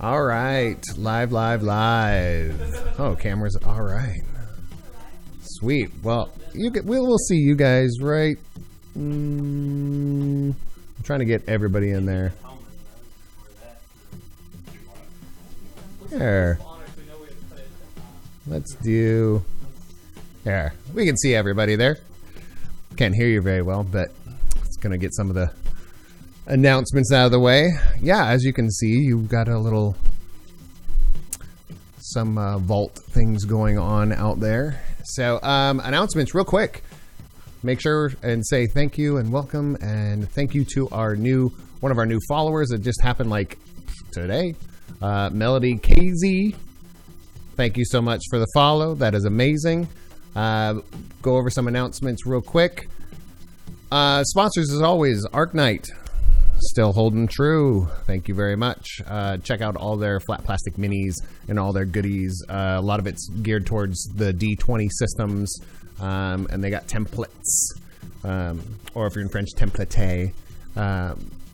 All right. Live. Oh, cameras. All right. Sweet. Well, we'll see you guys right. I'm trying to get everybody in there. There. Let's do... There. We can see everybody there. Can't hear you very well, but it's going to get some of the announcements out of the way. Yeah, as you can see, you've got some vault things going on out there. So, announcements real quick. Make sure and say thank you and welcome, and thank you to one of our new followers that just happened like today. Melody KZ. Thank you so much for the follow. That is amazing. Go over some announcements real quick. Sponsors as always, Arknight. Still holding true. Thank you very much. Check out all their flat plastic minis and all their goodies. A lot of it's geared towards the D20 systems. And they got templates. Or if you're in French, template.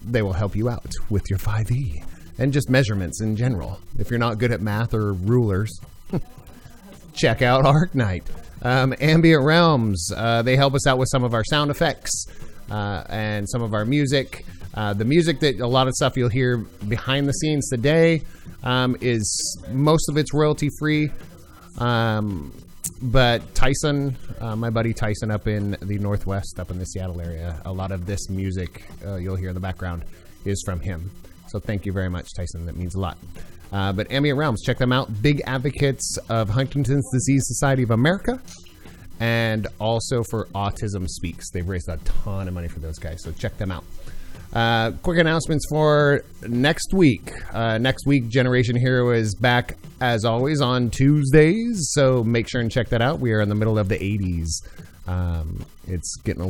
They will help you out with your 5e. And just measurements in general. If you're not good at math or rulers, check out Arknight. Ambient Realms, they help us out with some of our sound effects and some of our music. The music that a lot of stuff you'll hear behind the scenes today is most of it's royalty free. But Tyson, my buddy Tyson up in the Northwest, up in the Seattle area, a lot of this music you'll hear in the background is from him. So thank you very much, Tyson. That means a lot. But Ambient Realms, check them out. Big advocates of Huntington's Disease Society of America, and also for Autism Speaks. They've raised a ton of money for those guys, so check them out. Quick announcements for next week. Next week, Generation Hero is back, as always, on Tuesdays, so make sure and check that out. We are in the middle of the 80s. It's getting a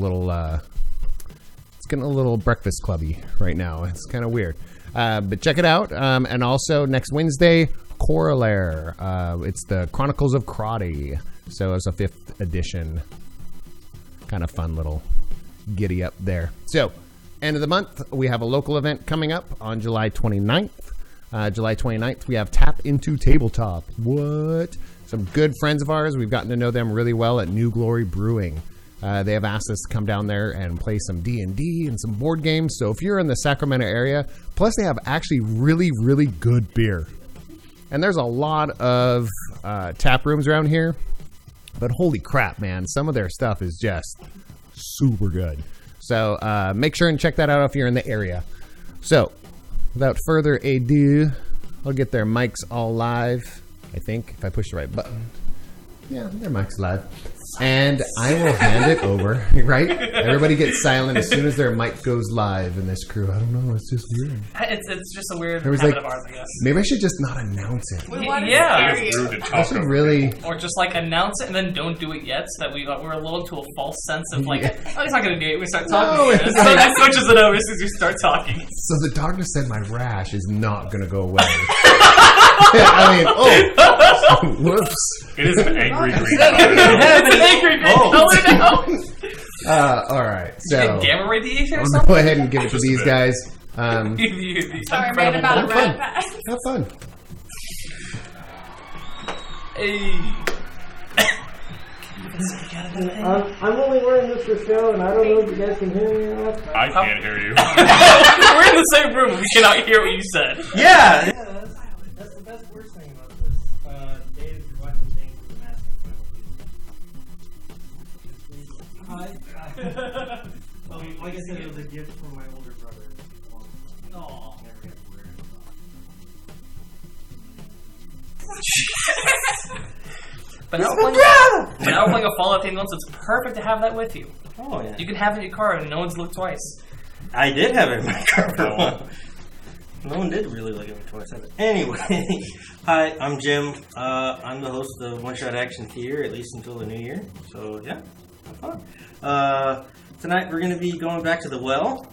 little breakfast clubby right now. It's kind of weird. But check it out. And also next Wednesday, Corollaire. It's the Chronicles of Crotty. So it's a 5th edition. Kind of fun little giddy up there. So, end of the month, we have a local event coming up on July 29th. July 29th, we have Tap Into Tabletop. What? Some good friends of ours. We've gotten to know them really well at New Glory Brewing. They have asked us to come down there and play some D&D and some board games. So if you're in the Sacramento area, plus they have actually really, really good beer. And there's a lot of tap rooms around here. But holy crap, man. Some of their stuff is just super good. So make sure and check that out if you're in the area. So without further ado, I'll get their mics all live, I think, if I push the right button. Yeah, their mic's live. And I will hand it over, right? Everybody gets silent as soon as their mic goes live in this crew. I don't know, it's just weird. It's just a weird habit of ours, I guess. Maybe I should just not announce it. Yeah. I should really... Or just like announce it and then don't do it yet, so that we're lulled to a false sense of like, oh, he's not going to do it. We start talking. So that switches it over as soon as we start talking. So the doctor said my rash is not going to go away. I mean, whoops. It is an angry green. It's an angry green color now. All right. So gamma radiation or I'm something? go ahead and give it to these guys. Sorry, man, about a rat pack. Have fun. Hey. I'm only wearing this for show, and I don't know if you guys can hear me or not. I can't hear you. We're in the same room. We cannot hear what you said. Yeah, that's the best worst thing about this. Dave, you're watching things with the mask in front of you. Hi. Like I said, it was a gift from my older brother. Aww. Never got to wear it. But now we're playing a Fallout game once. It's perfect to have that with you. Oh, yeah. You can have it in your car and no one's looked twice. I did have it in my car for a while. No one did really look at me twice. Anyway, hi, I'm Jim. I'm the host of One Shot Action Theater, at least until the new year. So, yeah, have fun. Tonight we're going to be going back to the well.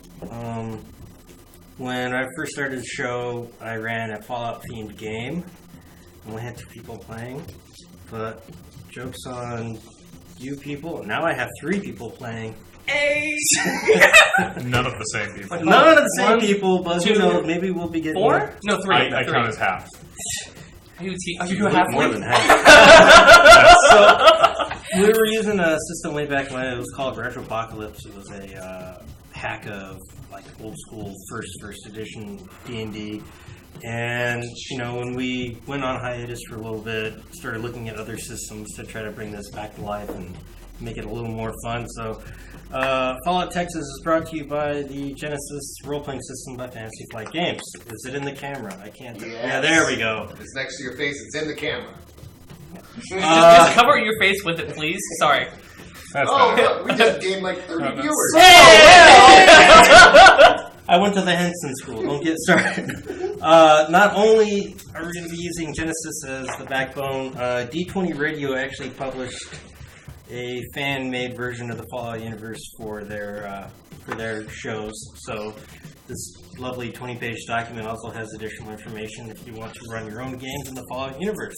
When I first started the show, I ran a Fallout-themed game. I only had 2 people playing. But joke's on you people. Now I have 3 people playing. None of the same people. None of the same One, people, but who two, knows? Maybe we'll be getting 4? No, 3. I count as half. Are you Look half more than half. So we were using a system way back when. It was called Retropocalypse. It was a hack of like old school first edition D&D. And when we went on hiatus for a little bit, started looking at other systems to try to bring this back to life and make it a little more fun. So Fallout Texas is brought to you by the Genesis role-playing system by Fantasy Flight Games. Is it in the camera? I can't do it. Yeah, there we go. It's next to your face. It's in the camera. Just cover your face with it, please. Sorry. That's Look, we just gained like 30 viewers. I went to the Henson School. Don't get started. Not only are we going to be using Genesis as the backbone, D20 Radio actually published a fan-made version of the Fallout universe for their shows. So this lovely 20-page document also has additional information if you want to run your own games in the Fallout universe.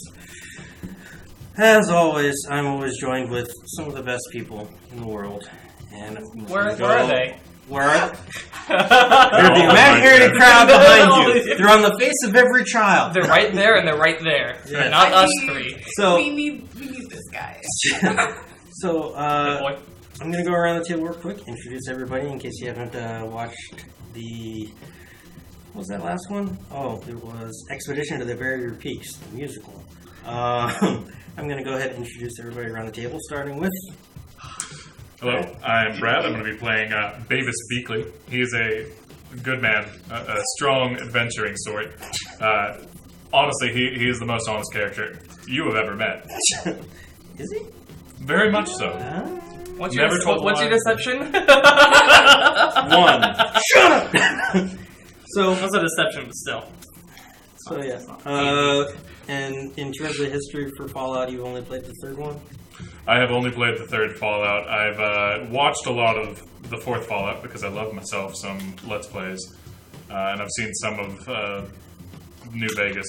As always, I'm always joined with some of the best people in the world. And Where are they? Where are they? They're the imaginary crowd behind you. They're on the face of every child. They're right there and they're right there. Yeah. Not us 3. So, we need this guy. so Good boy. I'm going to go around the table real quick, introduce everybody in case you haven't watched the... What was that last one? Oh, it was Expedition to the Barrier Peaks, the musical. I'm going to go ahead and introduce everybody around the table, starting with... Hello, I'm Brad. I'm going to be playing Bavis Beakley. He is a good man, a strong, adventuring sort. Honestly, he is the most honest character you have ever met. Is he? Very much so. What's Never your, told what's a your lie. deception? 1. Shut up! So, What's a deception, but still. yeah. And in terms of history for Fallout, you've only played the third one? I have only played the third Fallout. I've watched a lot of the fourth Fallout because I love myself some Let's Plays. And I've seen some of New Vegas,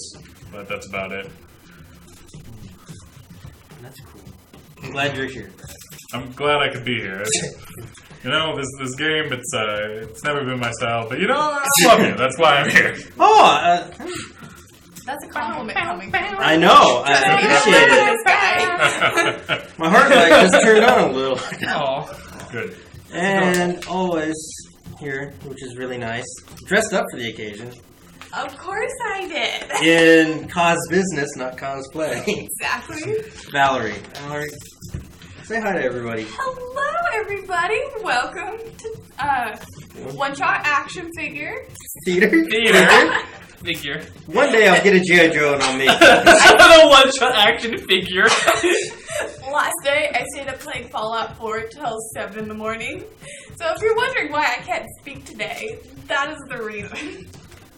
but that's about it. That's cool. I'm glad you're here. I'm glad I could be here. This game, it's never been my style, but I love it. That's why I'm here. Oh, That's a compliment coming from I know. I appreciate it. this guy. My heart just turned on a little. Oh. Good. And always here, which is really nice. Dressed up for the occasion. Of course I did. In cause business, not cosplay. Exactly. Valerie. Valerie, say hi to everybody. Hello, everybody. Welcome to One Shot Action Figure. Theater. Figure. One day I'll get a G.I. Joe and I'll make it. I have a one-shot action figure. Last night, I stayed up playing Fallout 4 till 7 in the morning. So if you're wondering why I can't speak today, that is the reason.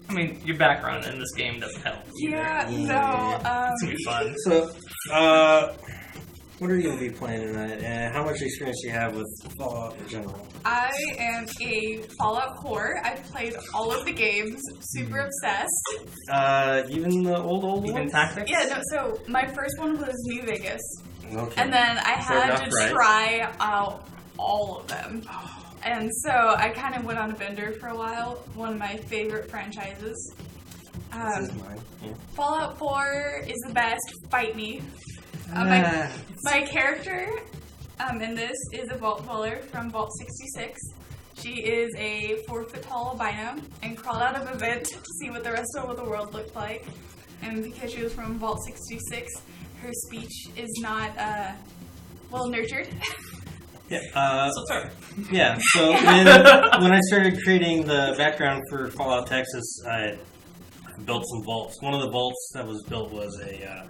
I mean, your background in this game doesn't help. Yeah, Yeah. so, It's gonna be fun. So, what are you going to be playing tonight? And how much experience do you have with Fallout in general? I am a Fallout core. I've played all of the games, super obsessed. Even the old Even ones? tactics? Yeah, no, so my first one was New Vegas. Okay. And then I Fair had enough, to right? try out all of them. And so I kind of went on a bender for a while. One of my favorite franchises. This is mine. Yeah. Fallout 4 is the best. Fight me. Ah. My character in this is a Vault Dweller from Vault 66. She is a 4-foot-tall albino and crawled out of a vent to see what the rest of the world looked like. And because she was from Vault 66, her speech is not well nurtured. Yeah. So sorry. Yeah. So when I started creating the background for Fallout Texas, I built some vaults. One of the vaults that was built was a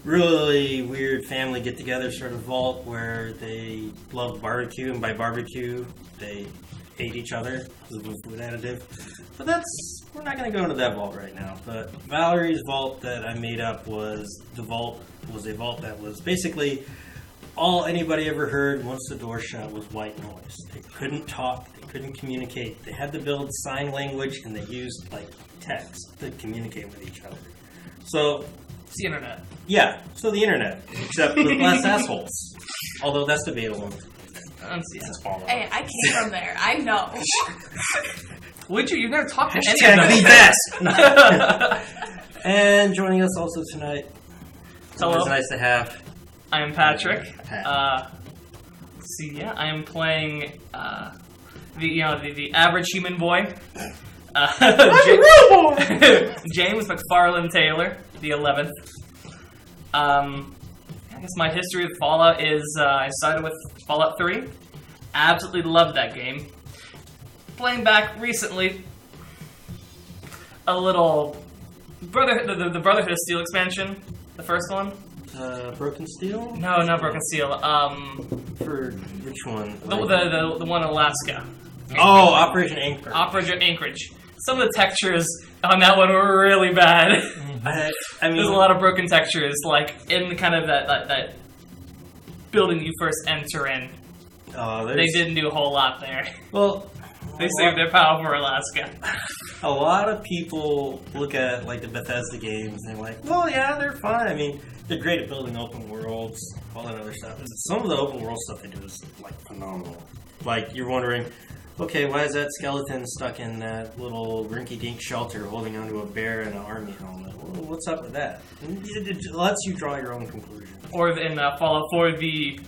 really weird family get-together sort of vault where they loved barbecue, and by barbecue they hate each other because of the food additive. But we're not going to go into that vault right now. But Valerie's vault that I made up was a vault that was basically all anybody ever heard once the door shut was white noise. They couldn't talk, they couldn't communicate. They had to build sign language, and they used text to communicate with each other. So It's the internet. yeah, so the internet, except with less assholes. Although that's debatable. It's falling. Hey, I came from there. I know. Would you? You've never talked to any Hashtag of the them. best. And joining us also tonight. Hello. It's nice to have. I am Patrick. Pat. I am playing the average human boy. James McFarlane Taylor, the 11th. I guess my history with Fallout is I started with Fallout 3. Absolutely loved that game. Playing back recently, a little Brotherhood, the Brotherhood of Steel expansion, the first one. Broken Steel? No, not Broken Steel. For which one? The one in Alaska. Oh, Operation Anchorage. Operation Anchorage. Some of the textures on that one were really bad. I mean, There's a lot of broken textures, like in kind of that building you first enter in. They didn't do a whole lot there. Well, They saved their power for Alaska. a lot of people look at like the Bethesda games and they're like, well, yeah, they're fine. I mean, they're great at building open worlds, all that other stuff. Some of the open world stuff they do is like phenomenal. Like you're wondering, okay, why is that skeleton stuck in that little rinky-dink shelter holding onto a bear and an army helmet? Well, what's up with that? And it lets you draw your own conclusion. Or in Fallout 4, the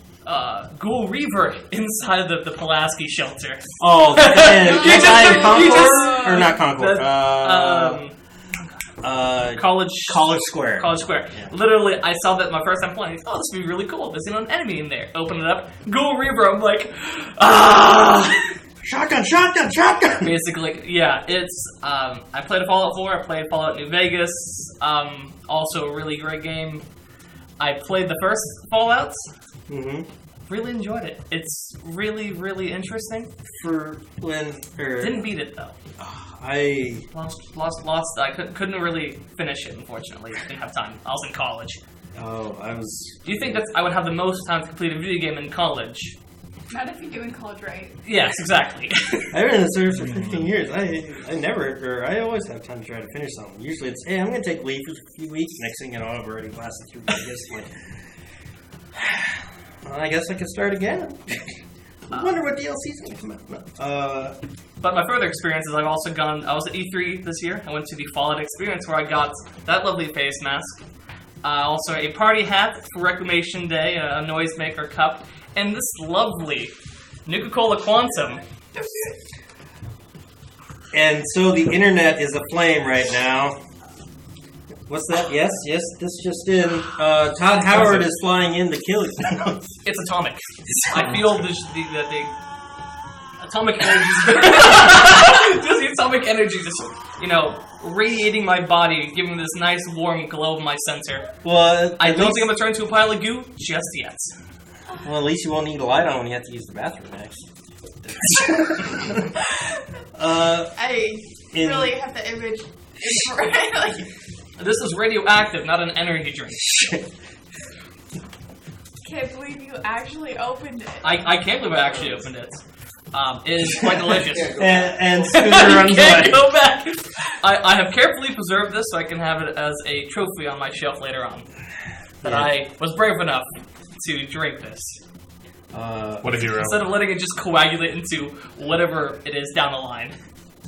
Ghoul Reaver inside the Pulaski shelter. Oh, the guy in Concord? Or not Concord. College Square. College Square. Yeah. Literally, I saw that my first time playing. Oh, this would be really cool. There's an enemy in there. Open it up. Ghoul Reaver. I'm like, ah! Shotgun! Basically, yeah, it's, I played Fallout 4, I played Fallout New Vegas, also a really great game. I played the first Fallouts, Mm-hmm. really enjoyed it. It's really, really interesting. For when... Didn't beat it, though. I... Lost, I couldn't really finish it, unfortunately. Didn't have time. I was in college. Oh, I was... Do you think that I would have the most time to complete a video game in college? Not if you're doing college right. Yes, exactly. I've been in the service for 15 years. I always have time to try to finish something. Usually it's, hey, I'm going to take leave for a few weeks. Next thing you know, I've already blasted through Vegas. Like, well, I guess I can start again. I wonder what DLC's going to come out. No. But my further experiences, I've also gone, I was at E3 this year. I went to the Fallout Experience where I got that lovely face mask. Also a party hat for Reclamation Day, a noisemaker cup, and this lovely Nuka-Cola Quantum. And so the internet is aflame right now. What's that? Yes, this just in. Todd Howard is flying in to kill you. It's atomic. I feel the atomic energy. Just the atomic energy just, radiating my body, giving me this nice warm glow in my center. Well, I don't think I'm going to turn into a pile of goo just yet. Well, at least you won't need a light on when you have to use the bathroom next. I really have the image. This is radioactive, not an energy drink. Can't believe you actually opened it. I can't believe I actually opened it. It is quite delicious. and Scooter You runs can't away. go back. I have carefully preserved this so I can have it as a trophy on my shelf later on. That I was brave enough to drink this. What a hero. Instead of letting it just coagulate into whatever it is down the line.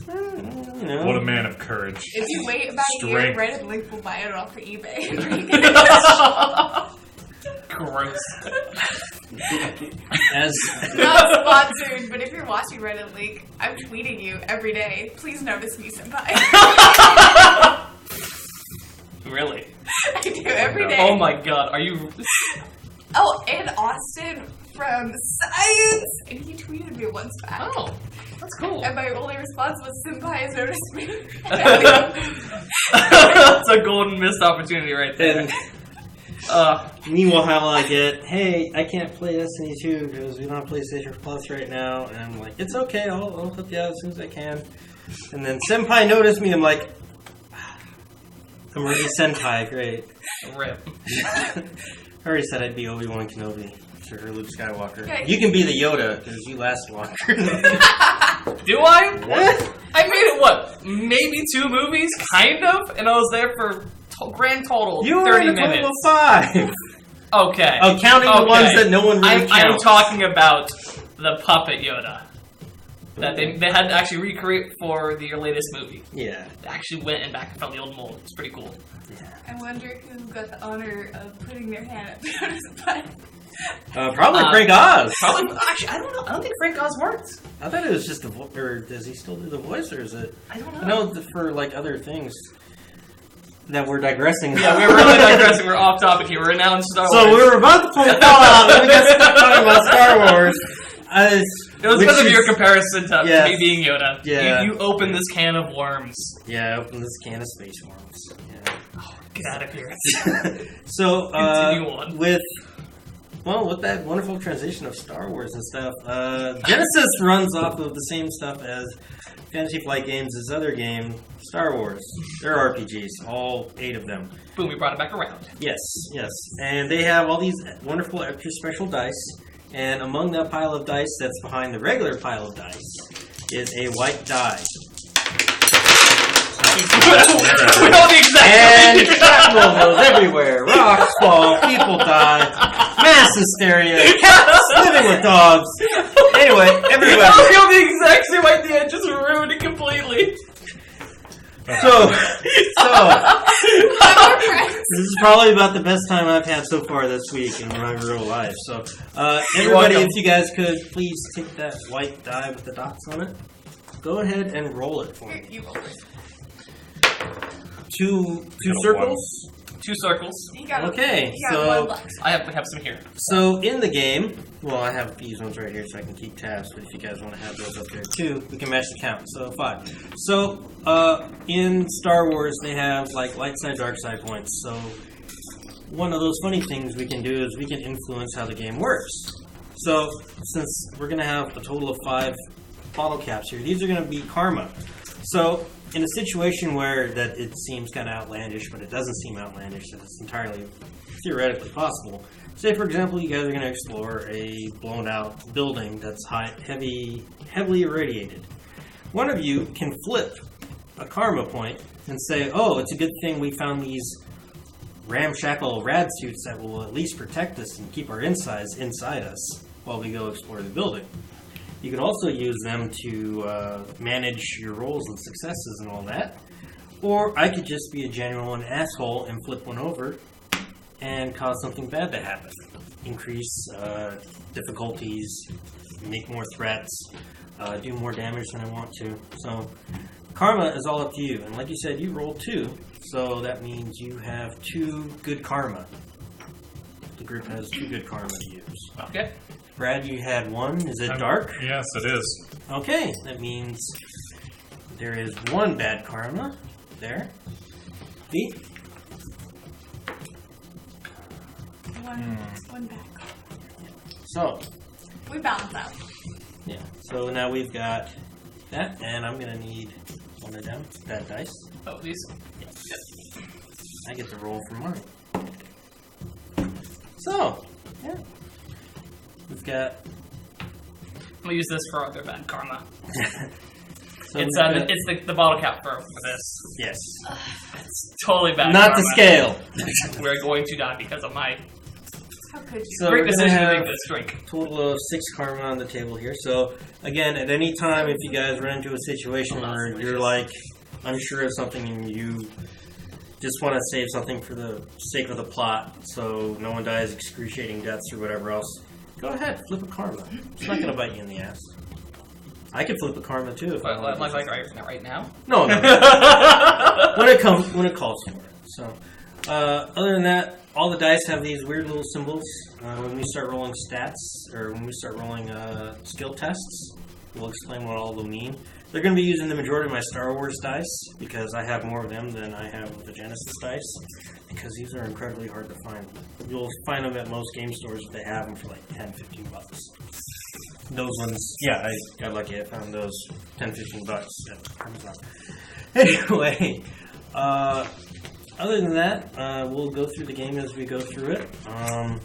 What a man of courage. If you wait about a year, Strength. Red and Link will buy it off of eBay. Gross. As Not sponsored, but if you're watching Red and Link, I'm tweeting you every day. Please notice me, senpai. Really? I do every day. Oh my god, are you... Oh, and Austin from Science! And he tweeted me once back. Oh, that's cool. And my only response was, senpai has noticed me. That's a golden missed opportunity right there. and meanwhile, I get, hey, I can't play Destiny 2 because we don't have PlayStation Plus right now. And I'm like, it's okay, I'll help you out as soon as I can. And then Senpai noticed me. I'm like, I'm already Senpai, great. Rip. I already said I'd be Obi-Wan Kenobi. Sure, Luke Skywalker. Okay. You can be the Yoda because you last longer. Do I? What? I made it, what, maybe 2 movies? Kind of? And I was there for grand total You were 30 in a total minutes. of 5. Okay. Oh, counting the ones that no one really I'm counts. talking about the puppet Yoda that they had to actually recreate for the latest movie. Yeah. They actually went and back and found the old mold. It's pretty cool. I wonder who got the honor of putting their hand up Yoda's butt. Probably Frank Oz. Probably. Actually, I don't know. I don't think Frank Oz worked. I thought it was just the voice, or does he still do the voice, or is it? I don't know. I know for like other things that we're digressing. Yeah, we were really digressing. We're off topic here. We're now in Star Wars. So we were about to play Fallout, and we got stuck talking about Star Wars. It was because of your comparison to Yes. me being Yoda. Yeah. You opened this can of worms. Yeah, open this can of space worms. Yeah. Get out of here. So, Continue on. with that wonderful transition of Star Wars and stuff, Genesis runs off of the same stuff as Fantasy Flight Games' other game, Star Wars. They're RPGs, all 8 of them. Boom, we brought it back around. Yes, yes. And they have all these wonderful extra special dice, and among that pile of dice that's behind the regular pile of dice is a white die. We know the exact And shrapnel goes everywhere. Rocks fall, people die, mass hysteria, cats living with dogs. Anyway, everywhere. We know the exact same idea, just ruined it completely. So, this is probably about the best time I've had so far this week in my real life. So, everybody, welcome. if you guys could please take that white die with the dots on it, go ahead and roll it for me. You roll it. Two Got a circles. 2 circles. You got Okay, you got so- 1 luck. I have some here. So in the game, well, I have these ones right here so I can keep tabs, but if you guys want to have those up there too, we can match the count. So 5. So in Star Wars, they have like light side, dark side points. So one of those funny things we can do is we can influence how the game works. So since we're going to have a total of 5 bottle caps here, these are going to be karma. So in a situation where that it seems kind of outlandish, but it doesn't seem outlandish, that it's entirely theoretically possible. Say, for example, you guys are going to explore a blown-out building that's heavily irradiated. One of you can flip a karma point and say, "Oh, it's a good thing we found these ramshackle rad suits that will at least protect us and keep our insides inside us while we go explore the building." You could also use them to manage your rolls and successes and all that. Or I could just be a genuine asshole and flip one over and cause something bad to happen. Increase difficulties, make more threats, do more damage than I want to. So karma is all up to you. And like you said, you rolled 2, so that means you have 2 good karma. The group has 2 good karma to use. Okay. Brad, you had 1. Is it dark? Yes, it is. Okay, that means there is 1 bad karma there. V? One back. So, We balance out. yeah. So now we've got that, and I'm going to need one of them, that dice. Oh, these. I get to roll for mine. So, yeah. We've got... I'm gonna use this for other bad karma. So It's we've got- it's the bottle cap for this. Yes. It's totally bad. Not karma. to scale. We're going to die because of my How could you? So great we're gonna decision to have make this drink. total of 6 karma on the table here. So again, at any time, if you guys run into a situation where you're like unsure of something and you just want to save something for the sake of the plot, so no one dies excruciating deaths or whatever else, go ahead, flip a karma. It's not going to bite you in the ass. I could flip a karma too. If I But wanted like to. right now. No, no. when it calls for it. So, other than that, all the dice have these weird little symbols. When we start rolling stats, or when we start rolling skill tests, we'll explain what all of them mean. They're going to be using the majority of my Star Wars dice, because I have more of them than I have of the Genesis dice, because these are incredibly hard to find. You'll find them at most game stores if they have them for like $10-15. Those ones, yeah, I got lucky. I found those $10-15 at Amazon. Anyway, other than that, we'll go through the game as we go through it. I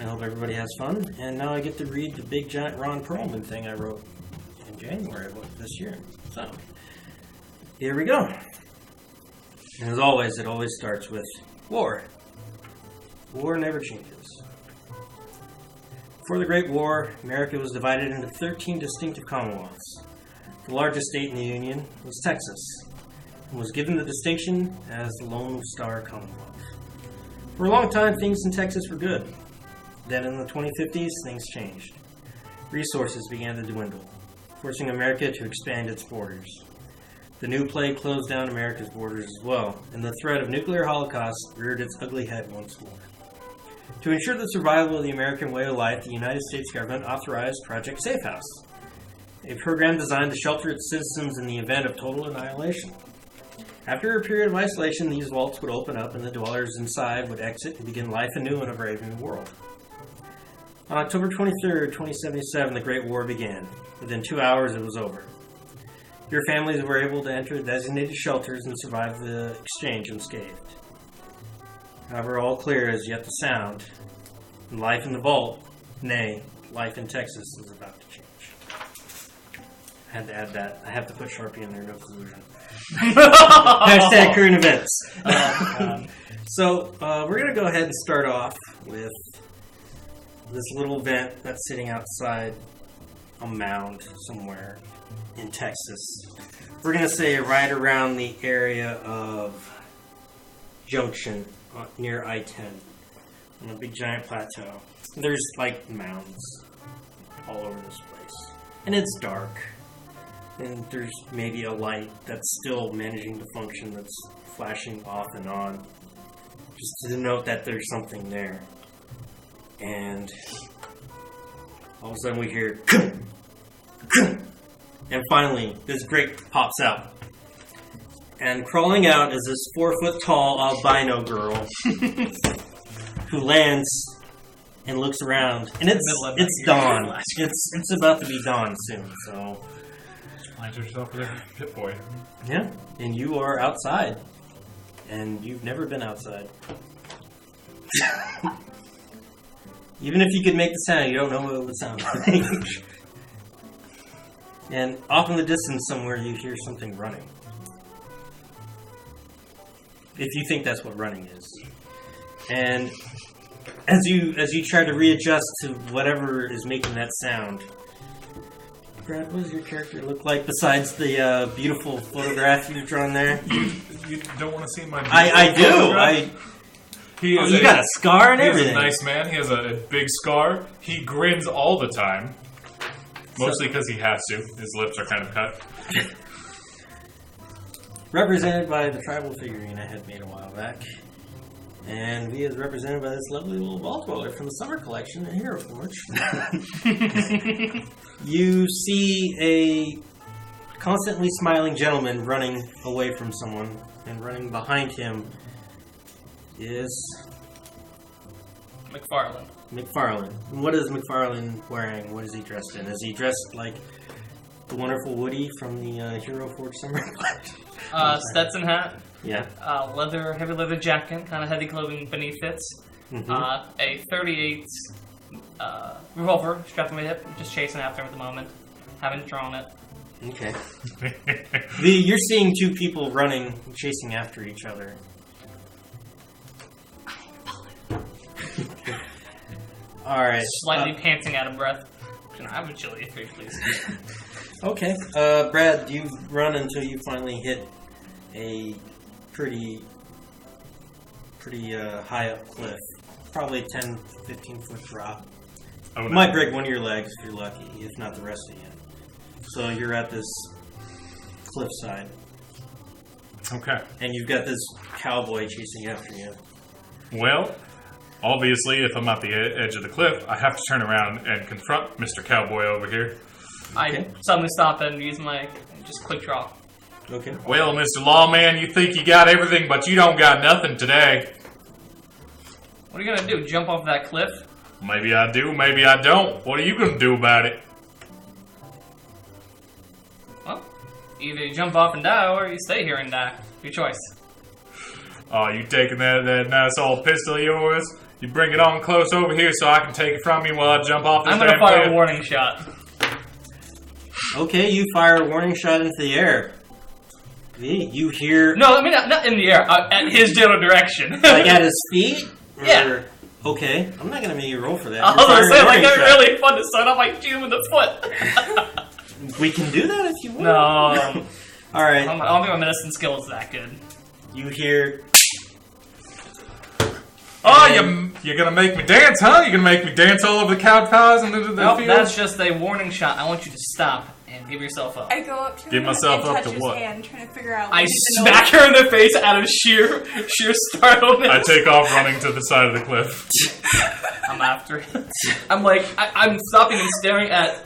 hope everybody has fun. And now I get to read the big giant Ron Perlman thing I wrote in January of this year. So, here we go. And as always, it always starts with war. War never changes. Before the Great War, America was divided into 13 distinctive commonwealths. The largest state in the Union was Texas, and was given the distinction as the Lone Star Commonwealth. For a long time, things in Texas were good. Then in the 2050s, things changed. Resources began to dwindle, forcing America to expand its borders. The new plague closed down America's borders as well, and the threat of nuclear holocaust reared its ugly head once more. To ensure the survival of the American way of life, the United States government authorized Project Safe House, a program designed to shelter its citizens in the event of total annihilation. After a period of isolation, these vaults would open up and the dwellers inside would exit and begin life anew in a brave new world. On October 23, 2077, the Great War began. Within 2 hours, it was over. Your families were able to enter designated shelters and survive the exchange unscathed. However, all clear is yet the sound. And life in the vault, nay, life in Texas is about to change. I had to add that. I have to put Sharpie in there, no collusion. Hashtag current events. So, we're going to go ahead and start off with this little vent that's sitting outside a mound somewhere in Texas. We're going to say right around the area of Junction near I-10 on a big giant plateau. There's like mounds all over this place. And it's dark. And there's maybe a light that's still managing to function that's flashing off and on. Just to denote that there's something there. And all of a sudden we hear and finally this grate pops out. And crawling out is this 4-foot-tall albino girl who lands and looks around. And it's dawn. It's about to be dawn soon, so Find yourself with a pit boy. yeah. And you are outside. And you've never been outside. Even if you could make the sound, you don't know what it would sound like. And off in the distance somewhere you hear something running. If you think that's what running is. And as you try to readjust to whatever is making that sound, Brad, what does your character look like besides the beautiful photograph you've drawn there? You don't want to see my... I do. You got a scar and everything. He's a nice man. He has a big scar. He grins all the time. Mostly because he has to. His lips are kind of cut. Represented by the tribal figurine I had made a while back. And he is represented by this lovely little vault dweller from the summer collection at Hero Forge. You see a constantly smiling gentleman running away from someone, and running behind him is McFarlane. McFarlane. And what is McFarlane wearing? What is he dressed in? Is he dressed like the wonderful Woody from the Hero Forge summer collection? Stetson hat. Yeah. Heavy leather jacket, kind of heavy clothing beneath it. Mm-hmm. A .38 revolver strapped to my hip, just chasing after him at the moment. Haven't drawn it. Okay. You're seeing two people running, chasing after each other. All right. Slightly panting out of breath. Can I have a chili if you please? Okay. Brad, you run until you finally hit a pretty high up cliff. Probably 10, 15 foot drop. Oh, no. Might break one of your legs if you're lucky, if not the rest of you. So you're at this cliffside. Okay. And you've got this cowboy chasing after you. Well, obviously, if I'm at the edge of the cliff, I have to turn around and confront Mr. Cowboy over here. I suddenly stop and use my just quick draw. Okay. Well, Mr. Lawman, you think you got everything, but you don't got nothing today. What are you gonna do? Jump off that cliff? Maybe I do, maybe I don't. What are you gonna do about it? Well, either you jump off and die, or you stay here and die. Your choice. Oh, you taking that nice old pistol of yours? You bring it on close over here so I can take it from you while I jump off this I'm gonna damn fire cliff? a warning shot. Okay, you fire a warning shot into the air. You hear... No, I mean not in the air. At his general direction. Like at his feet? Or- Yeah. Okay, I'm not gonna make you roll for that. I was You're gonna say, firing like, a that'd be warning really fun to start off by shooting with the foot. shot. We can do that if you want. No. All right. I don't think my medicine skill is that good. You hear? Oh, you're gonna make me dance, huh? You're gonna make me dance all over the cow pies and the Nope, field? that's just a warning shot. I want you to stop and give yourself up. I go up to Give him myself and up touch to his what? hand, trying to figure out. I what the smack her in the face out of sheer startleness. I take off running to the side of the cliff. I'm after it. I'm like, I'm stopping and staring at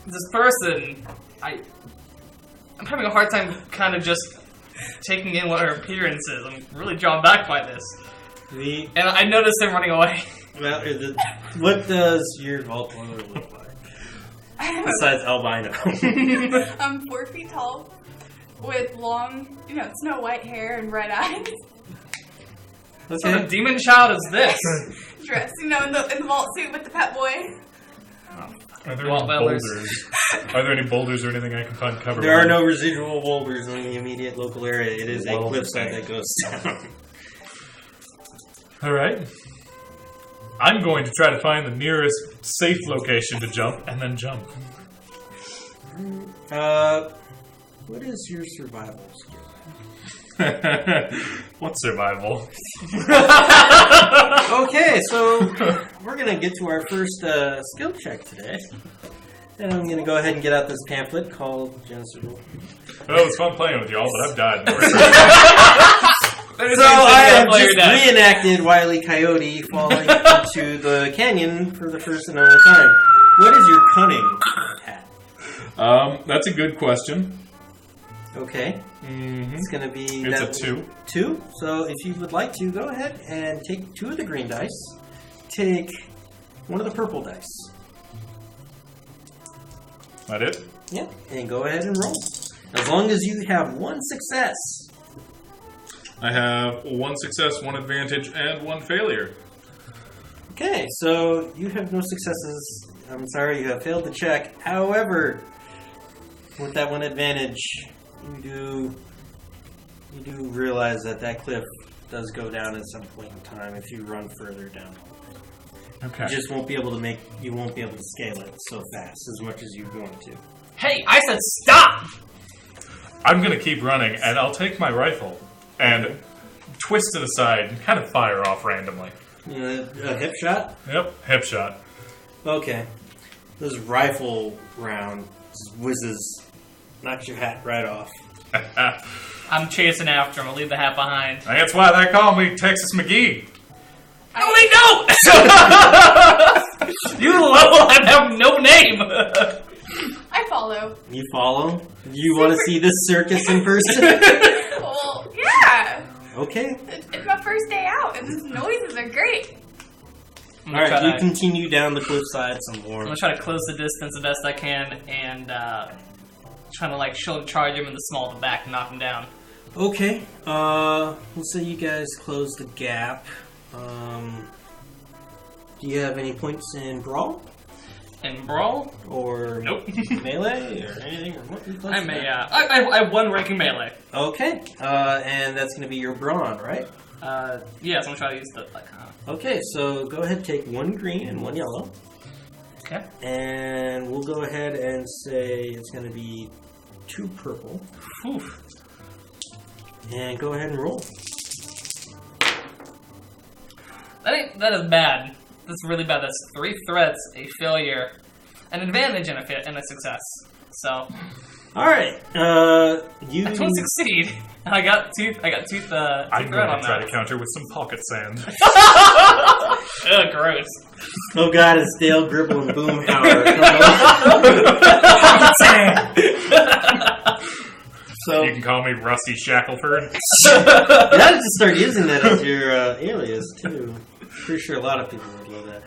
this person. I'm having a hard time kind of just taking in what her appearance is. I'm really drawn back by this. And I notice him running away. Well, what does your vault dweller look like? Besides albino. I'm 4 feet tall, with long, snow white hair and red eyes. What sort of Okay. demon child is this? Dressed, in the vault suit with the pet boy. Are there Walt any Wellers. boulders? Are there any boulders or anything I can find cover? There are no residual boulders in the immediate local area. It is a Well, cliffside that goes down. All right. I'm going to try to find the nearest safe location to jump, and then jump. What is your survival skill? What's survival? Okay, so we're gonna get to our first skill check today. And I'm gonna go ahead and get out this pamphlet called Genocidal. Well, it was fun playing with y'all, but I've died more. So I have just reenacted Wile E. Coyote falling into the canyon for the first and only time. What is your cunning hat? That's a good question. Okay, Mm-hmm. it's gonna be It's a 2. 2. So if you would like to, go ahead and take 2 of the green dice. Take 1 of the purple dice. That it? Yeah, and go ahead and roll. As long as you have 1 success. I have 1 success, 1 advantage, and 1 failure. Okay, so you have no successes. I'm sorry, you have failed the check. However, with that 1 advantage, you do realize that cliff does go down at some point in time if you run further down. Okay. You just won't be able to scale it so fast as much as you're going to. Hey, I said stop! I'm going to keep running, and I'll take my rifle and twist it aside and kind of fire off randomly. A hip shot? Yep, hip shot. Okay. This rifle round whizzes, knocks your hat right off. I'm chasing after him. I'll leave the hat behind. That's why they call me Texas McGee. No, they don't! You level have no name! I follow. You follow? You want to see this circus in person? Well, yeah. Okay. It's my first day out, and these noises are great. I'm All gonna, right, you try to, continue down the cliffside some I'm more. gonna try to close the distance the best I can and trying to like shoulder charge him in the small of the back and knock him down. Okay. Let's say you guys close the gap. Do you have any points in brawl And brawl? or Nope. melee or anything? Or what? I may. I have 1 ranking melee. Okay. And that's going to be your brawn, right? Yeah, so I'm gonna try to use the like. Okay. So go ahead, take 1 green and 1 yellow, Okay. and we'll go ahead and say it's going to be 2 purple. Whew. And go ahead and roll. That is bad. That's really bad. That's 3 threats, a failure, an advantage, and a success. So All right. You. I don't succeed. I got tooth. I got tooth. I'm Tooth going on to try that. to counter with some pocket sand. Ugh, gross. Oh God, it's Dale Gribble and Boomhauer. So You can call me Rusty Shackleford. you ought to start using that as your alias too. Pretty sure a lot of people would love that.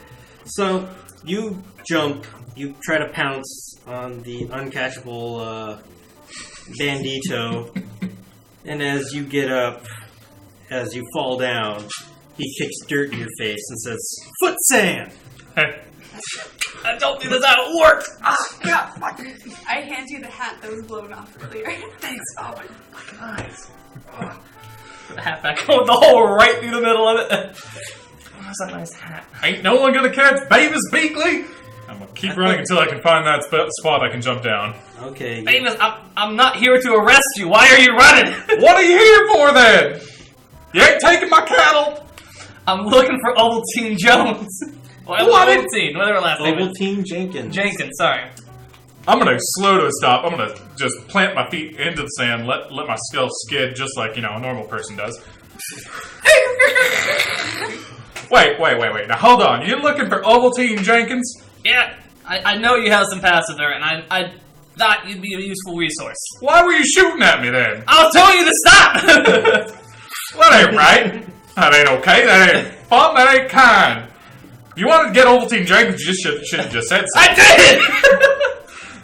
So you jump, you try to pounce on the uncatchable bandito, and as you get up, as you fall down, he kicks dirt in your face and says, "Foot sand." I don't think that's how it works. I hand you the hat that was blown off earlier. Thanks. Oh my fucking eyes. Put the hat back on with the hole right through the middle of it. That's a nice hat. Ain't no one gonna catch Bavis Beakley! I'm gonna keep running until I can find that spot I can jump down. Okay. Amos, I'm not here to arrest you. Why are you running? What are you here for then? You ain't taking my cattle! I'm looking for Ovaltine Jones. Well, What? Ovaltine, whatever her last name is. Ovaltine Jenkins. Jenkins, sorry. I'm gonna slow to a stop. I'm gonna just plant my feet into the sand, let my skull skid just like, a normal person does. Wait. Now hold on. You're looking for Ovaltine Jenkins? Yeah, I know you have some past with her, and I thought you'd be a useful resource. Why were you shooting at me then? I was telling you to stop! Well, that ain't right. That ain't okay. That ain't fun. That ain't kind. If you wanted to get Ovaltine Jenkins, you just should have just said so. I did!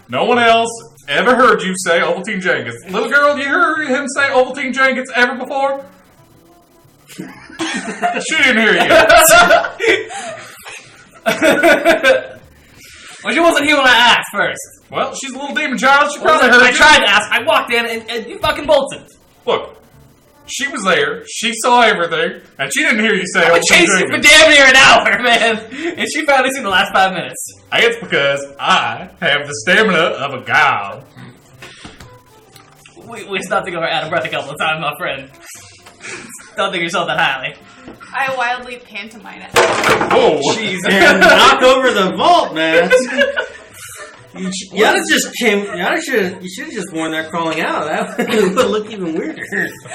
No one else ever heard you say Ovaltine Jenkins. Little girl, you heard him say Ovaltine Jenkins ever before? She didn't hear you. Well, she wasn't here when I asked first. Well, she's a little demon child. She probably heard I you. tried to ask. I walked in, and you fucking bolted. Look, she was there. She saw everything, and she didn't hear you say I've been Ovaltine chasing you for Jenkins. damn near an hour, man. And she finally seen the last 5 minutes. It's because I have the stamina of a god. We stopped to go out of breath a couple of times, my friend. Don't think yourself that highly. I wildly pantomime it. Oh, Jeez. And knock over the vault, man. You should have just worn that crawling out. That would look even weirder.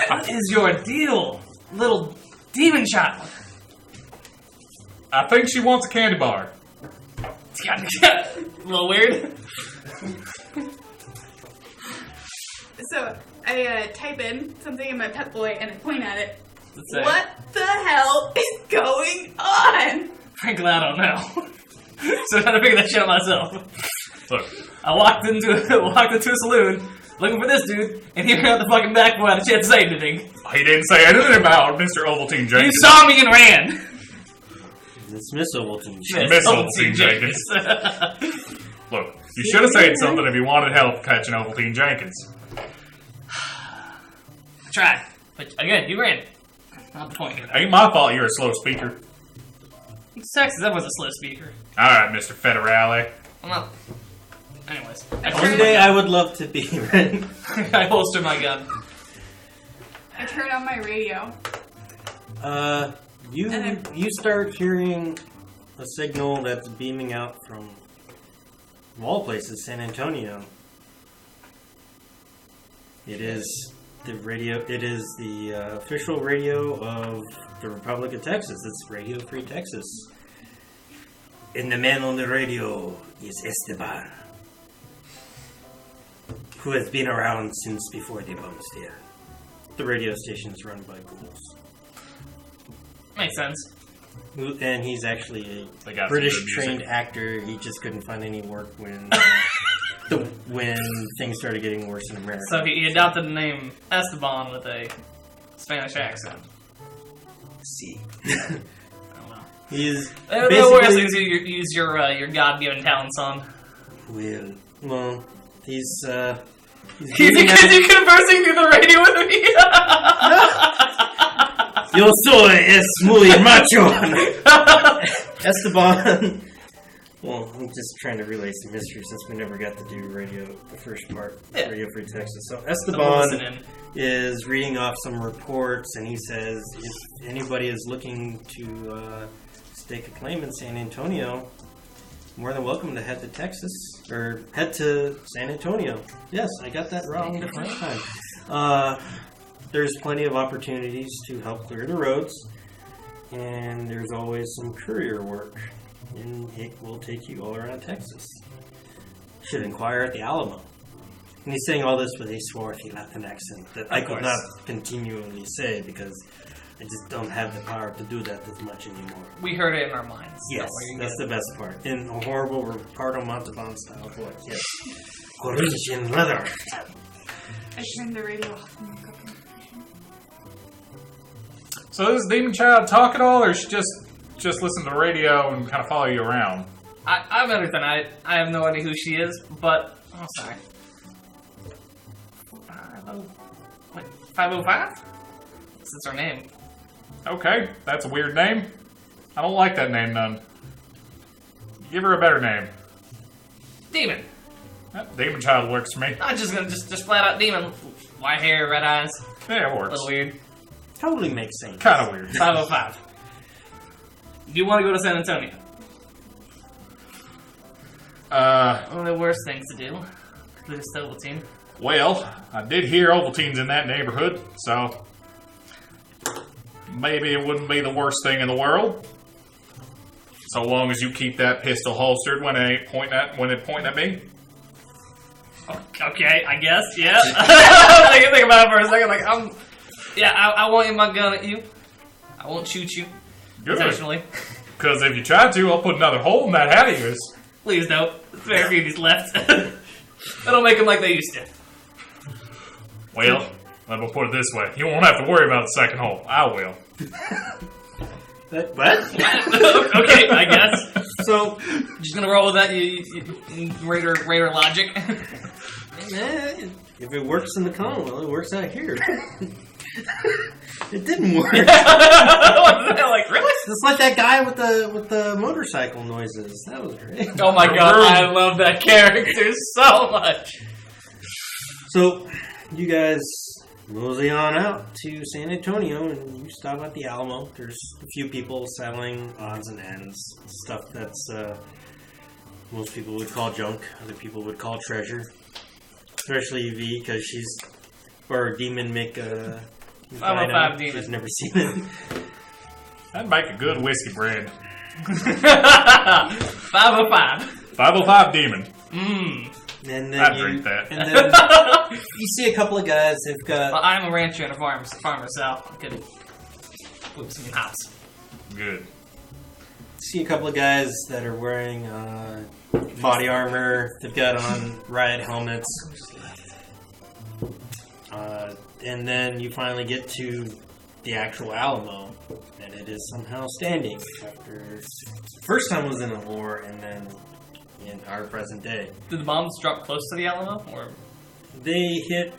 What is your deal, little demon child? I think she wants a candy bar. A little weird. So I type in something in my Pet Boy and I point at it. Let's say. What the hell is going on? Frankly, I don't know. So I had to figure that shit out myself. Look, I walked into a saloon looking for this dude, and he ran out the fucking back before I had a chance to say anything. he didn't say anything about Mr. Ovaltine Jenkins. You saw me and ran. It's Miss Ovaltine. Miss Ovaltine Jenkins. Look, you should have said something if you wanted help catching Ovaltine Jenkins. I tried, but again, you ran. Not the point. Ain't my fault you're a slow speaker. Texas, that was a slow speaker. All right, Mr. Federale. I'm not. Anyways, One day I would love to be ready. I holster my gun. I turn on my radio. You start hearing a signal that's beaming out from, of all places, San Antonio. It is the radio. It is the official radio of the Republic of Texas. It's Radio Free Texas. And the man on the radio is Esteban, who has been around since before they bombed here. The radio station is run by ghouls. Makes sense. And he's actually They a got some British good music. trained actor. He just couldn't find any work when when things started getting worse in America. So he adopted the name Esteban with a Spanish accent. See, I don't know. he's No worries, basically use your God-given talents on. well, he's Is giving out- you conversing through the radio with me? Yo soy es muy macho. Esteban. Well, I'm just trying to relay some history since we never got to do radio, the first part, Yeah. Radio Free Texas. So Someone Esteban listening. is reading off some reports, and he says if anybody is looking to stake a claim in San Antonio, more than welcome to head to Texas, or head to San Antonio. Yes, I got that wrong the first time. There's plenty of opportunities to help clear the roads, and there's always some courier work, and it will take you all around Texas. Should inquire at the Alamo. And he's saying all this with a swarthy Latin accent that I could course. not continually say because I just don't have the power to do that as much anymore. We heard it in our minds. Yes, that's the best part. In a horrible Ricardo Montalban style voice, yes. Corinthian leather. I turned the radio off and woke up in the So does Demon Child talk at all, or she just listen to the radio and kind of follow you around? I've everything. I have no idea who she is, but oh, sorry. 505? This is her name. Okay, that's a weird name. I don't like that name none. Give her a better name. Demon. Demon Child works for me. I'm just gonna just flat out demon. White hair, red eyes. Yeah, it A works. little weird. Totally makes sense. Kind of weird. 505. Do you want to go to San Antonio? One of the worst things to do. Lose the Ovaltine. Well, I did hear Ovaltine's in that neighborhood, so maybe it wouldn't be the worst thing in the world. So long as you keep that pistol holstered when it pointing at me. Okay, I guess, yeah. I can think about it for a second. I won't aim my gun at you. I won't shoot you. Good. Intentionally. Because if you try to, I'll put another hole in that hat of yours. Please don't. It's very few of these left. That'll make them like they used to. Well, let me put it this way. You won't have to worry about the second hole. I will. What? Okay, I guess. So, Just gonna roll with that. You Raider logic. if it works in the Commonwealth, it works out here. It didn't work. Like, really? It's like that guy with the motorcycle noises. That was great. Oh my god, I love that character so much. So, you guys mosey on out to San Antonio and you stop at the Alamo. There's a few people selling odds and ends. Stuff that's most people would call junk, other people would call treasure. Especially V, because or Demon Mick. 505 Demon. She's never seen it. That'd make a good whiskey brand. 505. 505 Demon. And then I'd drink that. And then you see a couple of guys who've got. Well, I'm a rancher and a farmer, so I could whip some hops. Good. See a couple of guys that are wearing body armor. They've got on riot helmets. And then you finally get to the actual Alamo, and it is somehow standing after first time was in a war, and then in our present day. Did the bombs drop close to the Alamo, or They hit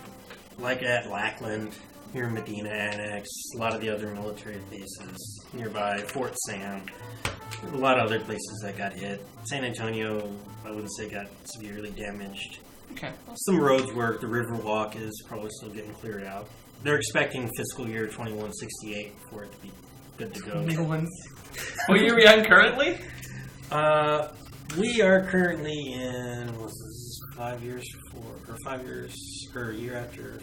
like at Lackland, here in Medina Annex, a lot of the other military bases nearby, Fort Sam, a lot of other places that got hit. San Antonio, I wouldn't say got severely damaged. okay? Some roads work. The Riverwalk is probably still getting cleared out. They're expecting fiscal year 2168 for it to be good to go. New ones. What year are we on currently? We are currently in 5 years or a year after.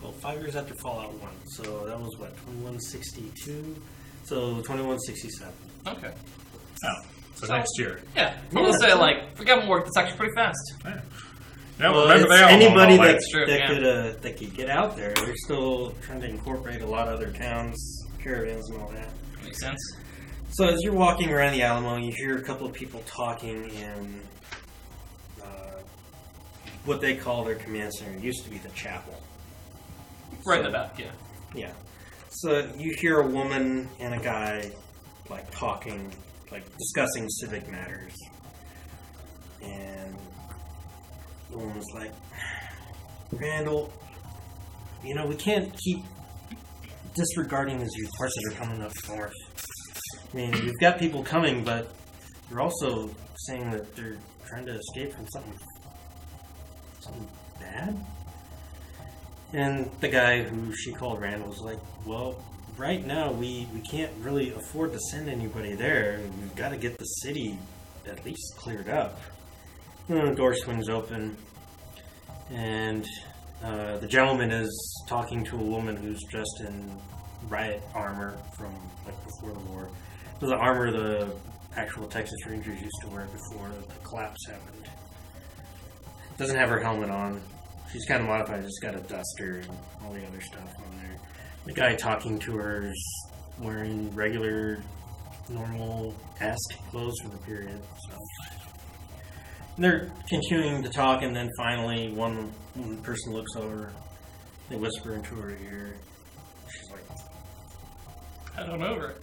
Well, 5 years after Fallout 1. So that was what, 2162. So 2167. Okay. Oh, so next year. Yeah, I will say if we got more work, that's actually pretty fast. Yeah. Yeah, Well, remember it's they all anybody know all that. that could get out there. They're still trying to incorporate a lot of other towns, caravans, and all that. Makes sense. So as you're walking around the Alamo, you hear a couple of people talking in what they call their command center. It used to be the chapel. Right in the back, yeah. Yeah. So you hear a woman and a guy talking, discussing civic matters. And the woman's like, Randall, we can't keep disregarding these reports that are coming up north. I mean, we've got people coming, but you're also saying that they're trying to escape from something bad? And the guy who she called Randall was like, well, right now we can't really afford to send anybody there. We've got to get the city at least cleared up. And the door swings open, and the gentleman is talking to a woman who's dressed in riot armor from before the war. It was the armor the actual Texas Rangers used to wear before the collapse happened. Doesn't have her helmet on. She's kind of modified. She's got a duster and all the other stuff on there. The guy talking to her is wearing regular, normal-esque clothes for the period. So they're continuing to talk, and then finally one person looks over. They whisper into her ear. She's like, Head on over.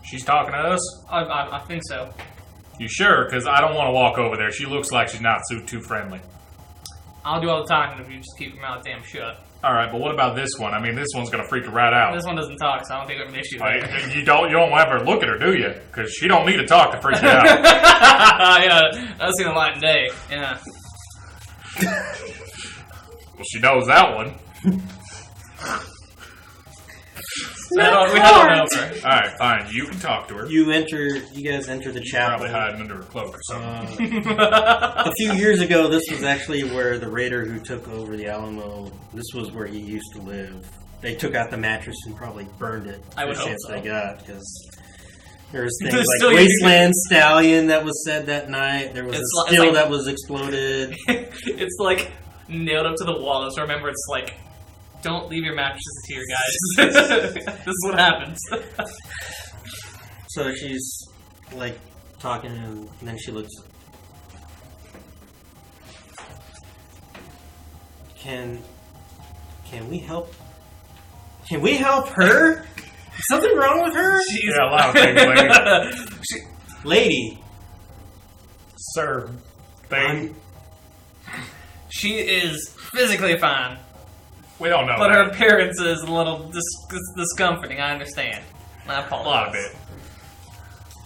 She's talking to us? I think so. You sure? Because I don't want to walk over there. She looks like she's not too friendly. I'll do all the talking if you just keep your mouth damn shut. All right, but what about this one? I mean, this one's gonna freak her right out. This one doesn't talk, so I don't think we have an issue there. You don't ever look at her, do you? Because she don't need to talk to freak you out. Yeah, I've seen the light of day. Yeah. Well, she knows that one. We don't know her. All right, fine. You can talk to her. You guys enter the chapel. Probably hiding under her cloak or something. A few years ago, this was actually where the raider who took over the Alamo, this was where he used to live. They took out the mattress and probably burned it. I would the hope chance so. they got, because there was things There's like still- Wasteland Stallion that was said that night. There was It's a it's still like- that was exploded. It's like nailed up to the wall. So remember, it's like, don't leave your mattresses here, guys. This is what happens. So she's like talking, and then she looks. Can we help? Can we help her? Something wrong with her, Yeah, a lot of things, lady. lady? Sir, thing. She is physically fine, We don't know. but her that. appearance is a little discomforting. I understand. I A apologize. lot of it.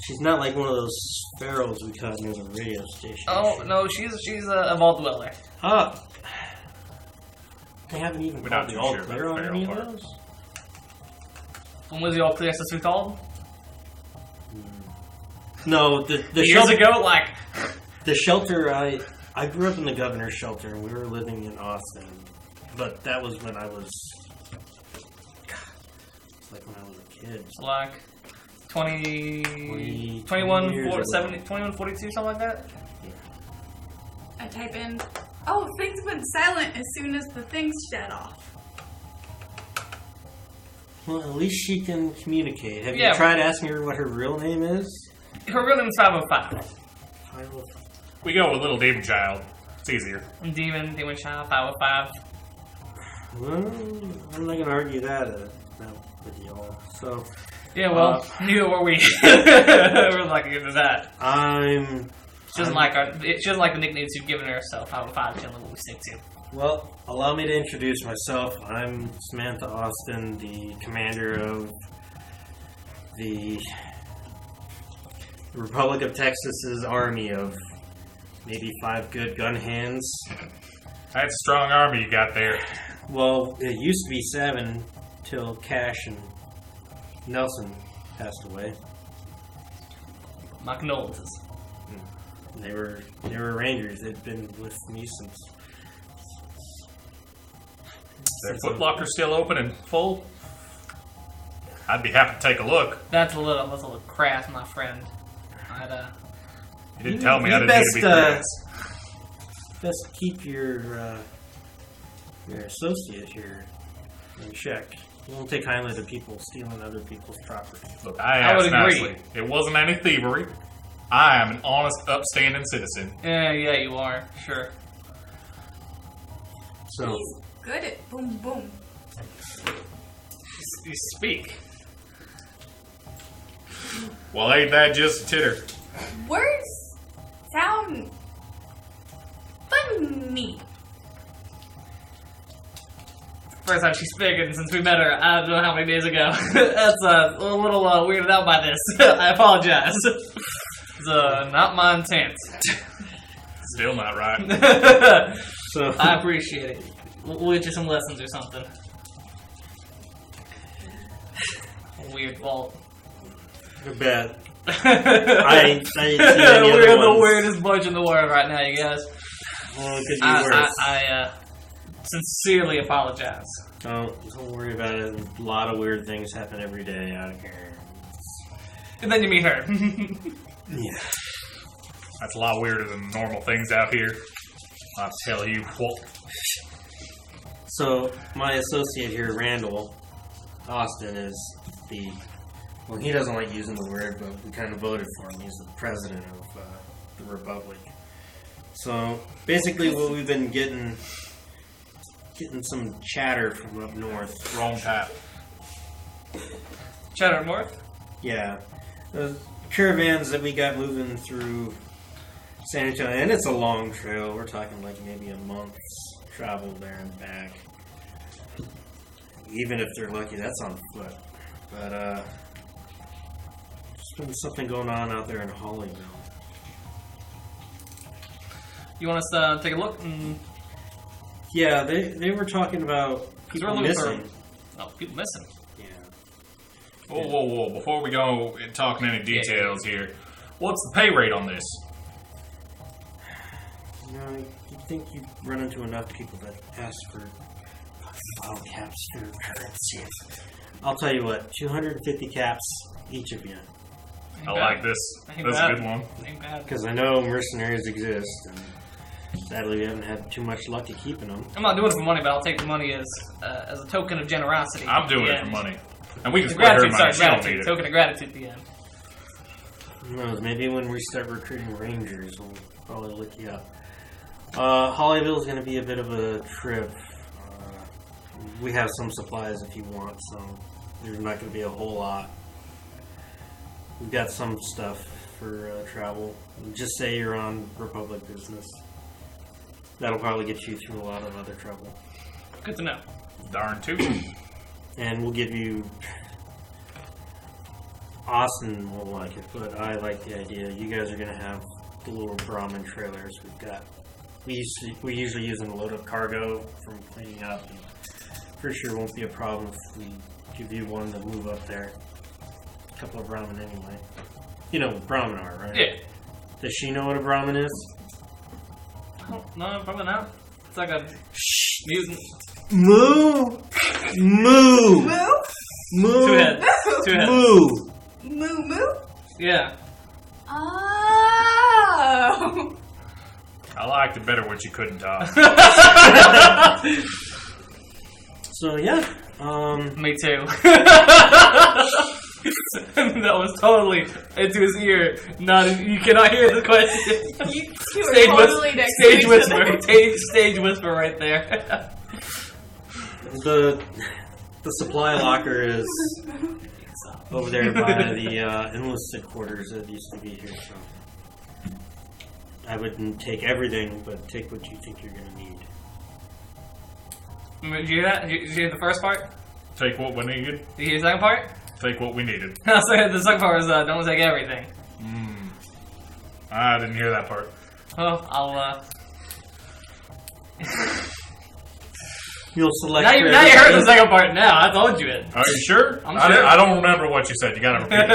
She's not like one of those pharaohs we caught near the radio station. Oh no, she's a vault dweller. Ah. They haven't even We're called not the too all sure about clear the on pharaoh any of part. those. When was the all clear since we called? No, the Years shelter. ago, like The shelter. I grew up in the governor's shelter, and we were living in Austin. But that was when I was. It's like when I was a kid. 20, 20 21, years 4, ago. 70, 21, 42, something like that. I type in, oh, things went silent as soon as the things shut off. Well, at least she can communicate. Have Yeah. you tried asking her what her real name is? Her real name's 505. We go with Little Demon Child. It's easier. Demon Child, 505. Well, I'm not going to argue that with y'all. So, Yeah, well, neither were we. We're not gonna get into that. She doesn't like the nicknames you've given her, so 505 is the only one we stick to. Well, allow me to introduce myself. I'm Samantha Austin, the commander of the Republic of Texas's army of maybe 5 good gun hands. That's a strong army you got there. Well, it used to be 7 till Cash and Nelson passed away. My condolences. They were Rangers. They'd been with me since. Is their footlocker still open and full? I'd be happy to take a look. That's a little crass, my friend. You didn't tell me I You didn't need to be crass. Best keep your associate here in check. You won't take kindly to people stealing other people's property. Look, I would asked agree. nicely. It wasn't any thievery. I am an honest, upstanding citizen. Yeah, you are. Sure. So He's good at boom boom. You speak. Well, ain't that just a titter? Words sound funny. First time she's speaking since we met her, I don't know how many days ago. That's a little weirded out by this. I apologize. It's not my intent. Still not right. so I appreciate it. We'll get you some lessons or something. Weird vault. you're bad. I ain't seen any other We're the ones. weirdest bunch in the world right now, you guys. Well, it could be worse. I sincerely apologize. Don't worry about it. A lot of weird things happen every day out here. And then you meet her. Yeah. That's a lot weirder than normal things out here. I'll tell you what. So my associate here, Randall Austin, is the. Well, he doesn't like using the word, but we kind of voted for him. He's the president of the Republic. So basically, what we've been getting some chatter from up north. Wrong tap. Cheddar North? Yeah, the caravans that we got moving through San Antonio, and it's a long trail. We're talking like maybe a month's travel there and back. even if they're lucky, that's on foot. But there's been something going on out there in Hollyville. You want us to take a look? Yeah, they were talking about people looking missing. People missing. Yeah. Whoa. Before we go and talking any details here, what's the pay rate on this? You know, you'd think you'd run into enough people that ask for file caps for currency. I'll tell you what, 250 caps each of you. I like this. Ain't That's bad. a good one. Ain't bad. Because I know mercenaries exist, and sadly we haven't had too much luck at keeping them. I'm not doing it for money, but I'll take the money as a token of generosity. I'm doing it Yeah. for money. And we can The split her gratitude, money. sorry, She don't gratitude. need it. Token of gratitude at the end. Who knows, maybe when we start recruiting rangers, we'll probably look you up. Hollyville's going to be a bit of a trip. We have some supplies if you want some. There's not going to be a whole lot. We've got some stuff for travel. Just say you're on Republic business. That'll probably get you through a lot of other trouble. Good to know. Darn too. And we'll give you... Austin won't like it, but I like the idea. You guys are going to have the little Brahmin trailers we've got. We usually use them to load up cargo from cleaning up. And for sure won't be a problem if we give you one to move up there. A couple of Brahmin anyway. You know what Brahmin are, right? Yeah. Does she know what a Brahmin is? No, probably not. It's like a mutant. Moo! Moo! Moo? Moo! Two heads. Two heads. Moo! Moo moo? Yeah. Oh. I liked it better when she couldn't talk. So yeah, Me too. That was totally into his ear. You cannot hear the question. You two are totally next to Stage each whisper. other. Stage whisper right there. the supply locker is over there by the enlisted quarters that used to be here. So I wouldn't take everything, but take what you think you're going to need. Did you hear that? Did you hear the first part? Take what we needed. Did you hear the second part? Take what we needed. No, so the second part was don't take everything. I didn't hear that part. Well, I'll You'll select. now you heard the second part. Now I told you it. Are you sure? I'm sure. I don't remember what you said. You gotta repeat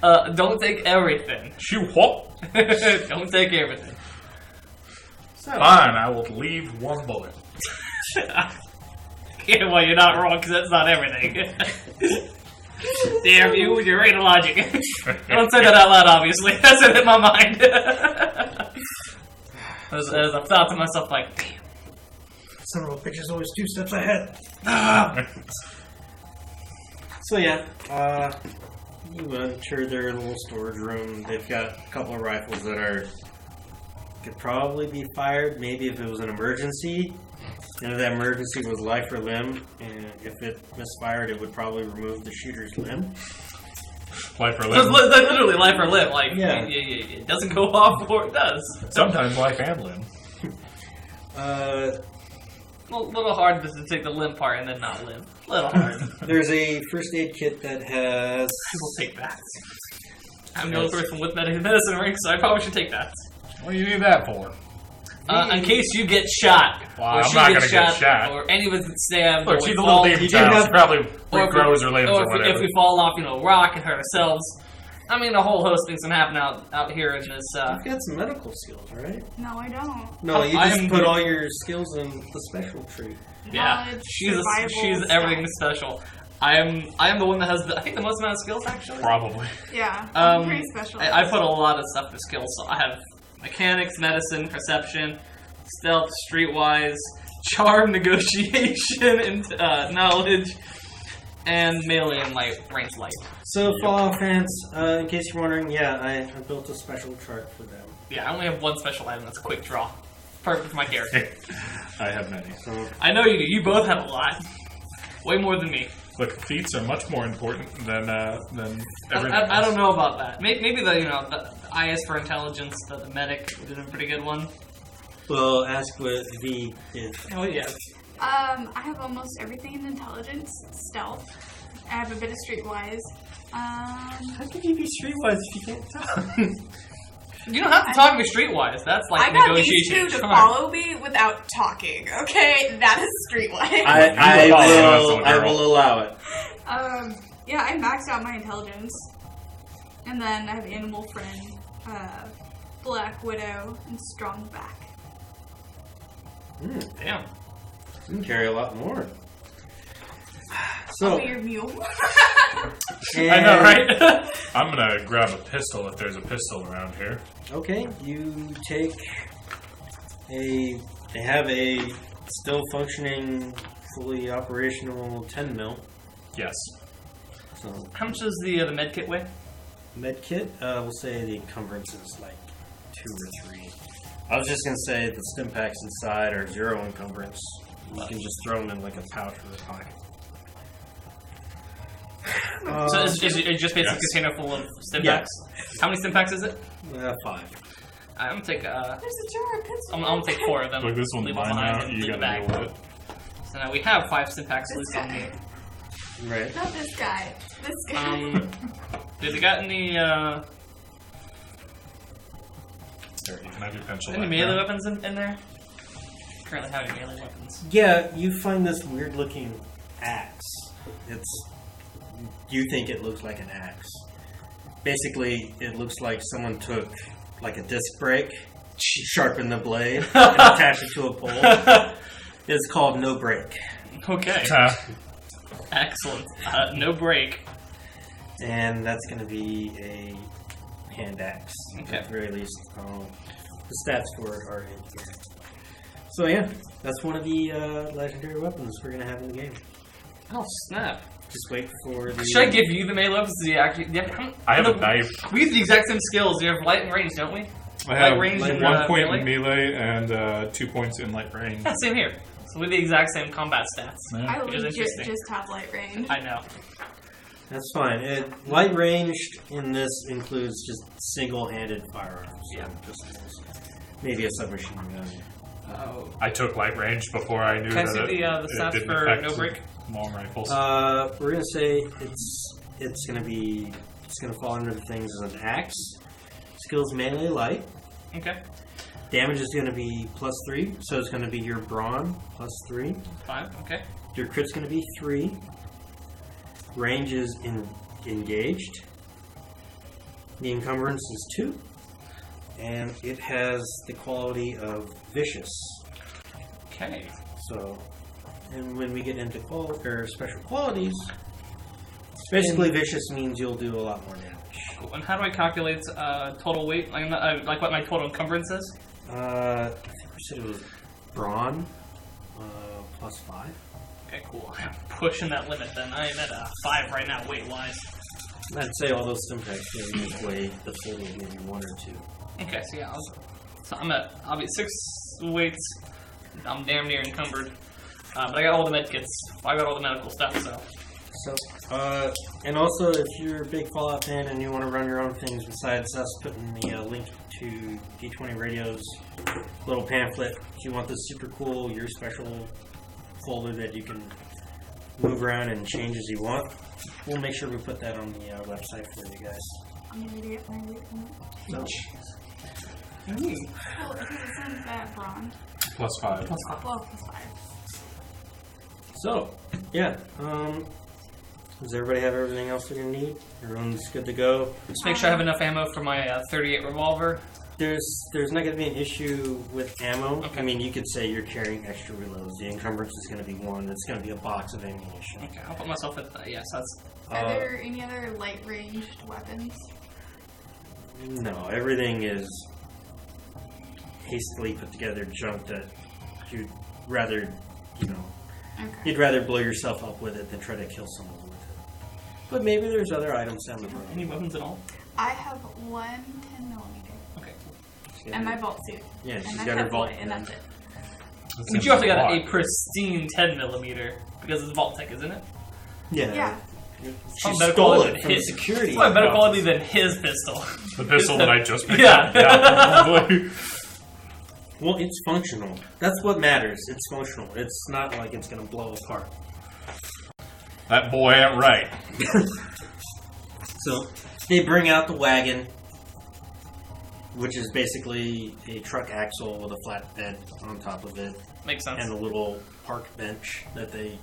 it. Don't take everything. Shoot what? Don't take everything. Fine, I will leave one bullet. Yeah, well, you're not wrong because that's not everything. Damn you with your rate of logic. Don't say that out loud, obviously. That's it in my mind. as I thought to myself, like, damn. Son of a bitch is always 2 steps ahead. So yeah, you enter their little storage room. They've got a couple of rifles that could probably be fired. Maybe if it was an emergency. And if that emergency was life or limb, and if it misfired, it would probably remove the shooter's limb. Life or It's limb. literally life or limb. Like, Yeah. it doesn't go off before it does. Sometimes life and limb. A little hard to take the limb part and then not live. A little hard. There's a first aid kit that has. I will take that. I'm the only person with medicine ring, so I probably should take that. What do you need that for? In case you get shot, Well, or I'm she not gets gonna get shot. or any of us get stabbed, Look, or she's we a little fall, demon you child. have- She probably or if regrows her limbs or if whatever. we fall off, rock and hurt ourselves. I mean, a whole host of things can happen out here in this. You've got some medical skills, right? No, I don't. No, you I just am- put all your skills in the special tree. Yeah, Knowledge, she's survival, everything special. I am the one that has I think the most amount of skills actually. Probably. Yeah, I'm pretty special. I put a lot of stuff for skills. So I have mechanics, medicine, perception, stealth, streetwise, charm, negotiation, and knowledge, and melee and range light. So, Fallout fans, in case you're wondering, yeah, I built a special chart for them. Yeah, I only have one special item. That's a quick draw. Perfect for my character. I have many. So, I know you do. You both have a lot. Way more than me. Look, feats are much more important than everything. I don't know about that. Maybe the IS for intelligence, the medic did a pretty good one. well, ask what V did. Oh yeah. I have almost everything in intelligence, stealth. I have a bit of streetwise. How could you be streetwise if you can't talk? You don't have to talk to me streetwise. That's like I got these negotiation. two to charm. follow me without talking. Okay, that is streetwise. I will allow it. Yeah, I maxed out my intelligence, and then I have animal friend, Black Widow, and strong back. Damn. You can carry a lot more. I'll So, be your mule. I know, right? I'm gonna grab a pistol if there's a pistol around here. Okay, you take they have a still functioning, fully operational 10 mil. Yes. So, How much does the med kit weigh? med kit, we'll say the encumbrance is like 2 or 3. I was just gonna say the stim packs inside are 0 encumbrance. You can just throw them in like a pouch or a pocket. So is it just basically yes. a container full of stim Yeah. packs? How many stim packs is it? 5. I'm gonna take There's a jar of pencil. I'm gonna take 4 of them. Look, this one's leave one mine behind, now. and You leave the gotta bag. deal with it. So now we have 5 stim packs at This least on me. guy. Right. Not this guy. This guy. Did they got any There, you can have your pencil. any back melee now. weapons in there? Currently have any melee weapons. Yeah, you find this weird looking axe. You think it looks like an axe. Basically, it looks like someone took like a disc brake, sharpened the blade, and attached it to a pole. It's called no brake. Okay. Excellent. No break. And that's going to be a hand axe. Okay. At the very least. The stats for it are in here. So yeah, that's one of the legendary weapons we're going to have in the game. Oh snap! Just wait for the... Should I give you the melee weapons? Do you actually? I have a knife. We have the exact same skills. We have light and range, don't we? I have Light range and 1 point melee? in melee and 2 points in light range. Yeah, same here. So we have the exact same combat stats. I Which is legit interesting. just have light range. I know. That's fine. Light ranged in this includes just single-handed firearms. Yeah. Pistols. Maybe a submachine gun. Oh. I took light range before I knew Can I that see it, the it stats didn't for affect no break? long rifles. We're gonna say it's gonna fall under the things as an axe. Skills melee light. Okay. Damage is gonna be +3, so it's gonna be your brawn +3. 5. Okay. Your crit's gonna be 3. Range is engaged. The encumbrance is 2. And it has the quality of vicious. Okay. So, and when we get into special qualities, basically vicious means you'll do a lot more damage. Cool. And how do I calculate total weight? Like what my total encumbrance is? I think we said it was brawn +5. Okay, cool. I'm pushing that limit then. I am at a 5 right now, weight wise. I'd say all those stim packs maybe just weigh the full maybe 1 or 2. Okay, so yeah, I'll be 6 weights. I'm damn near encumbered. But I got all the med kits. I got all the medical stuff, so. So, and also if you're a big Fallout fan and you want to run your own things besides us putting the link to D20 Radio's little pamphlet, if you want this super cool, your special folder that you can move around and change as you want, we'll make sure we put that on the website for you guys. I'm gonna get my weight on it. So, Oh, because it's that brawn. +5. Well, +5. so yeah. Does everybody have everything else they're gonna need? Everyone's good to go. Just make sure I have enough ammo for my 38 revolver. There's not going to be an issue with ammo. Okay. I mean, you could say you're carrying extra reloads. The encumbrance is going to be 1. It's going to be a box of ammunition. Okay, I'll put myself at yes, that's Are there any other light ranged weapons? No, everything is hastily put together junk that you'd rather, Okay. you'd rather blow yourself up with it than try to kill someone with it. But maybe there's other items down the road. any weapons at all. I have one 10mm. Okay. And my vault suit. Yeah, And she's my got her pep vault. boy, and that's it. But you also got a pristine 10mm because it's Vault Tech, isn't it? Yeah. Yeah. She Probably better stole quality it than from his. security. It's probably better quality than his pistol. The pistol that I just picked Yeah. up. Yeah, probably. Well, it's functional. That's what matters. It's functional. It's not like it's going to blow apart. That boy ain't right. So they bring out the wagon, which is basically a truck axle with a flat bed on top of it, Makes sense. and a little park bench that they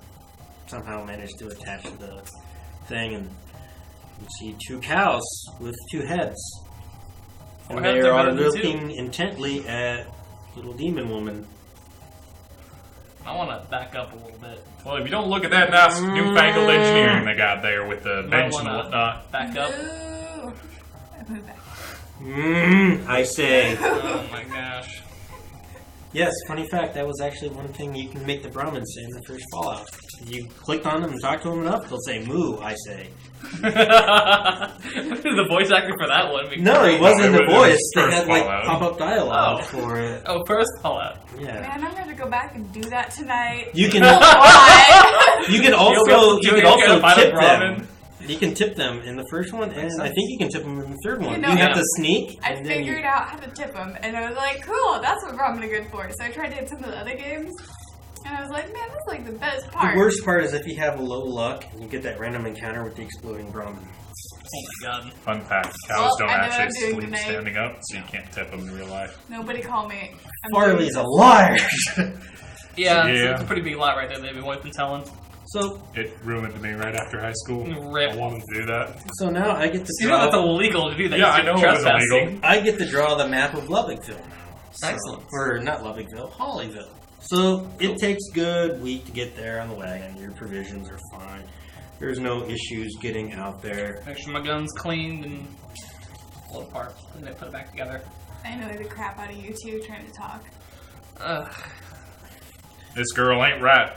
somehow managed to attach to the thing. And you see two cows with two heads. And Four they heads are are better than looking intently at little demon woman. I want to back up a little bit. Well, if you don't look at that nice newfangled engineering they got there with the Might bench and wanna whatnot. Back up. Ooh. I moved back. I say. Oh my gosh. Yes, funny fact, that was actually one thing you can make the Brahmins say in the first Fallout. If you clicked on them and talked to them enough, they'll say, moo, I say. The voice actor for that one. would be No, great. it wasn't It the was voice. They first had, like, Fallout. pop-up dialogue Oh. for it. Oh, first Fallout. Yeah. Man, I'm gonna have to go back and do that tonight. You can Why? you can also find a tip Brahmin. them. You can tip them in the first one, and I think you can tip them in the third one. know- You have Yeah. to sneak. I and then you- figured out how to tip them, and I was like, cool, that's what Brahmin are good for. So I tried to hit some of the other games, and I was like, man, that's like the best part. The worst part is if you have low luck and you get that random encounter with the exploding Brahmin. Oh my god. Fun fact, cows Well, don't I know what actually I'm doing sleep tonight. standing up, so you can't tip them in real life. Nobody call me. I'm Farley's doing a liar! Yeah, Yeah. It's a pretty big lie right there they've been telling. So It ruined me right after high school. Rip. I wanted to do that. now I get to You know that's draw. illegal to do that. Yeah, I You're know it was trespassing. illegal. I get to draw the map of Lubbockville now. So- Excellent. Or not Lubbockville, Hollyville. So it takes good week to get there on the wagon. Your provisions are fine. There's no issues getting out there. Make sure my gun's cleaned and pull it apart, and then put it back together. I know the crap out of you two trying to talk. Ugh. This girl ain't right.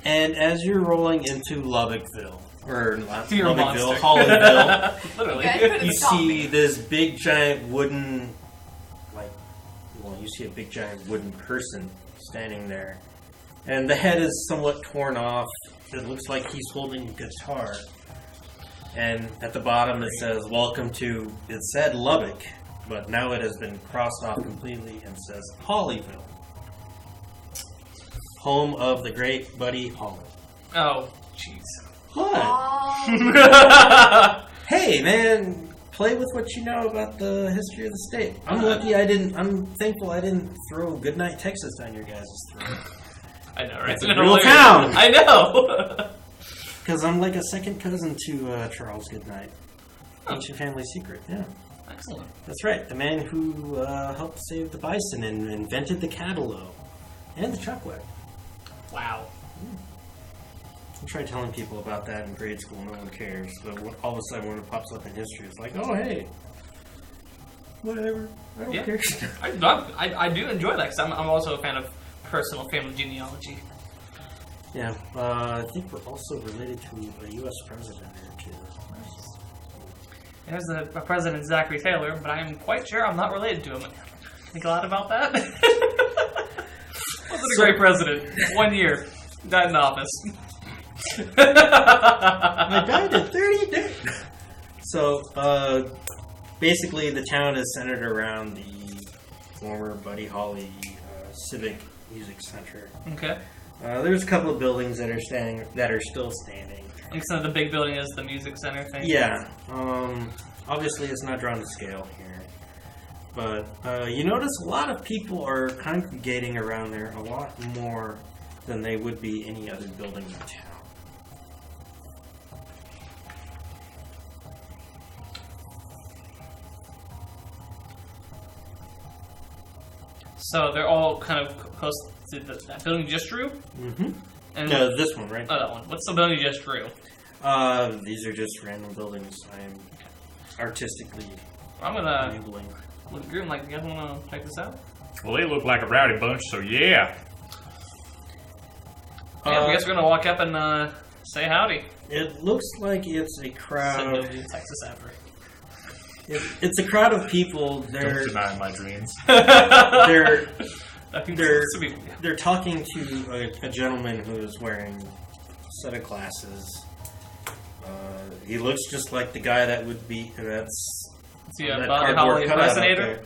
And as you're rolling into Lubbockville, or not You're a Lubbockville, monster. Hollyville, Literally. You guys could've you stopped see me. this big giant wooden, you see a big giant wooden person standing there. And the head is somewhat torn off. It looks like he's holding a guitar. And at the bottom it says, welcome to, it said Lubbock, but now it has been crossed off completely and says Hollyville. Home of the great Buddy Holly. Oh, jeez. What? Oh, Hey, man, play with what you know about the history of the state. I'm lucky I'm thankful I didn't throw Goodnight, Texas down your guys' throat. I know, right? It's a real town. I know. Because I'm like a second cousin to Charles Goodnight. Ancient family secret, yeah. Excellent. That's right. The man who helped save the bison and invented the catalogue. And the chuck wagon. Wow. I try telling people about that in grade school, no one cares. But all of a sudden when it pops up in history, it's like, oh, hey. Whatever. I don't Yeah. care. I do enjoy that because I'm also a fan of personal family genealogy. Yeah, I think we're also related to a U.S. president here, too. There's the President Zachary Taylor, but I am quite sure I'm not related to him. Think a lot about that. Wasn't a great president. 1 year. Died in office. I died at 30 days. So, basically, the town is centered around the former Buddy Holly Civic Music Center. Okay. There's a couple of buildings that are still standing. And so the big building is the music center thing. Yeah. Obviously, it's not drawn to scale here. But you notice a lot of people are congregating around there a lot more than they would be any other building in town. So they're all kind of close to that building you just drew? Mm-hmm. And This one, right? oh, that one. What's the building you just drew? These are just random buildings I am artistically I'm gonna enabling. look at the group and like, you guys wanna check this out? Well, they look like a rowdy bunch, so yeah. Yeah, I guess we're gonna walk up and say howdy. It looks like it's a Said crowd. nobody in Texas ever. It's a crowd of people. They're Don't deny my dreams. they're I think They're- this would be- they're talking to a gentleman who is wearing a set of glasses. He looks just like the guy that would be that's yeah, that Buddy cardboard Holly cutout out impersonator. there.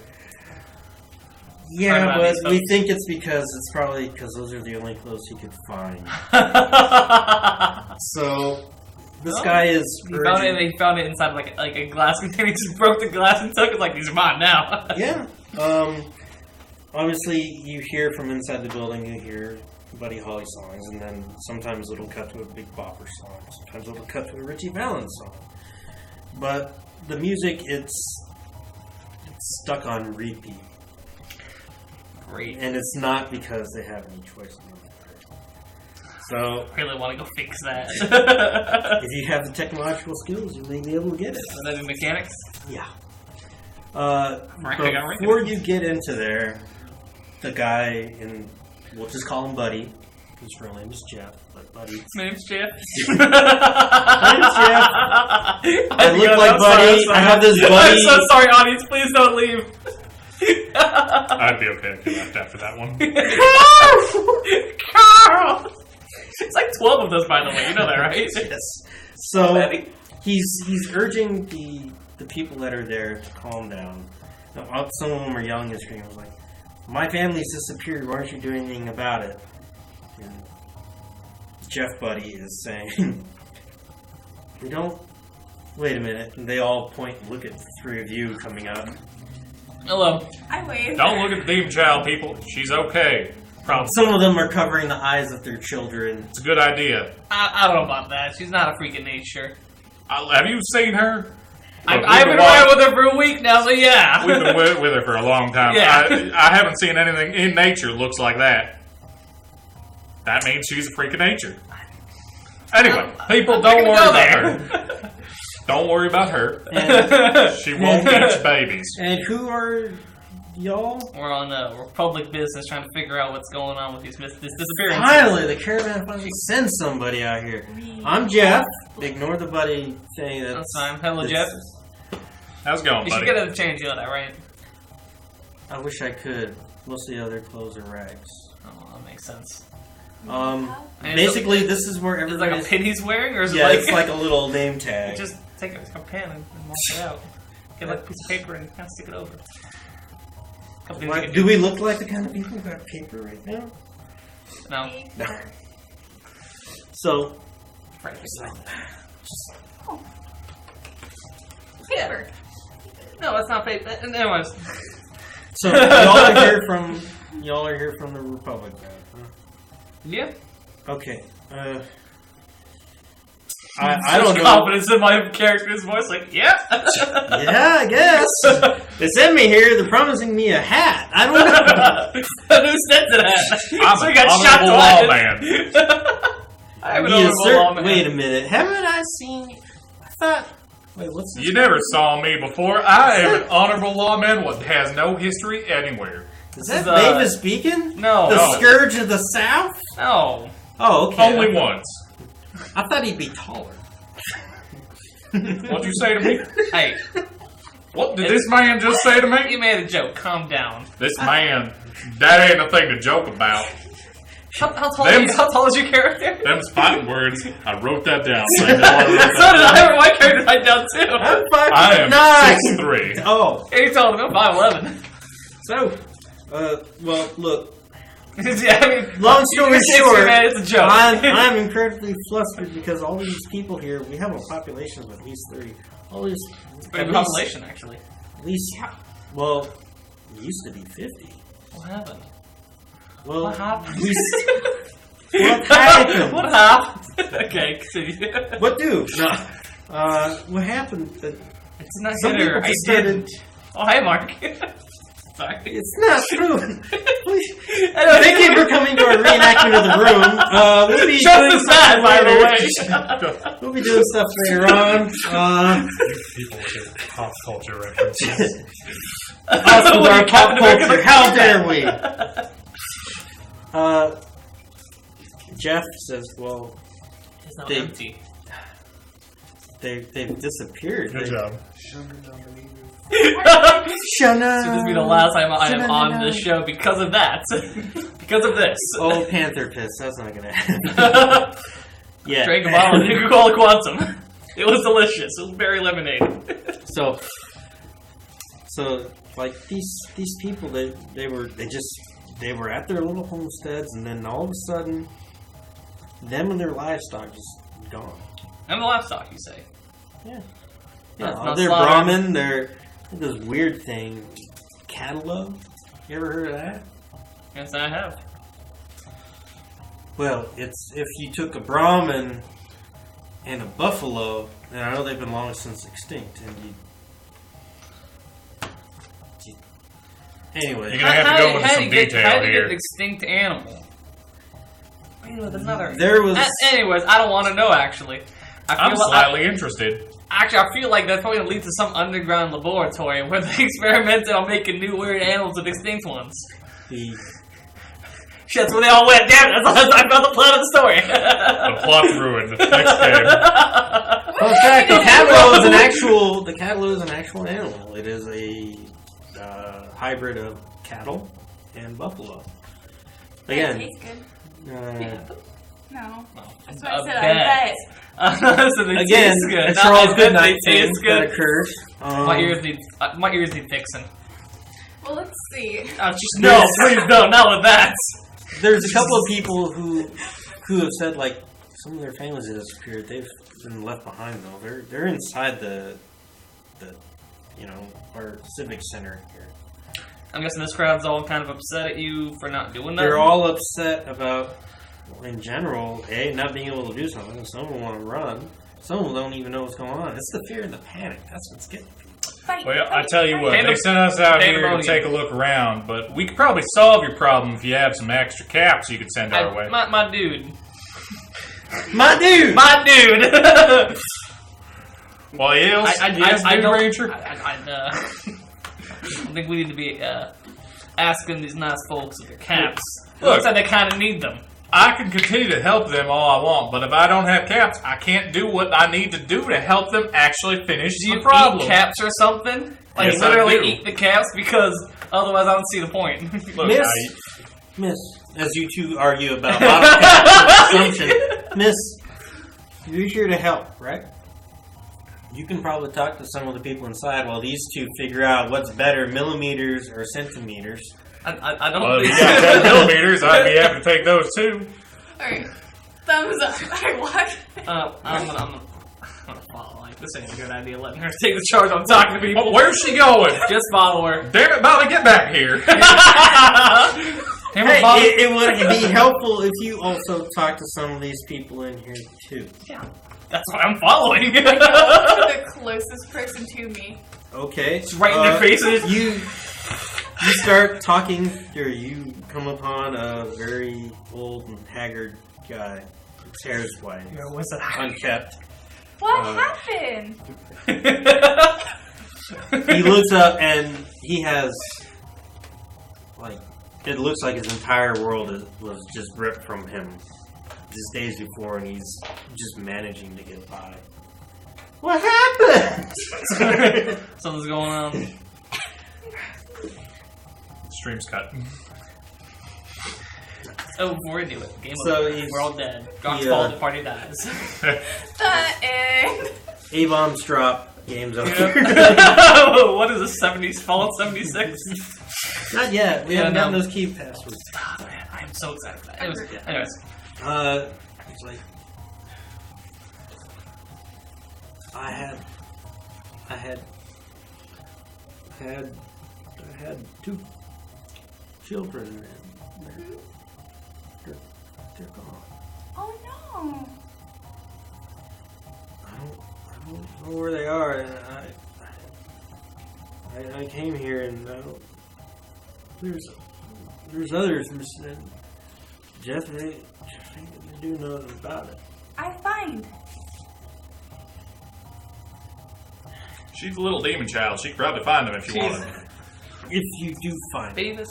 Yeah, Turn but around we these think it's because it's probably because those are the only clothes he could find. So this guy is. He found it. He found it inside like a glass container. He just broke the glass and took it. Like these are mine now. Yeah. Obviously, you hear from inside the building. You hear Buddy Holly songs, and then sometimes it'll cut to a Big Bopper song. Sometimes it'll cut to a Richie Valens song. But the music, it's stuck on repeat, Great. and it's not because they have any choice in the matter. So, I really want to go fix that. if you have the technological skills, you may be able to get it. Would that be mechanics? Yeah. Right, Before you get into there, the guy we'll just call him Buddy. His real name is Jeff, but Buddy. His name's Jeff. My name's Jeff. I look God, like I'm Buddy. sorry, I have this Buddy. I'm so sorry, audience. Please don't leave. I'd be okay if you left after that one. Carl! It's like 12 of those, by the way. You know that, right? Yes. So Betty. he's urging the people that are there to calm down. Now, some of them are yelling and screaming. Like, "My family's disappeared. Why aren't you doing anything about it?" And Jeff Buddy is saying, "We don't." Wait a minute. And they all point and look at the three of you coming up. Hello. I wave. Don't look at the demon child, people. She's okay. Probably. Some of them are covering the eyes of their children. It's a good idea. I don't know about that. She's not a freak of nature. Have you seen her? Look, I've been riding with her for a week now, so yeah. We've been with her for a long time. Yeah. I haven't seen anything in nature looks like that. That means she's a freak of nature. Anyway, people, I'm don't not worry gonna about go her. Don't worry about her. And, She won't eat babies. and who are y'all? We're on Republic business trying to figure out what's going on with this disappearance. Finally, the caravan finally sends somebody out here. I'm Jeff. Ignore the Buddy thing. That's fine. Hello, Jeff. How's it going, You should buddy? get a change, you know that, right? I wish I could. Most of the other clothes are rags. Oh, that makes sense. And Basically, this is where Is it like a everybody's. pin he's wearing, or is Yeah, it like... it's like a little name tag. Just take a pen and mark it out. Get like a piece of paper and kind of stick it over. Couple things you Why, can do we look like the kind of people who got paper right now? No. No. So, Right. Paper. No, that's not paper. Anyways. y'all are here from the Republic, huh? Yeah. Okay. I don't know. Confidence in my character's voice, like, yeah. Yeah, I guess. They sent me here. They're promising me a hat. I don't know. Who sent it at? I'm So an we got shot honorable twice. lawman. I have an Be a honorable cer- lawman. Wait a minute. Haven't I seen? I thought. Wait, what's this? You never saw me before. I am an honorable lawman what has no history anywhere. Is that is, Mavis Beacon? No. The No. Scourge of the South? No. Oh, okay. Only once. I thought he'd be taller. What'd you say to me? Hey, What did this man just say to you me? made a joke. Calm down. This man, that ain't a thing to joke about. How tall is your character? Them's fighting words. I wrote that down. So did I. My character write down too. I'm I am 5'9". 6'3". Oh, Hey, you told him I'm 5'11". so, well, look. Yeah, I mean, Long story it's short, man, it's a joke. I'm incredibly flustered because all these people here, we have a population of at least 30. All these, Big at least- population, actually. At least, well, it used to be 50. What happened? Well, What happened? What happened? What happened? Okay, continue. What do? No. What happened? It's not Some good. people I just started. didn't. Oh, hey, Mark. Sorry. It's not true. I know, Thank you for coming to our reenactment of the room. We'll be Just doing as bad, stuff by later. the way. We'll be doing stuff later on. People with their pop culture references. Us with our pop culture. How dare we? Jeff says, "Well, It's not They- empty. they've disappeared. Good job. Shut So up. this will be the last time I am on the show because of that. Because of this. Oh, Panther piss. That's not gonna happen. Yeah. Drank a bottle of Coca-Cola Quantum. It was delicious. It was berry lemonade. So like these people, they were at their little homesteads, and then all of a sudden, them and their livestock just gone. And the livestock, you say? Yeah. Not They're slaughtered. Brahmin. They're this weird thing, cattle. You ever heard of that? Yes, I have. Well, it's if you took a Brahmin and a buffalo, and I know they've been long since extinct, and anyway, You're gonna have to go into some How detail do you here. get an extinct animal? With another. there was Anyways, I don't want to know. Actually, I'm slightly interested. I feel like that's probably gonna lead to some underground laboratory where they experimented on making new weird animals with extinct ones. the Shit, that's where they all went. Damn it! I found the plot of the story. The plot's ruined. Next game. Fun fact: the cattle is an actual. The cattle is an actual animal. It is a hybrid of cattle and buffalo. It Again, tastes good. No. That's what I I said. I bet. So they again, taste good. a Not Charles I bet Goodnight they thing taste that good. occurs. My ears need fixing. Well, let's see. No, please no, not with that. There's a couple of people who have said like some of their families have disappeared. They've been left behind though. They're inside the our civic center here. I'm guessing this crowd's all kind of upset at you for not doing that. They're all upset about, in general, not being able to do something. Some of them want to run. Some of them don't even know what's going on. It's the fear and the panic. That's what's getting people. Fight, Well, I fight, tell you fight. what, they sent us out here to take a look around, but we could probably solve your problem if you have some extra caps you could send our way. My dude. My dude! My dude! Well, yes, yes, I dude, don't, Ranger. I think we need to be asking these nice folks with their caps. It Look. looks like they kind of need them. I can continue to help them all I want, but if I don't have caps, I can't do what I need to do to help them actually finish Do you the problem. eat caps or something? Like Yes, I literally do. eat the caps because otherwise I don't see the point. Look, Miss, I- Miss, as you two argue about bottom cap consumption, Miss, you're here to help, right? You can probably talk to some of the people inside while these two figure out what's better, millimeters or centimeters. I don't well, if think you got 10 millimeters, I'd be happy to take those too. Alright. Thumbs up. I walk. I'm gonna follow. Like, this ain't a good idea letting her take the charge on talking to people. Well, where's she going? Just follow her. Damn it, Bobby, get back here. Hey, Hey, Bob. it would be helpful if you also talk to some of these people in here too. Yeah, that's why I'm following. To the closest person to me. Okay. It's right in their faces. You start talking, or you come upon a very old and haggard guy. His hair's white, What's that? unkept. What happened? He looks up and he has, like, it looks like his entire world was just ripped from him just days before, and he's just managing to get by. What happened? Something's going on. Stream's cut. Oh, before we do it, game So over. he's- We're all dead. God's he, fault, the party dies. The end. A-bombs drop, game's over. What is this, 70s? Fallout 76? Not yet. We Yeah, haven't gotten no. those key passwords. Oh, man, I am so excited for that. Anyways. It's like I had two children, and they're gone. Oh no. I don't know where they are, and I came here, and I don't. There's others, and Jeff ain't gonna do nothing about it. I find. She's a little demon child. She could probably find them if you wanted. If you do find it. Beavis,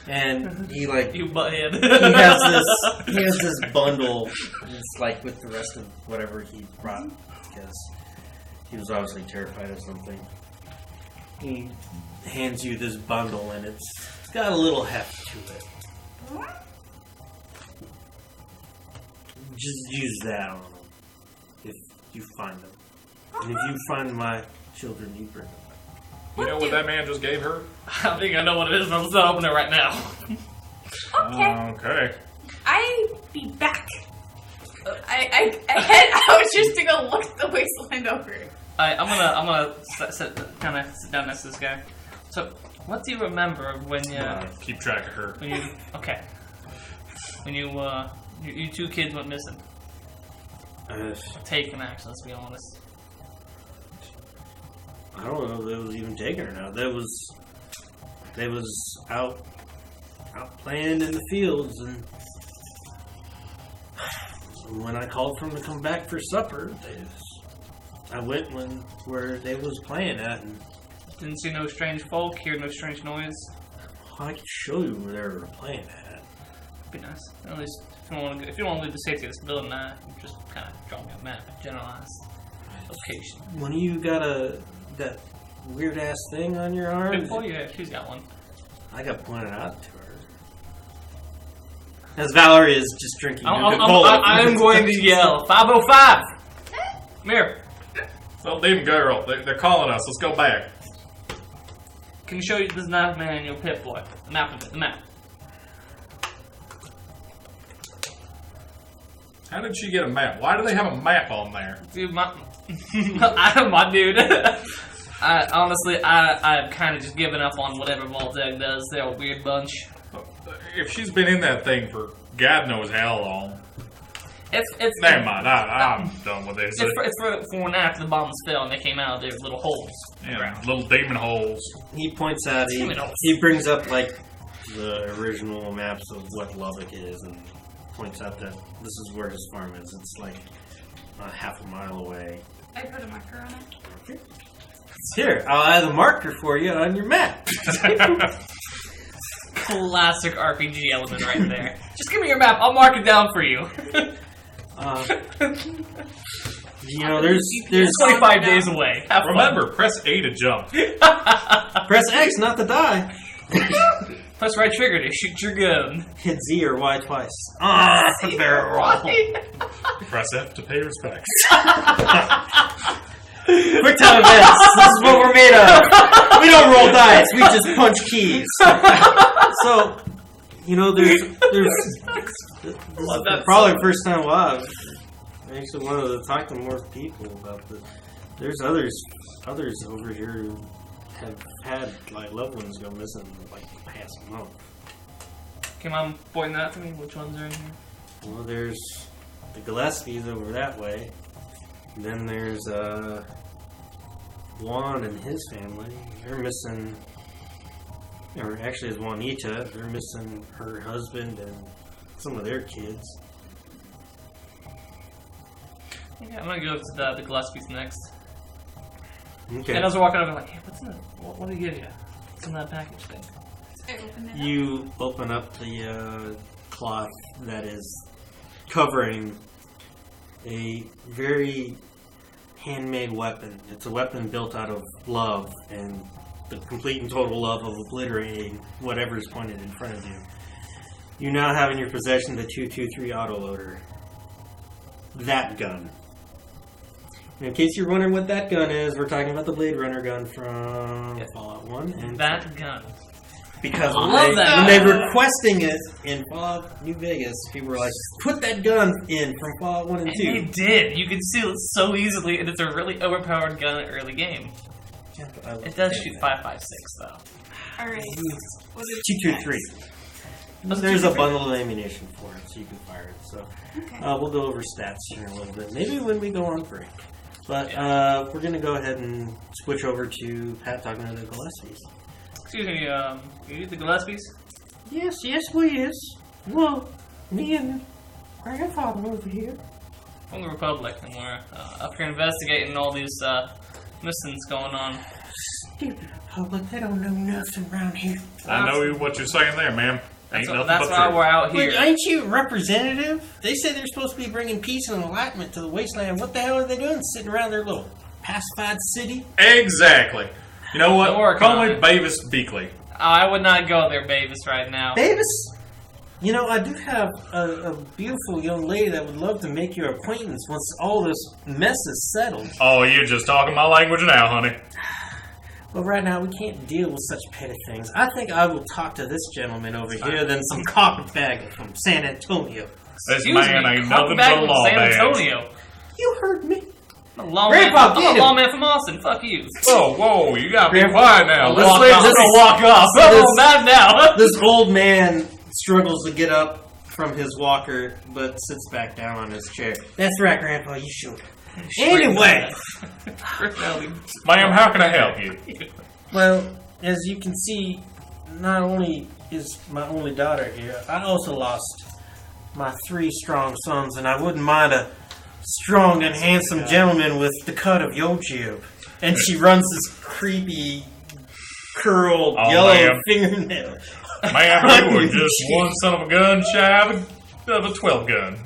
And he like you butthead. he has this bundle. It's like with the rest of whatever he brought because he was obviously terrified of something. He hands you this bundle and it's got a little heft to it. Just use that on them if you find them. And if you find my children, you bring them back. You know what that man just gave her? I think I know what it is, but let's not open it right now. Okay. Okay. I be back. I head out just to go look the wasteland over. I'm gonna sit down next to this guy. So, what do you remember when you Keep track of her. when you two kids went missing? Taken, actually. Let's be honest. I don't know if they was even taken or not. They was out playing in the fields, and when I called for them to come back for supper, I went where they was playing at, and Didn't see no strange folk, hear no strange noise. I could show you where they were playing at. Be nice. At least if you don't want to leave the safety of this building, just kind of draw me a map, a generalized location. When you got that weird ass thing on your arm, Big boy, yeah, she's got one. I got pointed out to her. As Valerie is just drinking Coca-Cola. I'm going to yell 505. Come here. So leave him, girl. They're calling us. Let's go back. Can you show you this knife man and your pit boy? The map of it. The map. How did she get a map? Why do they have a map on there? Dude, my dude. I've kind of just given up on whatever Voltec does. They're a weird bunch. If she's been in that thing for God knows how long. It's Never mind. I'm done with this. It's for when after the bombs fell and they came out of their little holes. Yeah, little demon holes. He points out, he brings up like the original maps of what Lubbock is, and points out that this is where his farm is. It's like half a mile away. I put a marker on it. Here, I'll add a marker for you on your map. Classic RPG element right there. Just give me your map. I'll mark it down for you. You know, there's 25 days away. Have fun. Remember, press A to jump. press X not to die. Press right trigger to shoot your gun. Hit Z or Y twice. Ah, barrel roll. Press F to pay respects. Quick time events. This is what we're made of. We don't roll dice. We just punch keys. So, you know, this is probably the first time I've actually wanted to talk to more people about this. There's others over here who have had like loved ones go missing like the past month. Can Mom point that out to me? Which ones are in here? Well, there's the Gillespies over that way. And then there's Juan and his family. They're missing, or actually it's Juanita. They're missing her husband and some of their kids. Yeah, I'm gonna go to the Gillespies next. Okay. And as we're walking over, I'm like, hey, what's in it? What did he give you? What's in that package thing? I opened it. You open up the cloth that is covering a very handmade weapon. It's a weapon built out of love and the complete and total love of obliterating whatever is pointed in front of you. You now have in your possession the 223 autoloader. That gun. And in case you're wondering what that gun is, we're talking about the Blade Runner gun from Fallout 1 and That gun. because love that when they gun. were requesting it in Fallout New Vegas, people were like, put that gun in from Fallout 1 and 2. And they did. You can steal it so easily, and it's a really overpowered gun early game. Yeah, but I love It does that shoot gun. 5.56 though. Alright. What is 223. There's a bundle of ammunition for it, so you can fire it. So Okay. we'll go over stats here in a little bit. Maybe when we go on break. But we're going to go ahead and switch over to Pat talking to the Gillespies. Excuse me, you the Gillespies? Yes, please. Well, me and grandfather over here. From the Republic, and we're up here investigating all these missings going on. Stupid Republic, they don't know nothing around here. I know what you're saying there, ma'am. Ain't nothing That's but why truth. we're out Wait, here. ain't you representative? They say they're supposed to be bringing peace and enlightenment to the wasteland. What the hell are they doing sitting around their little pacified city? Exactly. You know what? Don't work Call on me it. Bavis Beakley. I would not go there, Bavis, right now. Davis, you know, I do have a beautiful young lady that would love to make your acquaintance once all this mess is settled. Oh, you're just talking my language now, honey. Well, right now we can't deal with such petty things. I think I will talk to this gentleman over here than some carpetbagger from San Antonio. This Excuse man me, ain't nothing but back a from law San man. Antonio. You heard me. I'm a lawman. Grandpa, I'm get a him. lawman from Austin. Fuck you. Whoa, you gotta be Grandpa, quiet now. this Walk way- off. this- I'm gonna walk off. this- Oh, not now. This old man struggles to get up from his walker, but sits back down on his chair. That's right, Grandpa. You should. Anyway, Ma'am, how can I help you? well, as you can see, not only is my only daughter here, I also lost my 3 strong sons, and I wouldn't mind a strong and handsome gentleman with the cut of your jib. And she runs this creepy, curled, Oh, yellow ma'am. fingernail. Ma'am, you were just one son of a gun shy of a 12 gun.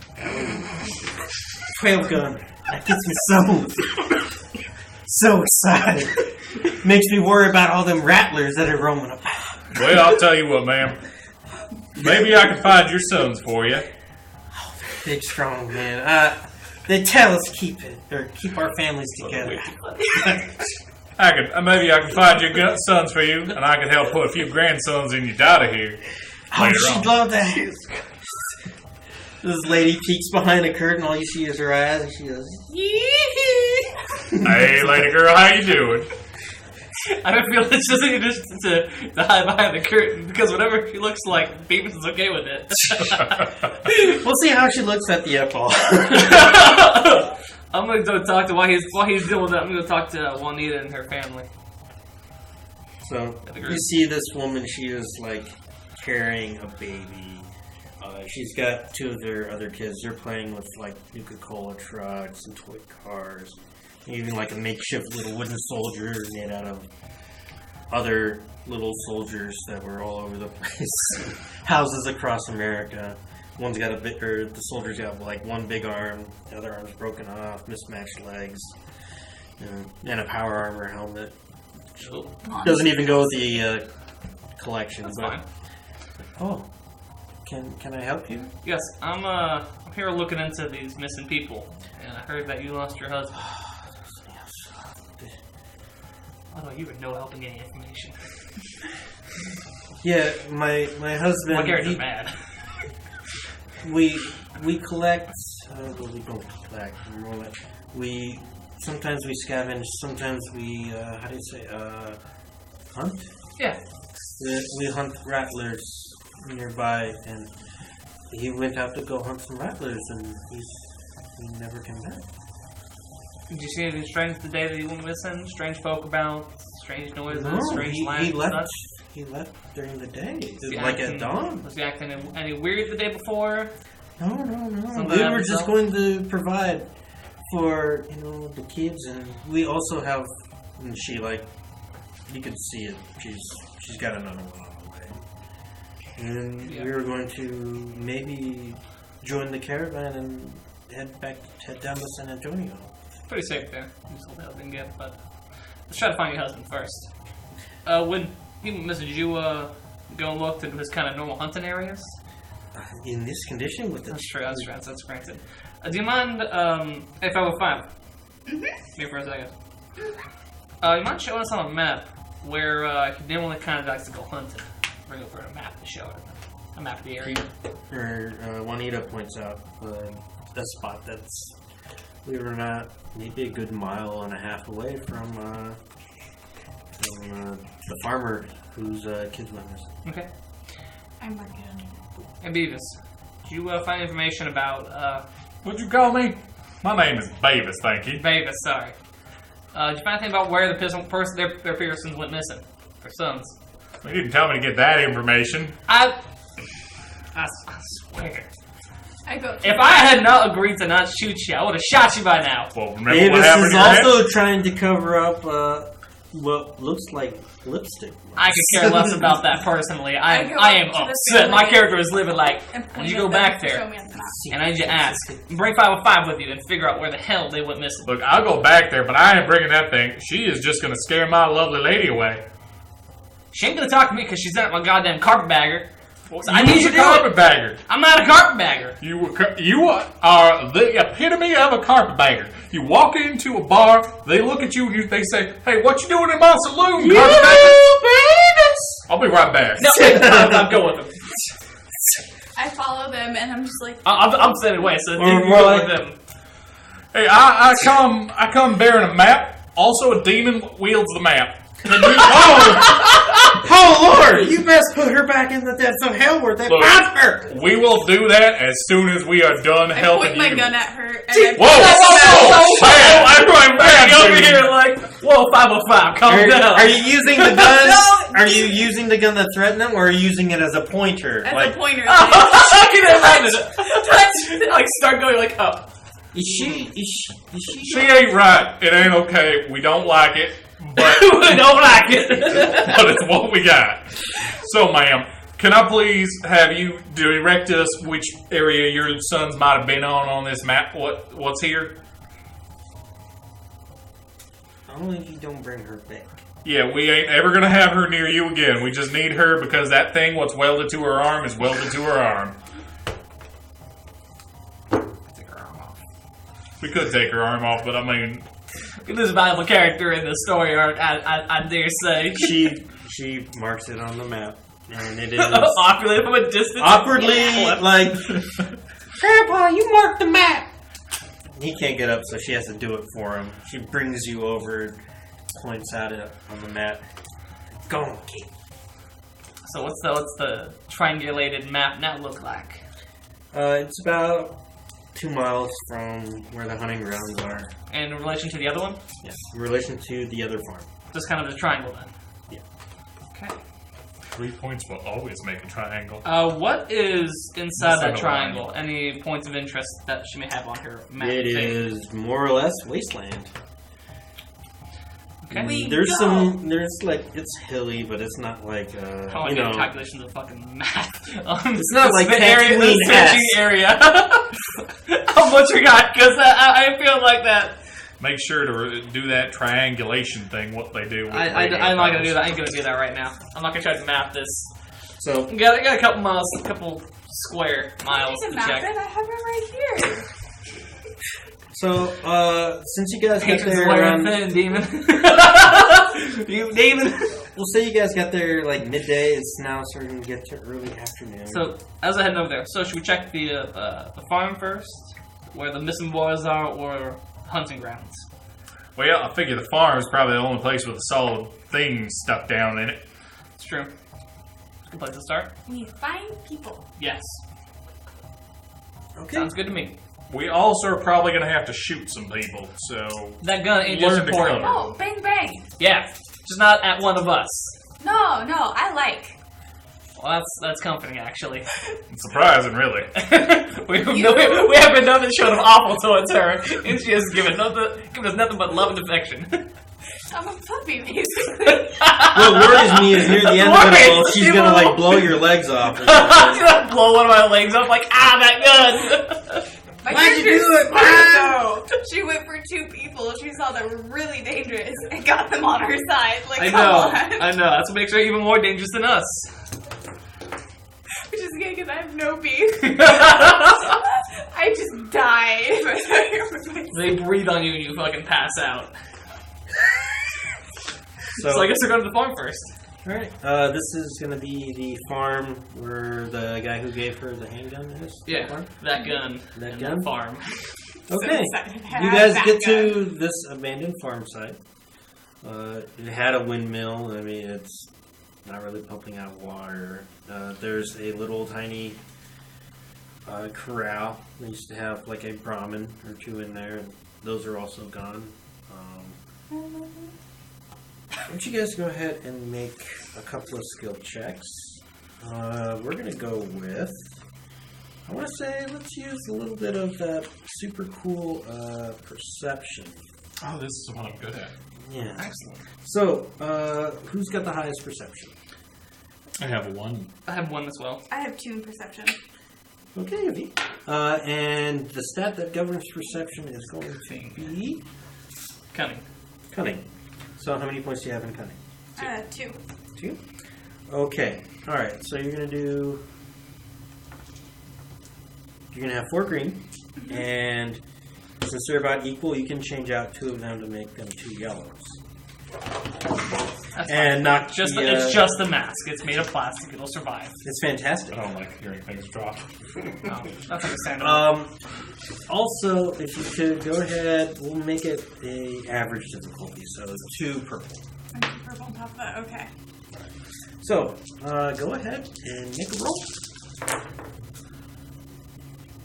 12 gun. That gets me so excited. Makes me worry about all them rattlers that are roaming about. Well, I'll tell you what, ma'am. Maybe I can find your sons for you. Big, strong man. They tell us keep our families together. Maybe I can find your sons for you, and I can help put a few grandsons in your daughter here Oh, later she'd on. love that. This lady peeks behind a curtain. All you see is her eyes, and she goes, Hey, lady girl, how you doing? I don't feel it's just to hide behind the curtain because whatever she looks like, Beavis is okay with it. We'll see how she looks at the ball. I'm gonna go talk to while he's dealing with that. I'm gonna talk to Juanita and her family. So you see this woman. She is like carrying a baby. She's got 2 of their other kids. They're playing with like Nuka-Cola trucks and toy cars. Even like a makeshift little wooden soldier made out of other little soldiers that were all over the place. Houses across America. One's got the soldier's got like one big arm, the other arm's broken off, mismatched legs, and a power armor helmet. Doesn't even go with the collection. That's but, fine. Oh, can I help you? Yes, I'm here looking into these missing people, and I heard that you lost your husband. Although you would no helping any information. Yeah, my husband. My character's mad. We collect. Well, we don't collect. We sometimes we scavenge. Sometimes we how do you say hunt? Yeah. We hunt rattlers nearby, and he went out to go hunt some rattlers, and he never came back. Did you see anything strange the day that he went missing? Strange folk about, strange noises, strange he lands and left. such? He left during the day, Was he like acting- at dawn. Was he acting any weird the day before? No. Something We were happened, just so? going to provide for the kids, and we also have. And she you can see it. She's got another one on the way, and Yeah. we were going to maybe join the caravan and head down to San Antonio. Pretty safe there. You sold out didn't get, but let's try to find your husband first. When he went missing, did you go and look into his kind of normal hunting areas? In this condition, with the That's true. That's granted. Do you mind if I were 5? Here for a second. You mind showing us on a map where Nimble kind of likes to go hunting? Bring over a map to show it. A map of the area. Juanita points out a spot that's, believe it or not, maybe a good mile and a half away from the farmer whose kids went missing. Okay. I'm working on it. And Beavis, did you find information about What'd you call me? My name is Bavis, thank you. Beavis? Sorry. Did you find anything about where the their Pearsons went missing? Their sons. You didn't tell me to get that information. I swear. I go. If I had not agreed to not shoot you, I would have shot you by now. Well, remember what Davis happened is to your head? also trying to cover up what looks like lipstick. I could care less about that personally. I go am up to the upset. My family character is living like. and When point you at go them back to there, show me on the map. and I need you to ask, bring 505 with you and figure out where the hell they went missing. Look, I'll go back there, but I ain't bringing that thing. She is just going to scare my lovely lady away. She ain't gonna talk to me because she's not my goddamn carpetbagger. Well, I need you a to do it. carpetbagger. I'm not a carpetbagger. You are the epitome of a carpetbagger. You walk into a bar, they look at you, and they say, "Hey, what you doing in my saloon, carpetbagger?" I'll be right back. No, I'm going with them. I follow them and I'm just like, I'm staying away, so you Or can more go like- with them. Hey, I come bearing a map. Also, a demon wields the map. And you, Oh Lord! You best put her back in the depths of hell where they Look. found her. we will do that as soon as we are done I helping point my you. gun at her and I Whoa! I'm going back bad, over dude. here like, whoa, 505, calm Are, down. are you using the gun? No. Are you using the gun that threatened them, or are you using it as a pointer? as a pointer. I can imagine it. Like, start going like up. is she? She ain't right. It ain't okay. We don't like it, but I don't like it. but it's what we got. So, ma'am, can I please have you direct us which area your sons might have been on this map? What's here? Only if you don't bring her back. Yeah, we ain't ever gonna have her near you again. We just need her because that thing what's welded to her arm is welded to her arm. Take her arm off. We could take her arm off, but I mean, This valuable character in the story arc, I dare say. She marks it on the map, and it is Awkwardly from a distance. awkwardly like, Grandpa, you marked the map. He can't get up, so she has to do it for him. She brings you over, points at it on the map. Go on, kid. So what's the triangulated map now look like? It's about 2 miles from where the hunting grounds are. And in relation to the other one? Yeah, in relation to the other farm. Just kind of the triangle then. Yeah. Okay. 3 points will always make a triangle. What is inside That's that not a triangle? Any points of interest that she may have on her map? It thing? is more or less wasteland. Okay. We There's go. there's like, it's hilly, but it's not like, Probably you doing know, calculations of fucking math. It's not like the area, the Tatooine searching area. How much we got? Because I feel like that. Make sure to do that triangulation thing. What they do. With I'm not gonna do that. I ain't gonna do that right now. I'm not gonna try to map this. so I got a couple miles, a couple square miles There's to a map check. it. I have it right here. since you guys got Patrons there wearing around, thin, demon. You demon. we'll say you guys got there like midday. It's now starting to get to early afternoon. So as I head over there, so should we check the farm first, where the missing boys are, or hunting grounds? Well, I figure the farm is probably the only place with a solid thing stuck down in it. It's true. Good place to start. We find people. Yes, okay. sounds good to me. We also are probably going to have to shoot some people, so That gun ain't just Learn to important. cover. Oh, bang bang. Yeah, just not at one of us. No, I like. Well, that's comforting, actually. it's surprising, really. we haven't done this show of awful towards her, and she has given us nothing but love and affection. I'm a puppy, basically. What worries me is near the end of it all, Worries? she's gonna like blow your legs off. Or She's something. gonna blow one of my legs off like, that gun! My Why'd you character's do it, smart, man? though. She went for 2 people. She saw that were really dangerous and got them on her side. Like, I come know, on. I know. That's what makes her even more dangerous than us. Which is good because I have no beef. I just died. They breathe on you and you fucking pass out. So, So I guess we're going to the farm first. all right. This is gonna be the farm where the guy who gave her the handgun is. Yeah, Farm? that gun. That and gun? The farm. Okay. So excited to You have guys that get gun. to this abandoned farm site. It had a windmill. I mean, it's not really pumping out water. There's a little tiny corral. We used to have like a Brahmin or 2 in there, and those are also gone. Why don't you guys go ahead and make a couple of skill checks? We're gonna go with, I want to say, let's use a little bit of that super cool perception. Oh, this is what I'm good at. Yeah. Excellent. So, who's got the highest perception? I have 1. I have one as well. I have 2 in perception. Okay, Evie. And the stat that governs perception is going to be Cunning. cunning. So, how many points do you have in cunning? 2. 2? Okay. Alright, so you're going to do you're going to have 4 green, and since they're about equal, you can change out 2 of them to make them 2 yellows. That's And fine. knock Just the, it's just the mask. It's made of plastic. It'll survive. It's fantastic. I don't like hearing things drop. No, that's understandable. Also, if you could go ahead, we'll make it a average difficulty, so 2 purple. And some purple on top of that. Okay. So, go ahead and make a roll.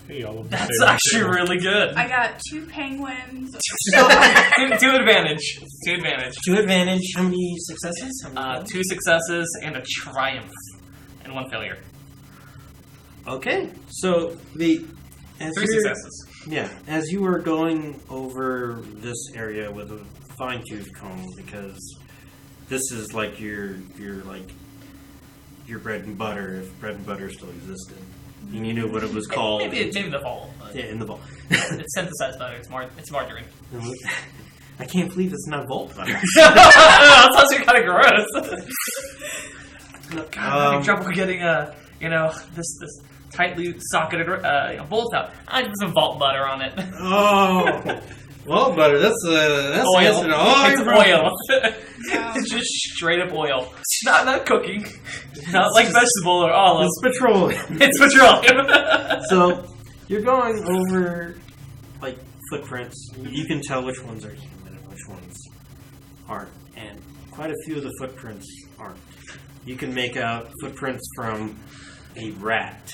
Hey, all of the That's same actually table. really good. I got 2 penguins. two advantage. 2 advantage. 2 advantage. How many successes? How many 2 successes and a triumph, and 1 failure. Okay, so the as 3 you're- successes. Yeah, as you were going over this area with a fine-tooth comb, because this is like your bread and butter, if bread and butter still existed, and you knew what it was called. Maybe the fall. But Yeah, in the vault. it's synthesized butter. It's margarine. I can't believe it's not vault butter. That sounds kind of gross. God, I'm having trouble getting this tightly socketed bolt out. I put some vault butter on it. Oh, vault butter. That's the Oil. answer to all It's your oil. Yeah. It's just straight up oil. Not cooking. Not like vegetable or olive. It's petroleum. It's petroleum. So you're going over like footprints. You can tell which ones are human and which ones aren't, and quite a few of the footprints aren't. You can make out footprints from a rat,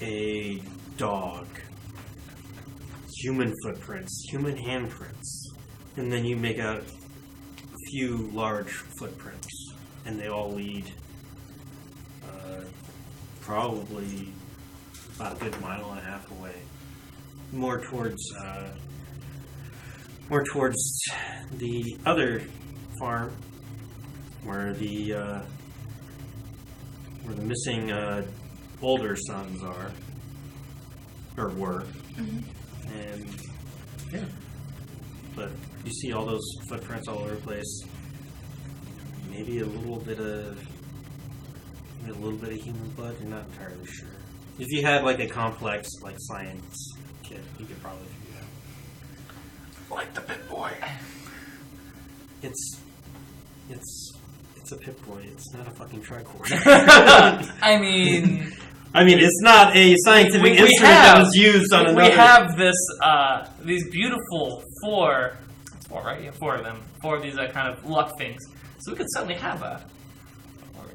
a dog, human footprints, human handprints, and then you make out a few large footprints, and they all lead probably about a good mile and a half away, more towards the other farm where the missing older sons are or were, and yeah, but you see all those footprints all over the place. Maybe a little bit of human blood. You're not entirely sure. If you had like a complex like science kit, you could probably figure it out. Like the Pit Boy. It's a Pip-Boy. It's not a fucking tricorder. I mean, it's not a scientific we instrument have- that was used on another. we have these beautiful 4 right? Yeah, 4 of them. 4 of these kind of luck things. So we could certainly have or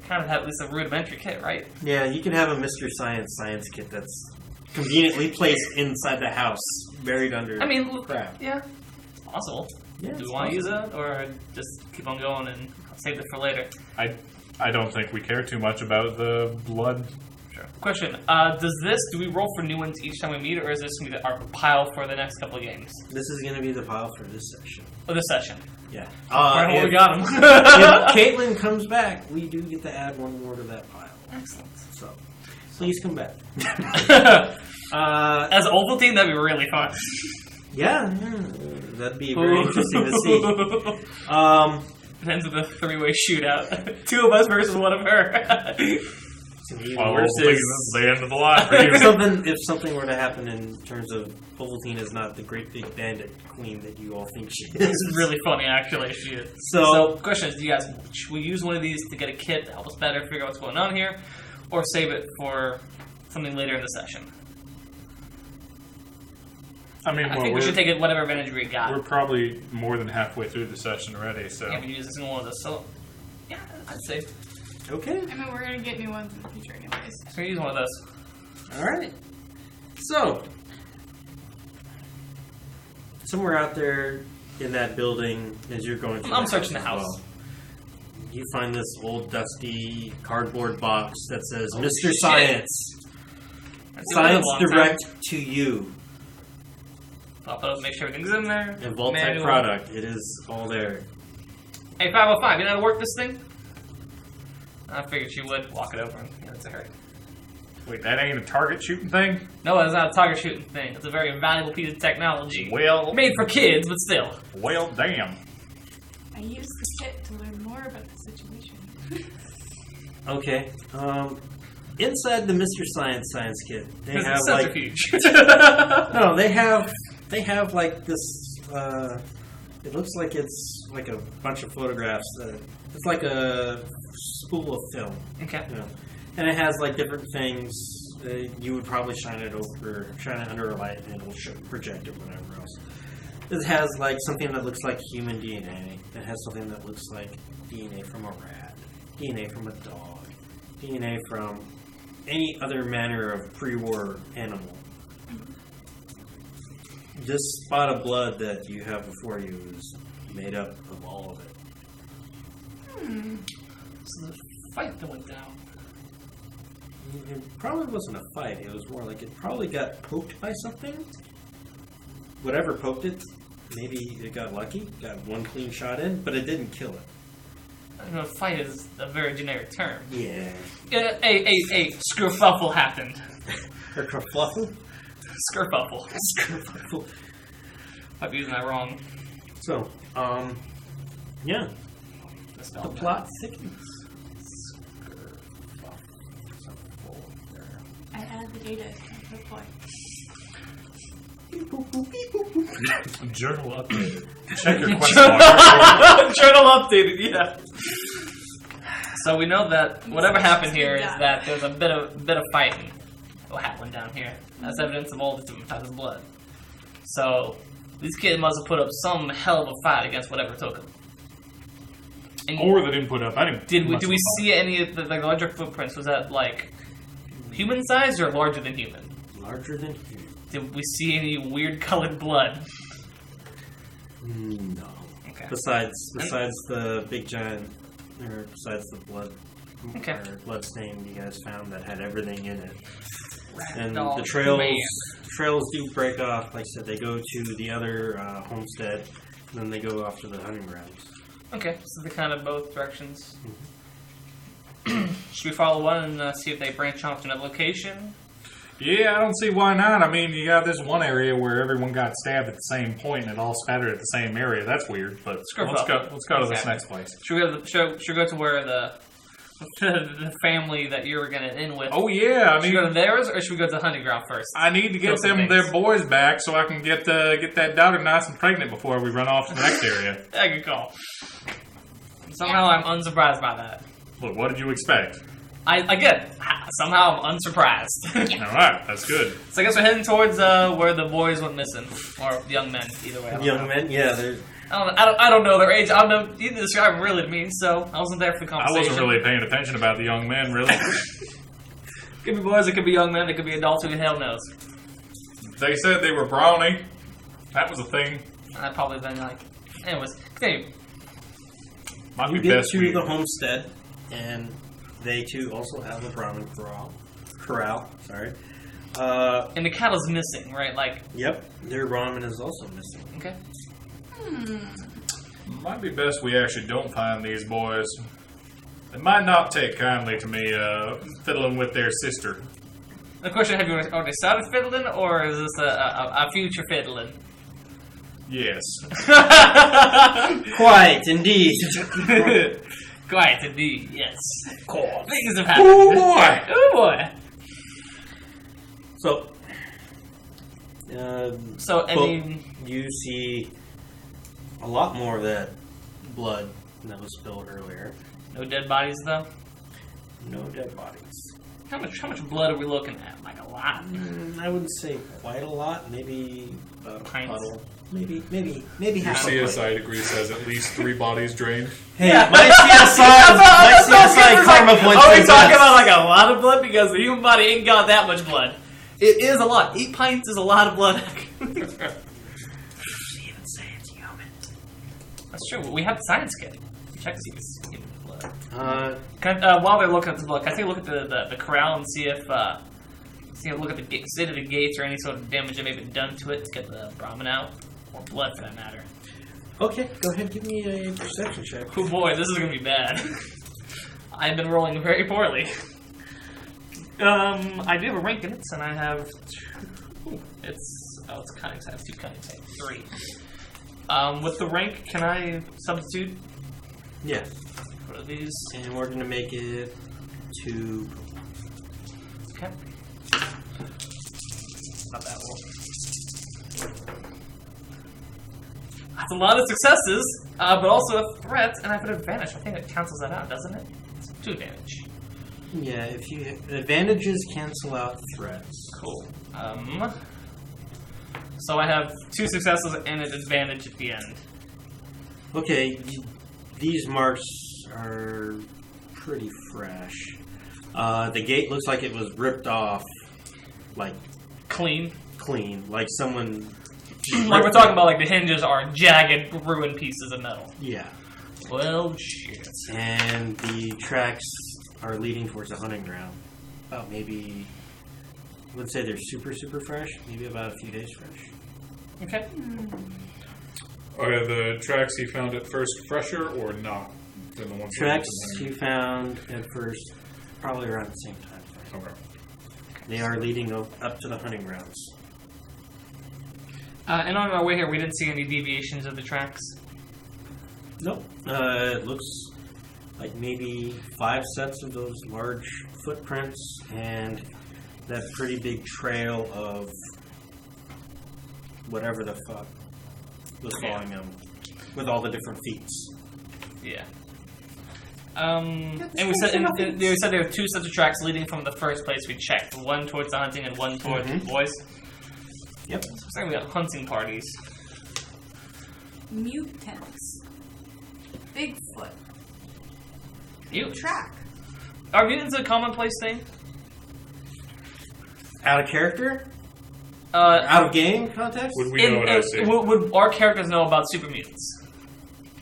kind of have at least a rudimentary kit, right? Yeah, you can have a Mr. Science kit that's conveniently placed inside the house, buried under. I mean, crap. yeah, it's possible. Yeah, Do we it's want to use possible. it, or just keep on going and save it for later? I don't think we care too much about the blood. Sure. Question: do we roll for new ones each time we meet, or is this going to be our pile for the next couple of games? This is going to be the pile for this section. Or this session? Yeah. Right when we got them. If Caitlin comes back, we do get to add 1 more to that pile. Excellent. So, please come back. As Ovaltine, that'd be really fun. Yeah, that'd be very interesting to see. It ends with a 3-way shootout. 2 of us versus 1 of her. Even Well, worse this is is the end of the line for you. if something were to happen in terms of Ovaltine is not the great big bandit queen that you all think she is. This is really funny, actually. She is. So- question is, do you guys should we use one of these to get a kit to help us better figure out what's going on here, or save it for something later in the session? I mean, I well, think we we're, should take it whatever advantage we got. we're probably more than halfway through the session already, so. Yeah, we use this in one of those. So, yeah, I'd say Okay. I mean, we're gonna get new ones in the future, anyways. we're gonna use one of those. All right. So, somewhere out there in that building, as you're going through, I'm searching the house. You find this old, dusty cardboard box that says Oh, "Mr. shit. Science." Let's see what it Science belongs to. direct to you. Pop it up, make sure everything's in there. A Vault type Manual. product. It is all there. Hey, 505, you know how to work this thing? I figured she would. Walk it over and hand it to her. Wait, that ain't a target shooting thing? No, it's not a target shooting thing. It's a very valuable piece of technology. Well, Made for kids, but still. well, damn. I used the kit to learn more about the situation. Okay. inside the Mr. Science kit, they It's have a like centrifuge. no, they have like this. It looks like it's like a bunch of photographs. It's like a spool of film, Okay. you know, and it has like different things. You would probably shine it under a light, and it'll project it, whatever else. It has like something that looks like human DNA. It has something that looks like DNA from a rat, DNA from a dog, DNA from any other manner of pre-war animal. This spot of blood that you have before you is made up of all of it. So the fight that went down. It probably wasn't a fight. It was more like it probably got poked by something. Whatever poked it, maybe it got lucky, got one clean shot in, but it didn't kill it. I know fight is a very generic term. Yeah. A skerfuffle happened. Or kerfluffle? Skerfuffle. Kerfluffle. I've using that wrong. So, yeah. That's The not plot thickens. I added the data to the point. Journal updated. Check your quest log. Journal updated, yeah. So we know that whatever happened here is that there's a bit of fighting what happened down here. That's evidence of all the different types of blood. So these kids must have put up some hell of a fight against whatever took them. And Or they didn't put up any. did much we of a see any of the like larger footprints? Was that like human sized or larger than human? Larger than human. Did we see any weird colored blood? No. Okay. Besides the big giant, or besides the blood, Okay. or blood stain you guys found that had everything in it. Rat And dog the trails man. do break off. Like I said, they go to the other homestead, and then they go off to the hunting grounds. Okay, so they're kind of both directions. Should we follow one and see if they branch off to another location? Yeah, I don't see why not. I mean, you got this one area where everyone got stabbed at the same point and it all spattered at the same area. That's weird, but Screw let's up. go to this Exactly. next place. Should we go should we go to where the family that you were going to end with? Oh yeah, I Should we go to mean, those, or should we go to the hunting ground first? I need to get Kill some them their things. boys back so I can get that daughter nice and pregnant before we run off to the next area. Yeah, good call. Somehow I'm unsurprised by that. Look, what did you expect? Again, somehow I'm unsurprised. All right, that's good. So I guess we're heading towards where the boys went missing, or the young men, either way. I don't Young know. men, yeah, they're I don't know their age. I don't know. You didn't describe them really to me, so I wasn't there for the I conversation. wasn't really paying attention about the young men, really. Could be boys, it could be young men, it could be adults, who the hell knows. They said they were brawny. That was a thing. I've probably been like, anyways, continue. Might You be get best to we. the homestead, and they too also have a Brahmin corral. Sorry. And the cattle's missing, right? Like, Yep, their Brahmin is also missing. okay. Might be best we actually don't find these boys. They might not take kindly to me fiddling with their sister. The question: have you already started fiddling, or is this a future fiddling? Yes. Quite, indeed. Quiet indeed, yes. Cool. Things have happened. Oh boy! Oh boy! So, So, I well, mean, you see a lot more of that blood that was spilled earlier. no dead bodies though. No dead bodies. How much blood are we looking at? Like a lot. I wouldn't say quite a lot. Maybe about a Pints. puddle. Maybe Your half a pint. CSI degree says at least 3 bodies drained. Hey, my CSI karma points. Are we to talking this. about like a lot of blood? Because the human body ain't got that much blood. It is a lot. 8 pints is a lot of blood. That's true. We have the science kit. We check to see if it's human blood. While they're looking at the blood, can I take a look at the corral and see if look at the state of the gates or any sort of damage that may have been done to it to get the Brahmin out, or blood for that matter. Okay, go ahead. Give me a perception check. Oh boy, this is gonna be bad. I've been rolling very poorly. I do have a rank in it, and I have it's cunning. So I have 2 cunning. So I have 3. With the rank, can I substitute? Yeah. What are these? And we're gonna make it 2. Okay. Not that well. That's a lot of successes, but also a threat, and I've got advantage. I think it cancels that out, doesn't it? It's 2 advantage. Yeah, if you advantages cancel out threats. Cool. So I have 2 successes and an advantage at the end. Okay, these marks are pretty fresh. The gate looks like it was ripped off, like Clean. clean, like someone. Like we're talking about, like the hinges are jagged, ruined pieces of metal. Yeah, Well, shit. and the tracks are leading towards the hunting ground. About maybe, I wouldn't say they're super fresh. Maybe about a few days fresh. Okay. Are the tracks you found at first fresher or not than the ones that Tracks you you found at first, probably around the same time. Okay. They are leading up to the hunting grounds. And on our way here, we didn't see any deviations of the tracks. Nope. It looks like maybe 5 sets of those large footprints and that pretty big trail of whatever the fuck was following them with all the different feats. Yeah. And we said there were 2 sets of tracks leading from the first place we checked. One towards the hunting and one towards the boys. Yep. So it's like we got hunting parties. Mutants. Bigfoot. Mutants. Track. Are mutants a commonplace thing? Out of character? Uh, Out of game context? Would we know what I see? would our characters know about super mutants?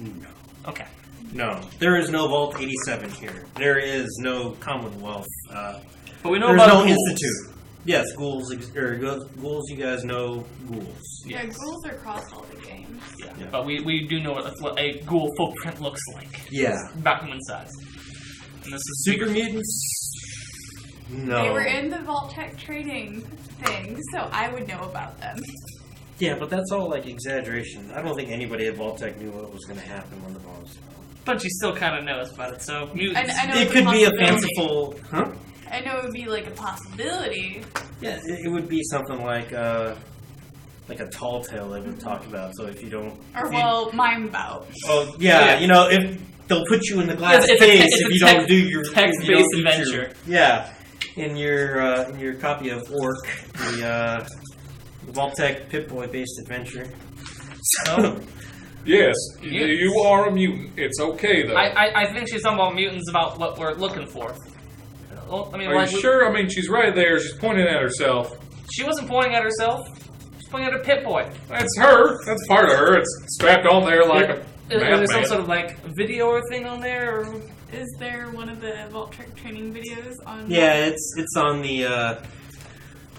No. Okay. No. There is no Vault 87 here. There is no Commonwealth. But we know There's about no ghouls. Institute. Yes, ghouls, ghouls, you guys know ghouls. Yeah, Yes. ghouls are across all the games. Yeah. Yeah. But we do know what a ghoul footprint looks like. Yeah. Vacuum size. And this is Super mutants? No. They were in the Vault-Tec training thing, so I would know about them. Yeah, but that's all like exaggeration. I don't think anybody at Vault-Tec knew what was going to happen when the bombs fell. But she still kind of knows about it, so mutants. I know It it's could be a possibility. fanciful... Huh? I know it would be like a possibility. Yeah, it would be something like a tall tale they would talk about. So if you don't... Or, if you- well, mime bout. Oh, yeah, you know, if they'll put you in the glass It's a case it's if a you text- don't do your... text-based if you don't do your- adventure. Yeah. In your copy of Orc, the Vault-Tec Pip-Boy-based adventure. So, Yes, Mutants. you are a mutant. It's okay, though. I think she's talking about mutants about what we're looking for. Well, I mean, Are like, you sure? I mean, she's right there. She's pointing at herself. she wasn't pointing at herself. She's pointing at a pit boy. That's her. That's part of her. It's strapped on there like a Is there some madman. sort of like video or thing on there? Or? Is there one of the Vault-Tec training videos on? Yeah, it's on the.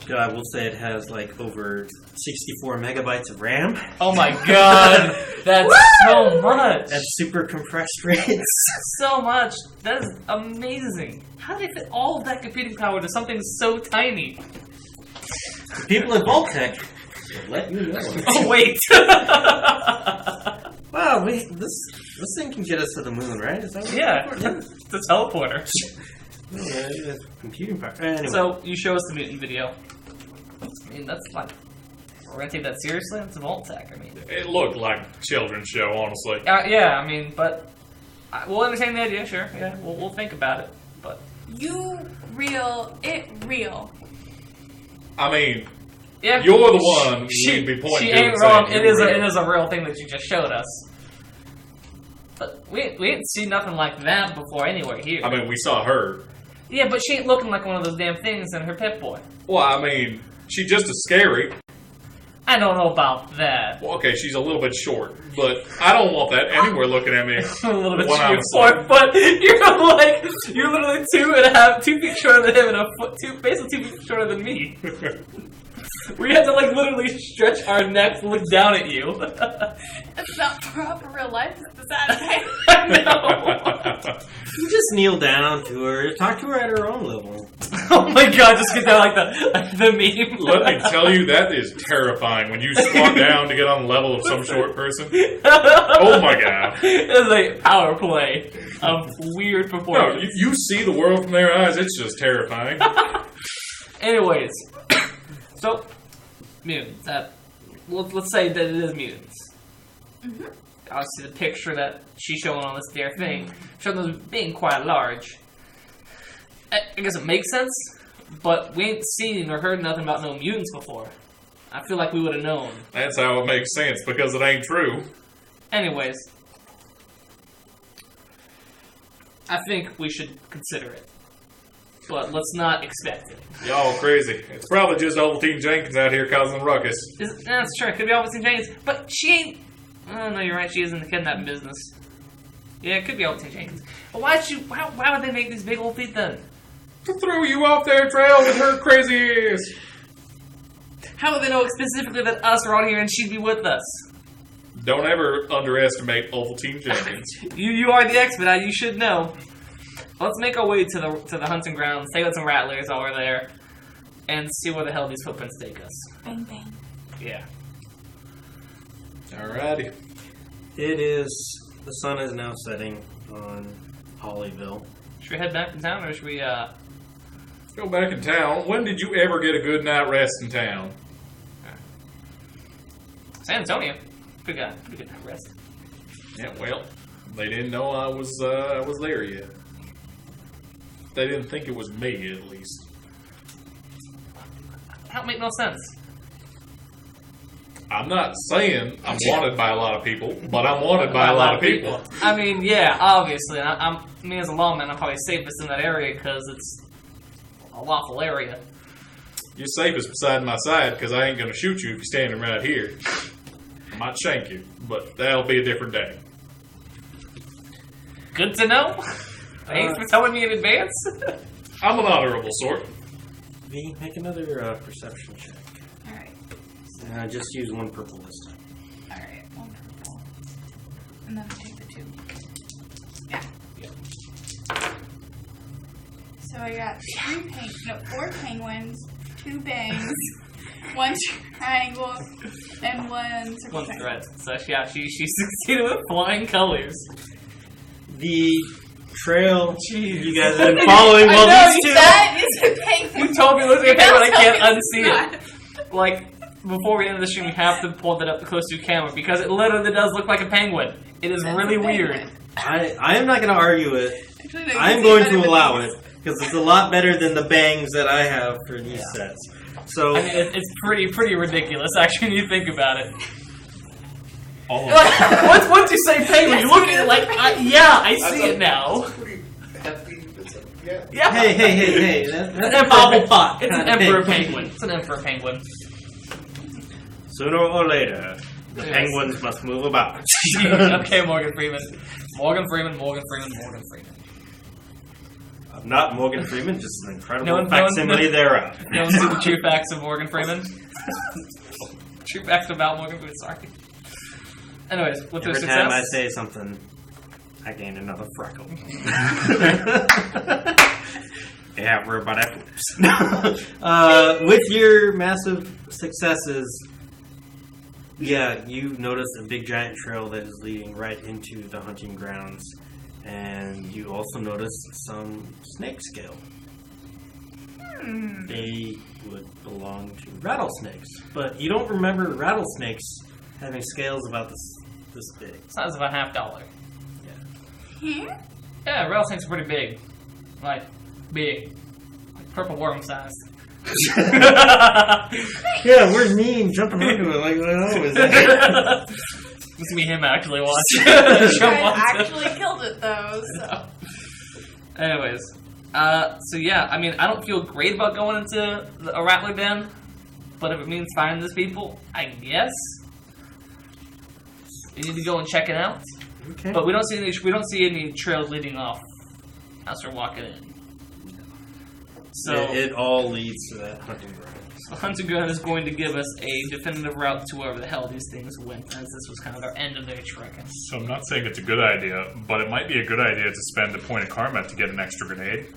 I will say it has like over 64 megabytes of RAM Oh my god, that's so much. at super compressed rates. So much. That is amazing. How do they fit all of that computing power to something so tiny? The people at Vault-Tec will let you know. Oh wait. Wow, this thing can get us to the moon, right? Is that what Yeah, the teleporter. Yeah, computing power. Anyway. So you show us the mutant video. I mean, that's like we're gonna take that seriously. It's Vault-Tec. I mean, It looked like a children's show, honestly. yeah. I mean, but we'll entertain the idea. Sure. Yeah, we'll think about it. But You real, it real. I mean, yeah, you're the one we'd be pointing she to ain't and wrong. saying It you're is real. it is a real thing that you just showed us. But we ain't seen nothing like that before anywhere here. I mean, we saw her. Yeah, but she ain't looking like one of those damn things in her Pip-Boy. Well, I mean, she's just as scary. I don't know about that. Well, okay, she's a little bit short, but I don't want that anywhere looking at me. A little bit When I'm short, but you're literally 2 feet shorter than him and basically 2 feet shorter than me. We had to like literally stretch our necks, look down at you. That's not proper real life. It's the sad I know. You just kneel down to her, talk to her at her own level. Oh my god, just get down like the meme. Let me tell you, that is terrifying when you squat down to get on the level of some short person. Oh my god. It's a power play of weird No, performance. you see the world from their eyes, it's just terrifying. Anyways, so mutants. Let's say that it is mutants. Mm-hmm. Obviously, the picture that she's showing on this there thing showing them being quite large. I guess it makes sense, but we ain't seen or heard nothing about no mutants before. I feel like we would have known. That's how it makes sense, because it ain't true. Anyways, I think we should consider it. But let's not expect it. Y'all crazy. It's probably just Ovaltine Jenkins out here causing ruckus. That's true. It could be Albertine Jenkins. But she ain't... Oh, no, you're right. She is in the kidnapping business. Yeah, it could be Albertine Jenkins. But why would they make these big old feet then? To throw you off their trail with her crazy ass. How would they know specifically that us are out here and she'd be with us? Don't ever underestimate Ovaltine Jenkins. You are the expert. You should know. Let's make our way to the hunting grounds, take out some rattlers while we're there, and see where the hell these footprints take us. Bang bang. Yeah. Alrighty. It is. The sun is now setting on Hollyville. Should we head back to town, or should we, Go back in town. When did you ever get a good night rest in town? San Antonio? Pretty good night rest. Yeah, well, they didn't know I was there yet. They didn't think it was me, at least. That don't make no sense. I'm not saying I'm wanted by a lot of people, but I'm wanted by a lot of people. I mean, yeah, obviously. Me as a lawman, I'm probably safest in that area because it's a lawful area. You're safest beside my side because I ain't going to shoot you if you're standing right here. I might shank you, but that'll be a different day. Good to know. Thanks for telling me in advance. I'm an honorable sort. V, make another perception check. Alright. Just use one purple this time. Alright. One purple. And then take the 2. Yeah. So I got 4 penguins, 2 bangs, 1 triangle, and 1 circle One triangle. threat. So yeah, she succeeded with flying colors. The trail Jeez. you guys have been following I while know, these two. That is a penguin. You told me it was a penguin, I can't Now unsee tell me it. Like, before we end the stream, we have to pull that up close to camera because it literally does look like a penguin. It is That's really a weird. penguin. I am not going to argue it. Actually, no, you I'm can going see to better allow with it because it's a lot better than the bangs that I have for these sets. So I mean, it's pretty ridiculous, actually, when you think about it. Oh, Like, once you say penguin, you look at it like, I see it now. Yeah. hey, It's that's an a bubble pot. It's an kinda emperor thing. penguin. It's an emperor penguin. Sooner or later, the Yes. penguins must move about. Okay, Morgan Freeman. Morgan Freeman. Not Morgan Freeman, just an incredible No one- facsimile thereof. You want to see the true facts of Morgan Freeman? True facts about Morgan Freeman, sorry. Anyways, with their Every success... time I say something, I gain another freckle. Yeah, we're about at With your massive successes, yeah, you notice a big giant trail that is leading right into the hunting grounds, and you also notice some snake scale. They would belong to rattlesnakes, but you don't remember rattlesnakes having scales about this big. Size of a $50. Here? Yeah, rattlesnakes are pretty big. Like, big. Like purple worm size. Yeah, where's me jumping into it like I always do? Let's meet him actually watch. You Jump guys onto- actually killed it though, so. Anyways, so yeah, I mean, I don't feel great about going into a rattler den, but if it means finding these people, I guess we need to go and check it out. Okay. But we don't see any trails leading off as we're walking in. So it all leads to that hunting ground. the hunting ground is going to give us a definitive route to wherever the hell these things went, as this was kind of our end of their trekking. So I'm not saying it's a good idea, but it might be a good idea to spend a point of karma to get an extra grenade.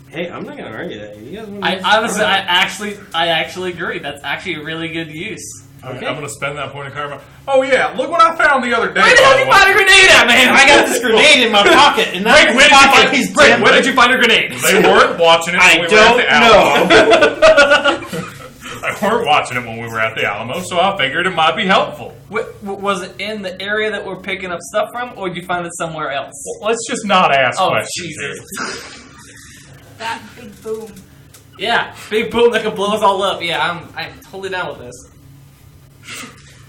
Hey, I'm not gonna argue that. You guys want I actually agree. That's actually a really good use. Okay. I'm going to spend that point of karma. Oh, yeah, look what I found the other day. Where the hell did you find a grenade at, man? I got this grenade in my pocket, and now Where did you find a grenade? They weren't watching it when I we were don't at the Alamo. They weren't watching it when we were at the Alamo, so I figured it might be helpful. Was it in the area that we're picking up stuff from, or did you find it somewhere else? Well, let's just not ask questions. Jesus. That big boom. Yeah, big boom that could blow us all up. Yeah, I'm totally down with this.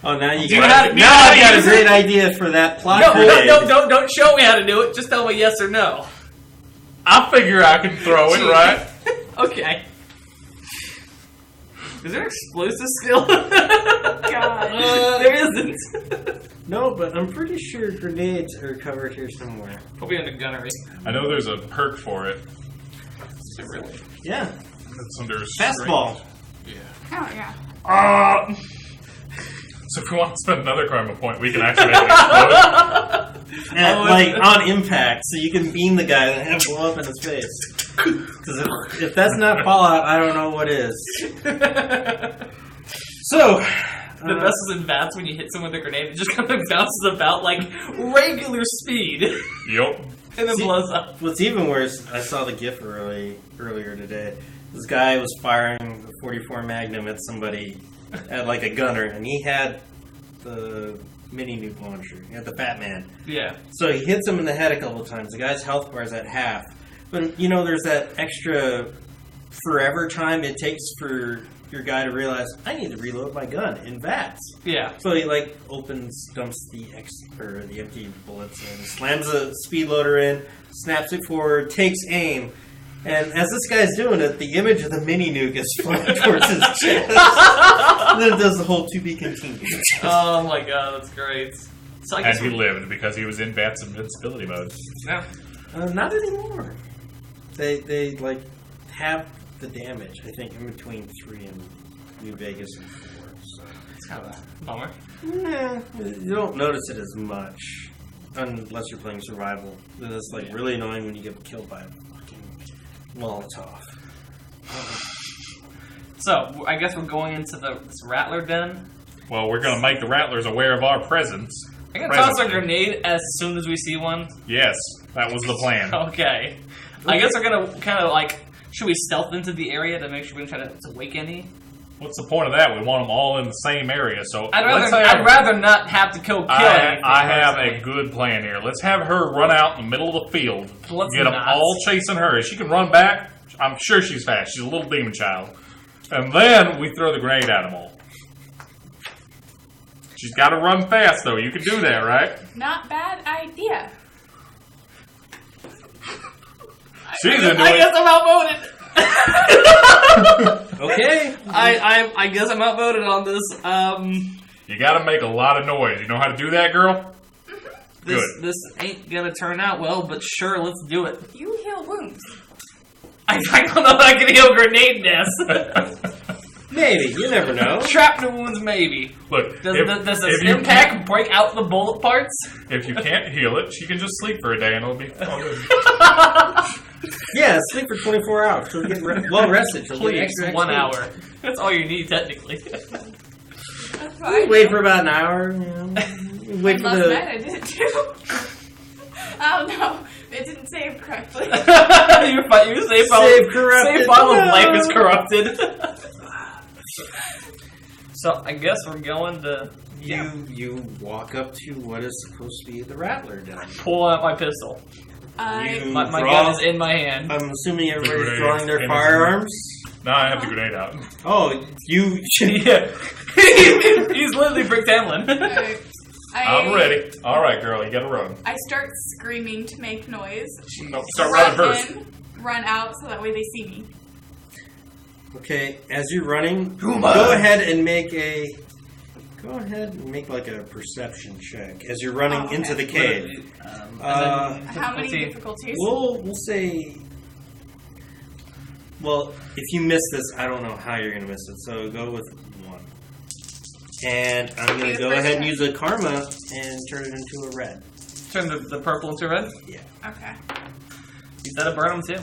Oh, now you Do you got have- it. do you Now know how I've to got a use great it? idea for that plot. No, grenade. don't show me how to do it. Just tell me yes or no. I figure I can throw it, right? Okay. Is there explosive still? God. There isn't. No, but I'm pretty sure grenades are covered here somewhere. Probably under gunnery. I know there's a perk for it. Is it really? Yeah, It's under fastball. Oh, yeah. So if we want to spend another karma point, we can actually make it explode. At, Oh, like on impact, so you can beam the guy and have it blow up in his face. Because if that's not Fallout, I don't know what is. So, The best is in bats when you hit someone with a grenade, it just kind of bounces about like regular speed Yup. and then See- blows up. what's even worse, I saw the GIF earlier today. This guy was firing the 44 Magnum at somebody at like a gunner, and he had the mini nuke launcher. He had the Fat Man. Yeah. So he hits him in the head a couple of times. The guy's health bar is at half. But, you know, there's that extra forever time it takes for your guy to realize, I need to reload my gun in VATS. Yeah. So he, like, dumps the empty bullets in, slams the speed loader in, snaps it forward, takes aim. And as this guy's doing it, the image of the mini nuke is flying towards his chest. And then it does the whole to be continued. Oh my god, that's great. So I And guess he lived because he was in Bat's invincibility mode. yeah. Not anymore. They like have the damage. I think in between 3 and New Vegas and 4. So It's kind of a bummer. you don't notice it as much unless you're playing survival. Then it's like really annoying when you get killed by a fucking Molotov. So I guess we're going into this Rattler den. Well, we're going to make the Rattlers aware of our presence. I'm gonna toss a Presently. grenade as soon as we see one. Yes, that was the plan. Okay. I guess we're gonna kind of like. Should we stealth into the area to make sure we don't try to wake any? What's the point of that? We want them all in the same area, so I'd let's rather not have to kill anything. I have personally. a good plan here. Let's have her run out in the middle of the field. Let's Get them not. all chasing her. If she can run back, I'm sure she's fast. She's a little demon child. And then we throw the grenade at them all. She's got to run fast, though. You can do that, right? Not bad idea. She's into I guess it. I'm outvoted. Okay. I guess I'm outvoted on this. You got to make a lot of noise. You know how to do that, girl? This ain't gonna turn out well, but sure, let's do it. You heal wounds. I don't know if I can heal grenade nests. Maybe. You never know. Trap new wounds, maybe. Look, Does if this you impact can't- break out the bullet parts? if you can't heal it, she can just sleep for a day and it'll be all good. Yeah, sleep for 24 hours. She'll get well rested. She'll get Please, extra 1 XP. hour. That's all you need, technically. That's fine. Wait for about an hour. You know. Wait for Last the. night I did it too. I don't know. It didn't save correctly. Your save file, Save corrupted. save file of No. life is corrupted. So I guess we're going to You walk up to what is supposed to be the Rattler den. pull out my pistol. You My draw- gun is in my hand. I'm assuming everybody's grenade drawing their in his firearms. No, I have the grenade out. Oh, you. Yeah. He's literally Brick Tamlin. I'm ready. All right, girl, you got to run. I start screaming to make noise. No, start running Run first. in, run out so that way they see me. Okay, as you're running, go ahead and make like a perception check as you're running Oh, okay. into the cave. How many Difficulty. difficulties? We'll say. Well, if you miss this, I don't know how you're gonna miss it. So go with 1. And I'm gonna the go first ahead and one. use a karma and turn it into a red. Turn the purple into red. Okay. Use that to burn them too.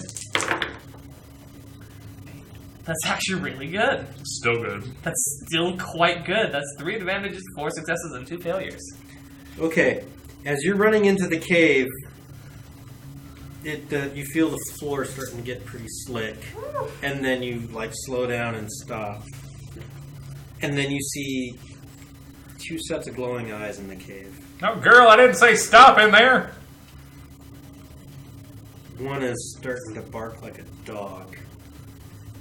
That's actually really good. Still good. That's still quite good. That's 3 advantages, 4 successes, and 2 failures. Okay, as you're running into the cave, you feel the floor starting to get pretty slick, and then you like slow down and stop, and then you see 2 sets of glowing eyes in the cave. Oh, girl, I didn't say stop in there. One is starting to bark like a dog,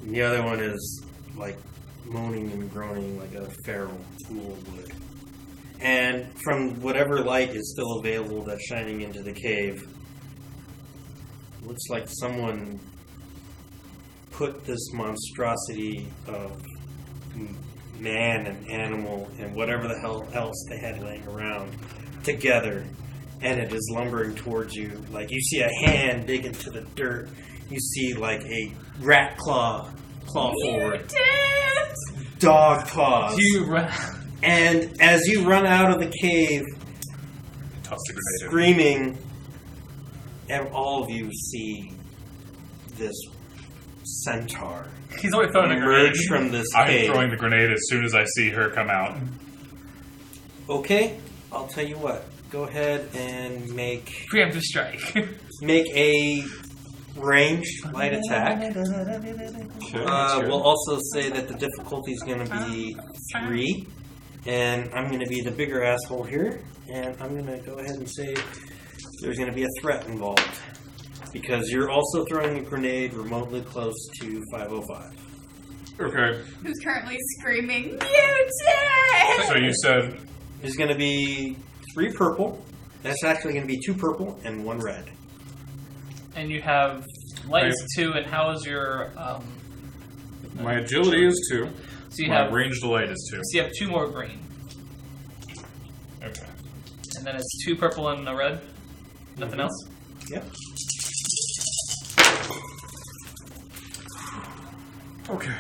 and the other one is like moaning and groaning like a feral ghoul would. And from whatever light is still available that's shining into the cave, looks like someone put this monstrosity of man and animal and whatever the hell else they had laying around together, and it is lumbering towards you. Like, you see a hand dig into the dirt. You see like a rat claw forward, dog paws, and as you run out of the cave, Toss the grenade. screaming, and all of you see this centaur He's already throwing a grenade. emerge from this I'm cave. throwing the grenade as soon as I see her come out. Okay, I'll tell you what. Go ahead and make Preemptive strike. a ranged light attack. We'll also say that the difficulty is going to be 3, and I'm going to be the bigger asshole here, and I'm going to go ahead and say there's going to be a threat involved, because you're also throwing a grenade remotely close to 505. Okay. Who's currently screaming, mutant! So you said There's going to be 3 purple. That's actually going to be 2 purple and 1 red. And you have light is 2, and how is your my agility is 2. so you My have ranged light is 2. so you have 2 more green. Okay. And then it's 2 purple and a red. Nothing else? Yep. Okay.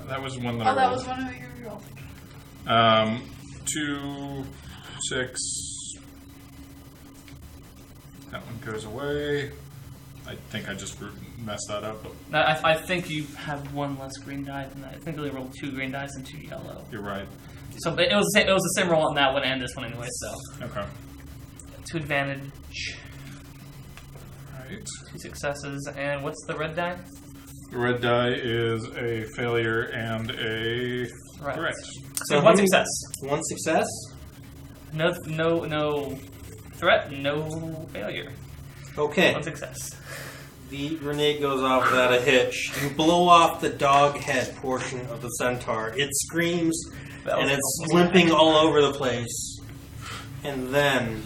That was one that Oh, I that rolled. was one of your rolls. 2, 6. That one goes away. I think I just messed that up. But No, I think you have 1 less green die than that. I think we only rolled 2 green dice and 2 yellow. you're right. So but it was the same roll on that one and this one anyway. So Okay. 2 advantage, Right. 2 successes, and what's the red die? The red die is a failure and a Right. threat. So how 1 many- success. 1 success. No threat, no failure. Okay. 1 success. The grenade goes off without a hitch. You blow off the dog head portion of the centaur. It screams, That was and it's almost limping bad. all over the place. And then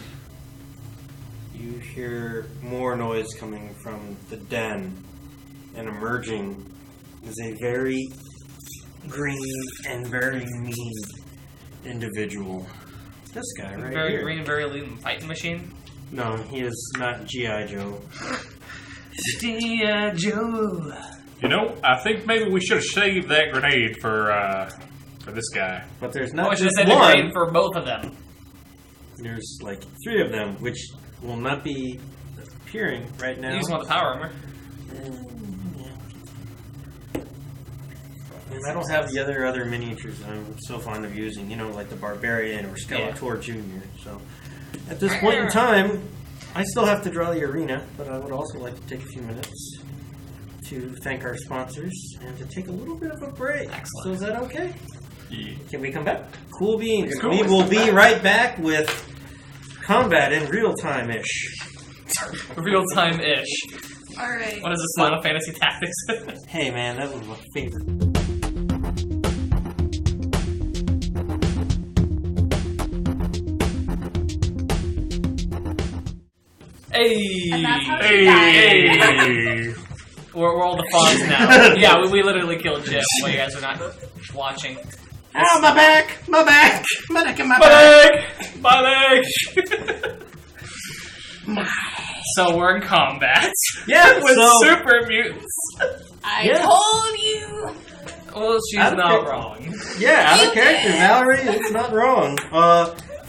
you hear more noise coming from the den, and emerging is a very green and very mean individual. This guy right Very here. green, very lean fighting machine. No, he is not G.I. Joe. G.I. Joe. You know, I think maybe we should have saved that grenade for this guy. But there's Oh, not I should have just said the one. green for both of them. There's like 3 of them, which will not be appearing right now. You just want the power armor. And I don't have the other miniatures that I'm so fond of using, you know, like the Barbarian or Skeletor Jr. So at this point in time, I still have to draw the arena, but I would also like to take a few minutes to thank our sponsors and to take a little bit of a break. Excellent. So is that okay? Yeah. Can we come back? Cool beans. Cool. We will be right back with combat in real time-ish. Real time ish. Alright. What is this, Final Fantasy Tactics? Hey man, that was my favorite. Hey! And that's how Hey! We're all the fawns now. Yeah, we literally killed Jim while you guys are not watching. Ow, my back! My back! My neck and my My back! leg! My leg! So we're in combat Yeah, with so super mutants. I Yeah. told you! Well, she's I don't not care. wrong. Yeah, out of character, Valerie, it's not wrong.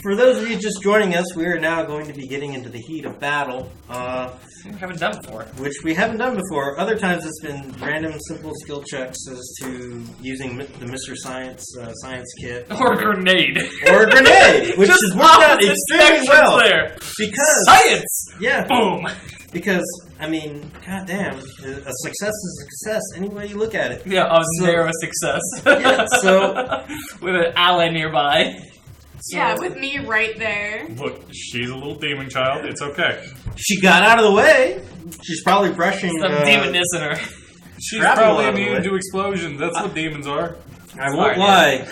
for those of you just joining us, we are now going to be getting into the heat of battle, We haven't done before. which we haven't done before. Other times it's been random, simple skill checks as to using the Mr. Science science kit Or a grenade. or a grenade, which Just has worked out opposite extremely sections well. there. Because Science! yeah, Boom! because I mean, goddamn, a success is a success any way you look at it. Yeah, a So- narrow success. Yeah, so- with an ally nearby. Yeah, with me right there. Look, she's a little demon child. It's okay. She got out of the way. She's probably brushing. Some demonness in her. She's Grab probably him out of the immune way. to explosions. That's what demons are. I won't Sorry, lie.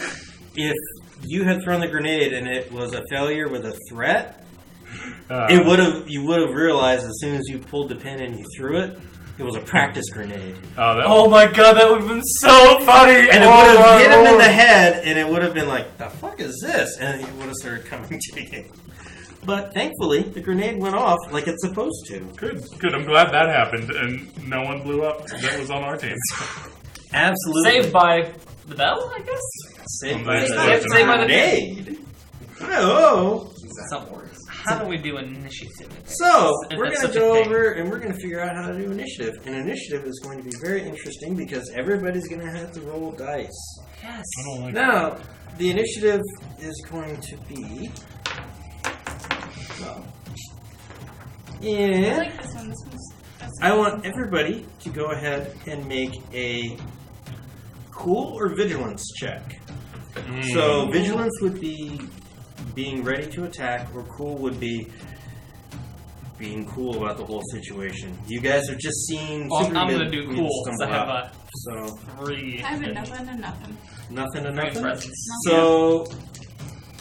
If you had thrown the grenade and it was a failure with a threat, you would have realized as soon as you pulled the pin and you threw it, it was a practice grenade. Oh my god, that would have been so funny! And it would have hit him in the head, and it would have been like, "The fuck is this?" And he would have started coming to you. But thankfully, the grenade went off like it's supposed to. Good. I'm glad that happened, and no one blew up that was on our team. Absolutely. Saved by the bell, I guess? Saved by Saved by the grenade. Oh. Some words. How do we do initiative? So, If we're that's going to such a go thing. over and we're going to figure out how to do initiative. And initiative is going to be very interesting because everybody's going to have to roll dice. Yes. I don't like Now, the initiative is going to be. I Yeah. like this one. This one's. I want everybody to go ahead and make a cool or vigilance check. So, vigilance would be being ready to attack, or cool would be being cool about the whole situation. You guys have just seen. Well, I'm Superman gonna do cool, because I stumble have out. a So 3. I have a nothing and nothing. nothing to Three nothing. presents. So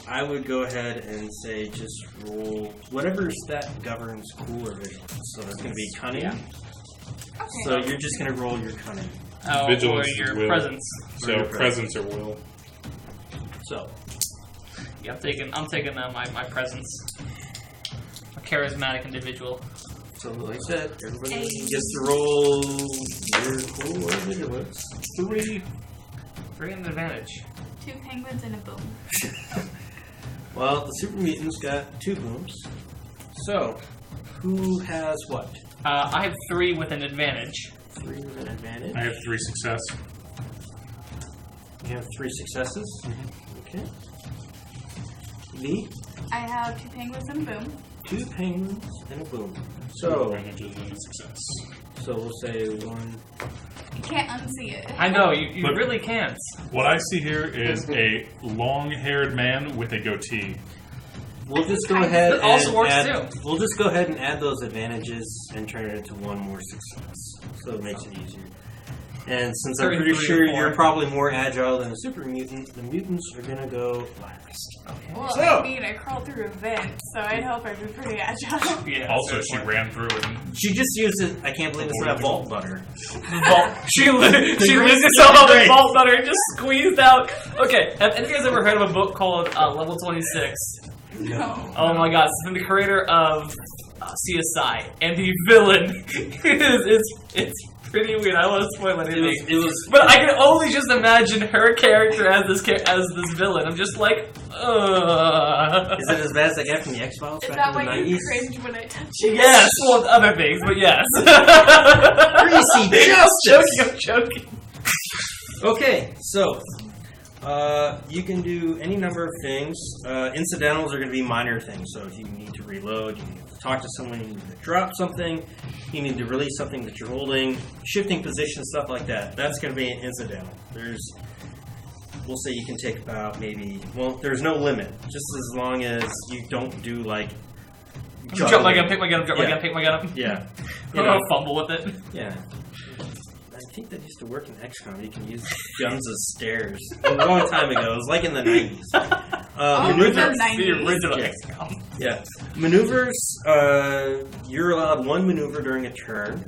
I would go ahead and say just roll whatever stat governs cool or vigilance. So that's going to be cunning. Yeah. Okay. So you're just going to roll your cunning. Oh, Vigilance or is your will. presence. So presence or will. So Yeah, I'm taking my presence. A charismatic individual. like I said, everybody gets to roll your cool or vigilance. 3 and advantage. 2 penguins and a boom. Well, the super mutants got 2 booms. So who has what? I have 3 with an advantage. 3 with an advantage. I have 3 success. You have 3 successes. Okay. V, I have 2 penguins and a boom. 2 penguins and a boom. 2 So advantages and a success. we'll say 1. You can't unsee it. I know, you But- really can't. What I see here is a long-haired man with a goatee. We'll just go ahead That also and works add, too. We'll just go ahead and add those advantages and turn it into 1 more success. So it makes it easier. And since I'm pretty 33 sure or 4. you're probably more agile than a super mutant, the mutants are gonna go last. Well, So- I mean, I crawled through a vent, so I'd hope I'd be pretty agile. Yeah. Also, fair she point. ran through and She just used it. I can't believe it's not vault butter. She loses herself up in vault butter and just squeezed out. Okay, have any of you guys ever heard of a book called Level 26? No. Oh my god, it's from the creator of CSI, and the villain it's pretty weird. I don't want to spoil anything. It was. But I can only just imagine her character as this villain. I'm just like, Is it as bad as that guy from the X Files Is back that in the why you 90s? cringe when I touch you? yes, well, other things, but yes. Greasy justice. I'm joking. Okay, so you can do any number of things. Incidentals are going to be minor things. So if you need to reload, you need to talk to someone, you need to drop something, you need to release something that you're holding, shifting position, stuff like that. That's going to be an incidental. We'll say you can take about there's no limit, just as long as you don't do like. Drop my gun, pick my gun up, drop my Yeah. gun, pick my gun up. Yeah. I'm gonna fumble with it. Yeah. I think that used to work in XCOM. You can use guns as stairs. A long time ago. It was like in the 90s. Oh, Maneuvers. the 90s. The original Yeah. XCOM. Yeah. Maneuvers, you're allowed 1 maneuver during a turn.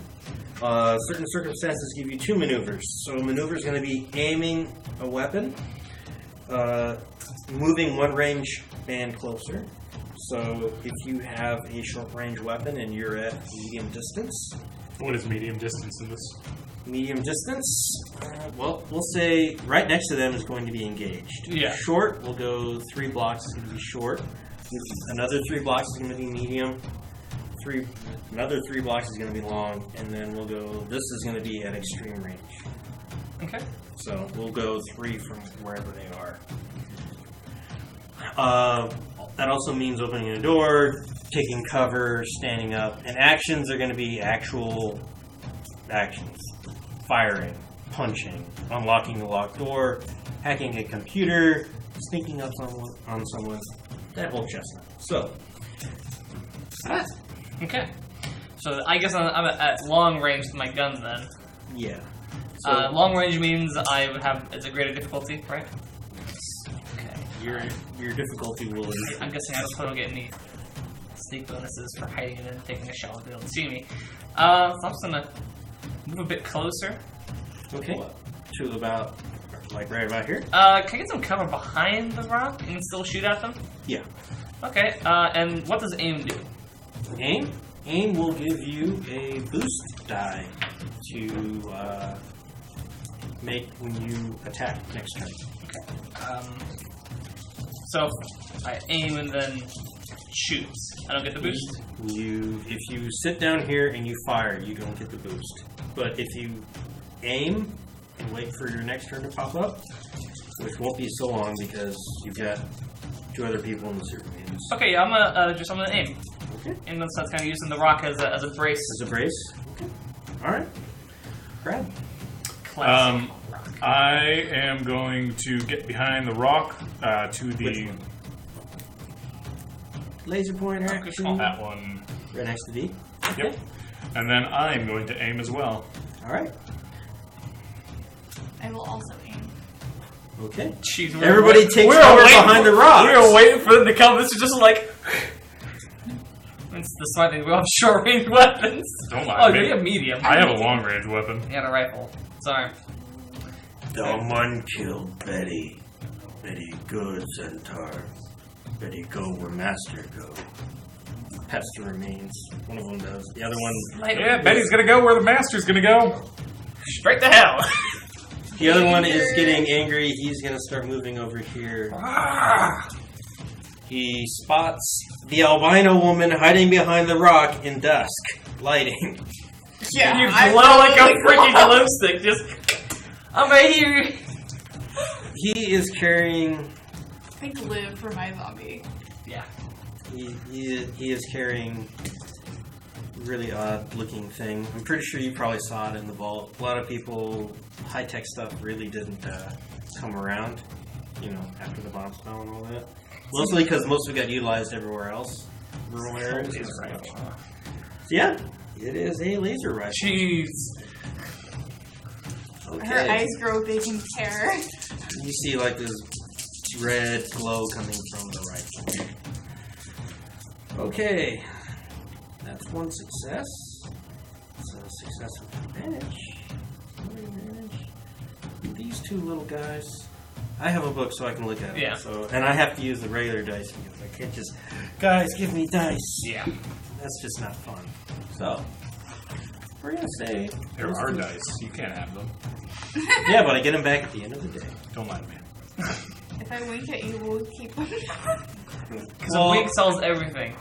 Certain circumstances give you 2 maneuvers. So a maneuver is going to be aiming a weapon, moving 1 range band closer. So if you have a short range weapon and you're at medium distance, what is medium distance in this? medium distance, we'll say right next to them is going to be engaged. Yeah. Short, we'll go 3 blocks, it's going to be short. Another 3 blocks is going to be medium. Another 3 blocks is going to be long, and then we'll go. This is going to be at extreme range. Okay. So we'll go 3 from wherever they are. That also means opening a door, taking cover, standing up, and actions are going to be actual actions: firing, punching, unlocking the locked door, hacking a computer, sneaking up on someone. That whole chestnut. So. Okay. So I guess I'm at long range with my guns then. Yeah. So Long range means I would have it's a greater difficulty, right? Okay. your difficulty will increase. I'm guessing I don't get any sneak bonuses for hiding and then taking a shot if they don't see me. So I'm just gonna move a bit closer. Okay. To about like right about here. Can I get some cover behind the rock and still shoot at them? Yeah. Okay. And what does aim do? Aim. Aim will give you a boost die to make when you attack next turn. So I aim and then shoot. I don't get the boost. If you sit down here and you fire, you don't get the boost. But if you aim and wait for your next turn to pop up, which won't be so long because you've got 2 other people in the super games. Okay, yeah, I'm gonna aim. Okay. And that's kind of using the rock as a brace. As a brace. Okay. All right. Grab. Classic rock. I am going to get behind the rock to Which the one? Laser pointer Okay, action. that one. Right next to D. Yep. And then I'm going to aim as well. All right. I will also aim. Okay. Jeez, Everybody takes cover behind the rocks. We were waiting for them to come. This is just like. It's the smart thing. We all have short range weapons. Don't lie. Oh, Maybe- we have medium. I have a long range weapon. You got a rifle. Sorry. Someone killed Betty. Betty good, Centaur. Betty go where Master go. Pester remains. One of them does. The other one. Yeah, Betty's gonna go where the master's gonna go. Straight to hell. The other one is getting angry. He's gonna start moving over here. He spots the albino woman hiding behind the rock in dusk, lighting. Yeah, You I glow like a probably freaking will. glow stick. Just. I'm right here. He is carrying. I think live for my zombie. Yeah. He is carrying a really odd looking thing. I'm pretty sure you probably saw it in the vault. A lot of people, high tech stuff really didn't come around, after the bomb spell and all that. Mostly because most of it got utilized everywhere else. Rural areas. Yeah, it is a laser rifle. Jeez. Her Okay. eyes grow big in terror. You see like this red glow coming from the rifle. Okay. That's one success. So success with advantage. These 2 little guys. I have a book so I can look at it. Yeah. And I have to use the regular dice because I can't just, guys, give me dice. Yeah. That's just not fun. So, we're going to say. There are dice. You can't have them. Yeah, but I get them back at the end of the day. Don't lie to me. If I wink at you, we'll keep them. Because a wig sells everything.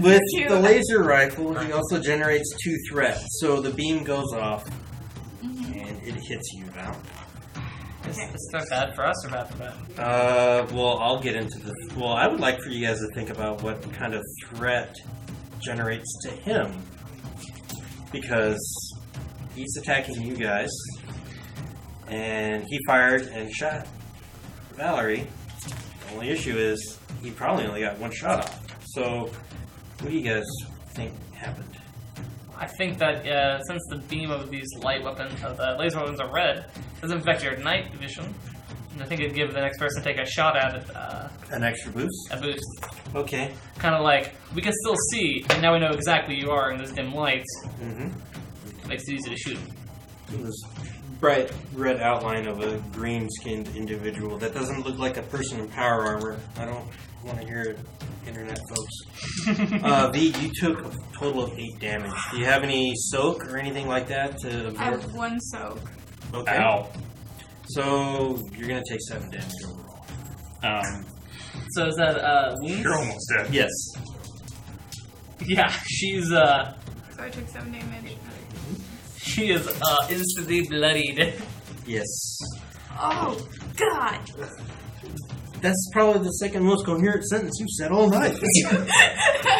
With the laser rifle, he also generates 2 threats. So the beam goes off, and it hits you now. Is that bad for us or bad for them? Well, I'll get into the... Well, I would like for you guys to think about what kind of threat generates to him. Because he's attacking you guys, and he fired and shot Valerie. The only issue is he probably only got 1 shot off. So, what do you guys think happened? I think that since the beam of these light weapons, the laser weapons are red, it doesn't affect your night vision. And I think it'd give the next person to take a shot at it An extra boost? a boost. Okay. Kind of like, we can still see, and now we know exactly you are in this dim light. Mm-hmm. Makes it easy to shoot. This bright red outline of a green-skinned individual that doesn't look like a person in power armor. I don't want to hear it, internet folks. V, you took a total of 8 damage. Do you have any soak or anything like that to I absorb? have 1 soak. Okay. Ow. So you're gonna take 7 damage overall. So is that wounds? You're almost dead. Yes. Yeah, she's So I took 7 damage. she is instantly bloodied. Yes. Oh, God. That's probably the second most coherent sentence you've said all night.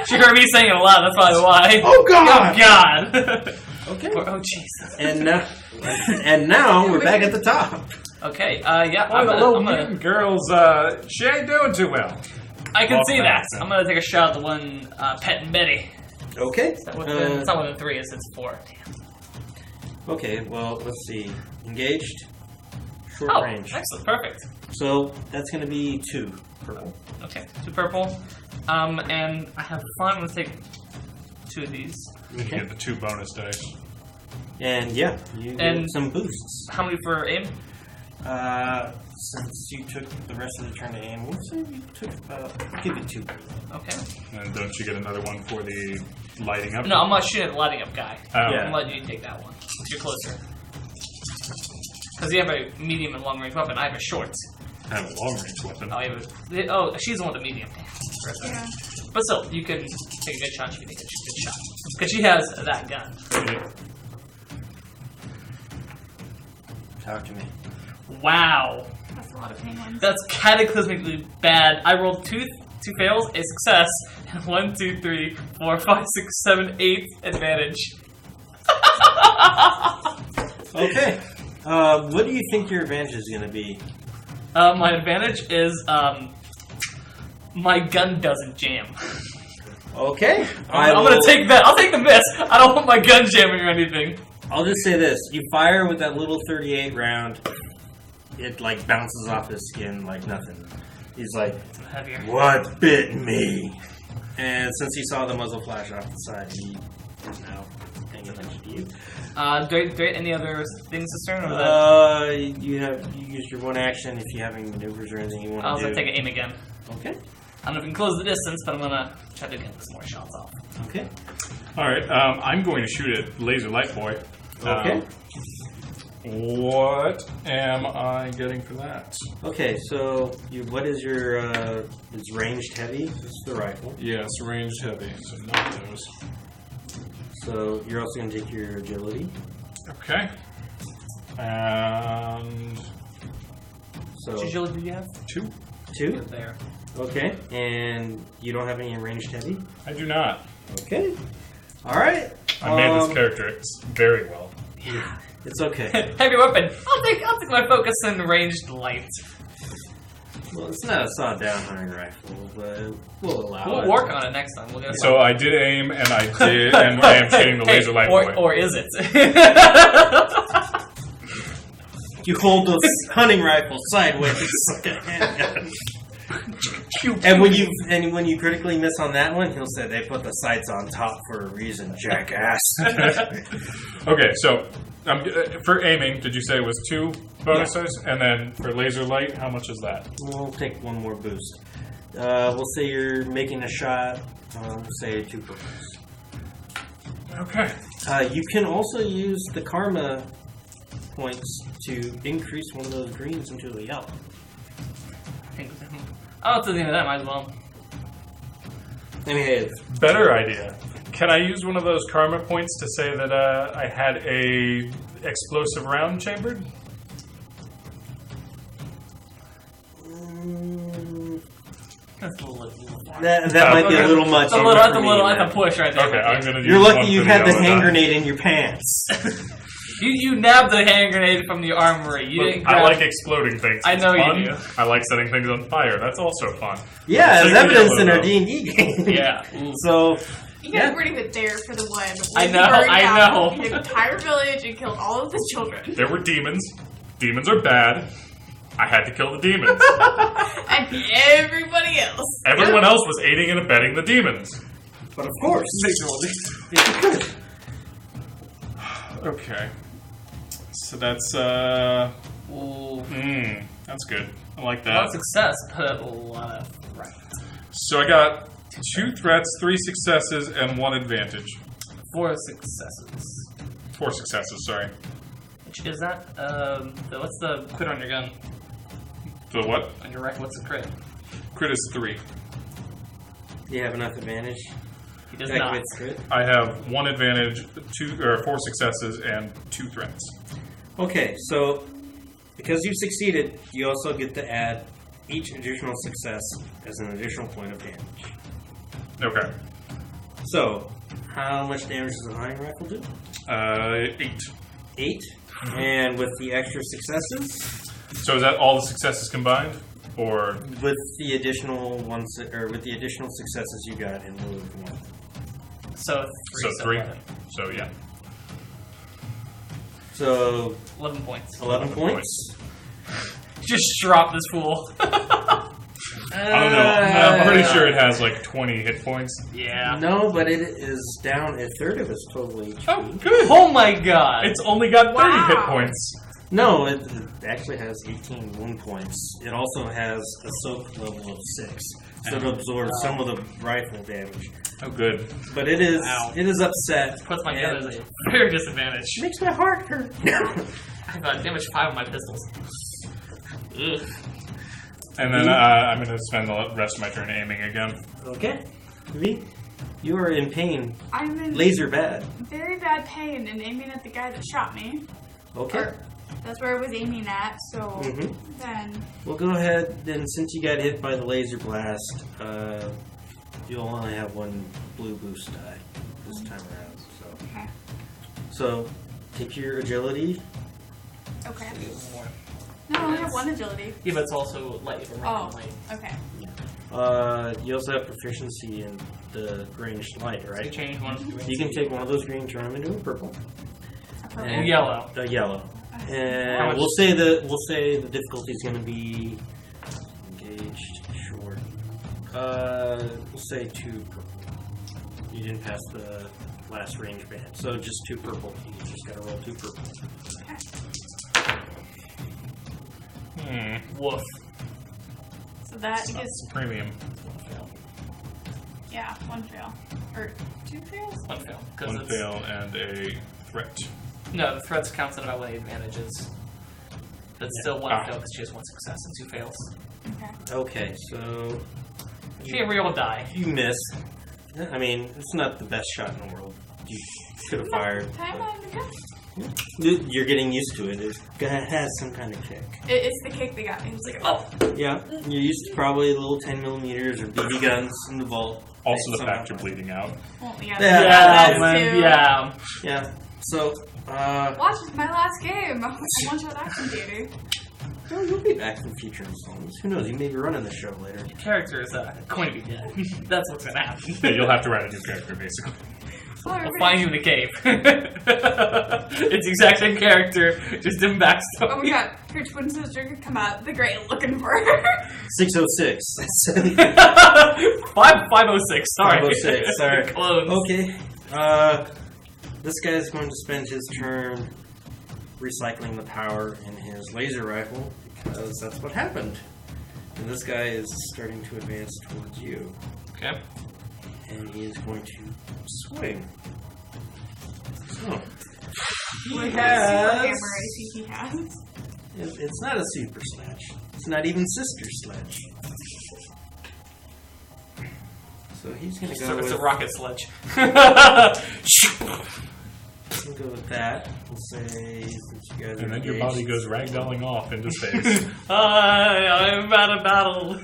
She heard me saying it aloud. That's probably why. Oh, God! Oh God. Okay. Oh Jesus. And now we're back at the top. Okay. Yeah. I'm Hello, gonna mutant girls. She ain't doing too well. I can Walk see back, that. then. I'm gonna take a shot at the one Pet and Betty. Okay. It's not within 3. It's 4. Damn. Okay, well, let's see. Engaged. Short Oh, range. excellent. Perfect. So that's going to be 2 purple. Okay. 2 purple. And I have fun. I'm gonna take 2 of these. You get the 2 bonus dice. And yeah, you And- get some boosts. How many for aim? Since you took the rest of the turn to aim, we'll say you took about. I'll give it 2. Okay. And don't you get another one for the lighting up? No, I'm not shooting at the lighting up guy. Oh. Yeah. I'm letting you take that one. You're closer. Because you have a medium and long range weapon. I have a short. I have a long range weapon. Oh, you have a, oh, she's the one with the medium. Yeah. But still, you can take a good shot. She can take a good shot. Because she has that gun. Yeah. Talk to me. Wow. That's a lot of penguins. That's cataclysmically bad. I rolled two fails, a success, and 1, 2, 3, 4, 5, 6, 7, 8 advantage. Okay. What do you think your advantage is going to be? My advantage is my gun doesn't jam. Okay. I'm gonna take that. I'll take the miss. I don't want my gun jamming or anything. I'll just say this: you fire with that little 38 round, it like bounces off his skin like nothing. He's like, Heavier. "What bit me?" And since he saw the muzzle flash off the side, he is now paying attention to you. Do I any other things this turn? Or was that, You used your one action. If you have any maneuvers or anything you want I was to gonna do. take an aim again. Okay. I don't know if we can close the distance, but I'm gonna try to get some more shots off. Okay. All right. I'm going to shoot at Laser Light Boy. Okay. What am I getting for that? Okay. So, what is your? It's ranged heavy. This is the rifle. Yes, ranged heavy. So not those. So you're also going to take your agility. Okay. And So Which agility do you have? 2. 2. There. Okay. And you don't have any ranged heavy. I do not. Okay. All right. I made this character very well. It's okay. Heavy weapon. I'll take my focus and ranged light. Well, it's not a sawed down hunting rifle, but we'll allow it. We'll work on it next time. We'll get So I did aim, and I am shooting the Laser Light Boy. or is it? You hold the hunting rifle sideways like a handgun. And when you critically miss on that one, he'll say they put the sights on top for a reason, jackass. Okay, so for aiming, did you say it was 2 bonuses? And then for laser light, how much is that? We'll take one more boost. We'll say you're making a shot. We'll say 2 purples. Okay. You can also use the karma points to increase one of those greens into a yellow. Oh, to the end of that, might as well. I mean, hey, Better idea. Can I use one of those karma points to say that I had a explosive round chambered? That's a little that might be a little much. That's a little, that's a push right there. Okay, I'm gonna. You're use lucky one you for had the other hand die. grenade in your pants. You nabbed the hand grenade from the armory. You Look, didn't I grab. like exploding things. I know It's you fun. do. I like setting things on fire. That's also fun. Yeah, Take as evidence the in yellow, our D&D game. Yeah. So, You Yeah. guys weren't even there for the one. I when know, you burned I down know. The entire village and killed all of the children. There were demons. Demons are bad. I had to kill the demons. And everybody else. Everyone else was aiding and abetting the demons. but of course, Okay. So that's Ooh. that's good. I like A lot of that. success, but a lot of right. So I got 2 threats, 3 successes, and 1 advantage. 4 successes. 4 successes, sorry. Which is that? What's the quit on your gun? So what? On your right, what's the crit? Crit is 3. Do you have enough advantage? He does That not. quits crit? I have 1 advantage, 4 successes, and 2 threats. Okay, so because you succeeded, you also get to add each additional success as an additional point of damage. Okay. So, how much damage does a hunting rifle do? 8. 8. And with the extra successes, So is that all the successes combined, or with the additional ones, or with the additional successes you got in lieu of 1. So 3. so 3? 11. So yeah. So 11 points. 11 points. Just drop this fool. I don't know. I'm pretty sure it has like 20 hit points. Yeah. No, but it is down a third of its total HP. Oh, good. Oh my god. It's only got 30 Wow. hit points. No, it actually has 18 wound points. It also has a soak level of 6, so it absorbs some of the rifle damage. Oh, good. But it is Ow. upset. puts my and gun at a very disadvantage. makes my heart hurt. I've damaged 5 of my pistols. Ugh. And then I'm going to spend the rest of my turn aiming again. Okay, V, you are in pain, I'm in laser bad. very bad pain and aiming at the guy that shot me. Okay, Or, that's where I was aiming at, so Mhm. then well go ahead. Then, since you got hit by the laser blast, you'll only have 1 blue boost die this time around. okay. So take your agility. Okay. More. No, I only have 1 agility. Yeah, but it's also light. Oh, Light. okay. You also have proficiency in the ranged light, So you right? change one. You can take one of those green, turn them into a purple, A purple. And yellow. a yellow, How and much- we'll say the difficulty is going to be engaged short. We'll say 2 purple. You didn't pass the last range band, so just 2 purple. You just got to roll 2 purple. Woof. So that It's gets, premium. yeah, 1 fail. Or 2 fails? One fail. 'Cause 1 it's, fail and a threat. No, the threats counts at about 1 advantages. That's still 1 Ah. fail because she has 1 success and 2 fails. Okay. Okay, so She a real die. you miss. I mean, it's not the best shot in the world. You could have fired. Time on the gun. You're getting used to it. It has some kind of kick. It's the kick that got me. It's like, oh. Yeah, you're used to probably little 10mm or BB guns in the vault. Also, the Somehow. fact you're bleeding out. Well, Yeah, yeah, Yeah, that's man. too. Yeah. Yeah. So, Watch, it's my last game. One-shot action theater. oh, you'll be back in future installments. Who knows? You may be running the show later. The character is going to be dead. That's what's going to happen. Yeah, you'll have to write a new character, basically. Oh, We'll find you in the cave. It's the exact same character, just in backstory. Oh my god, her twin sister could come out the grave looking for her. 606. 506, sorry. 506, sorry. Close. Okay. This guy's going to spend his turn recycling the power in his laser rifle because that's what happened. And this guy is starting to advance towards you. Okay. And he is going to swing. So, he With the has. super hammer I think he has. It's not a super sledge. It's not even sister sledge. So he's going to go So it's with. a rocket sledge. We'll go with that. We'll say since you guys are And then your engaged- body goes ragdolling off into space. I'm about a battle.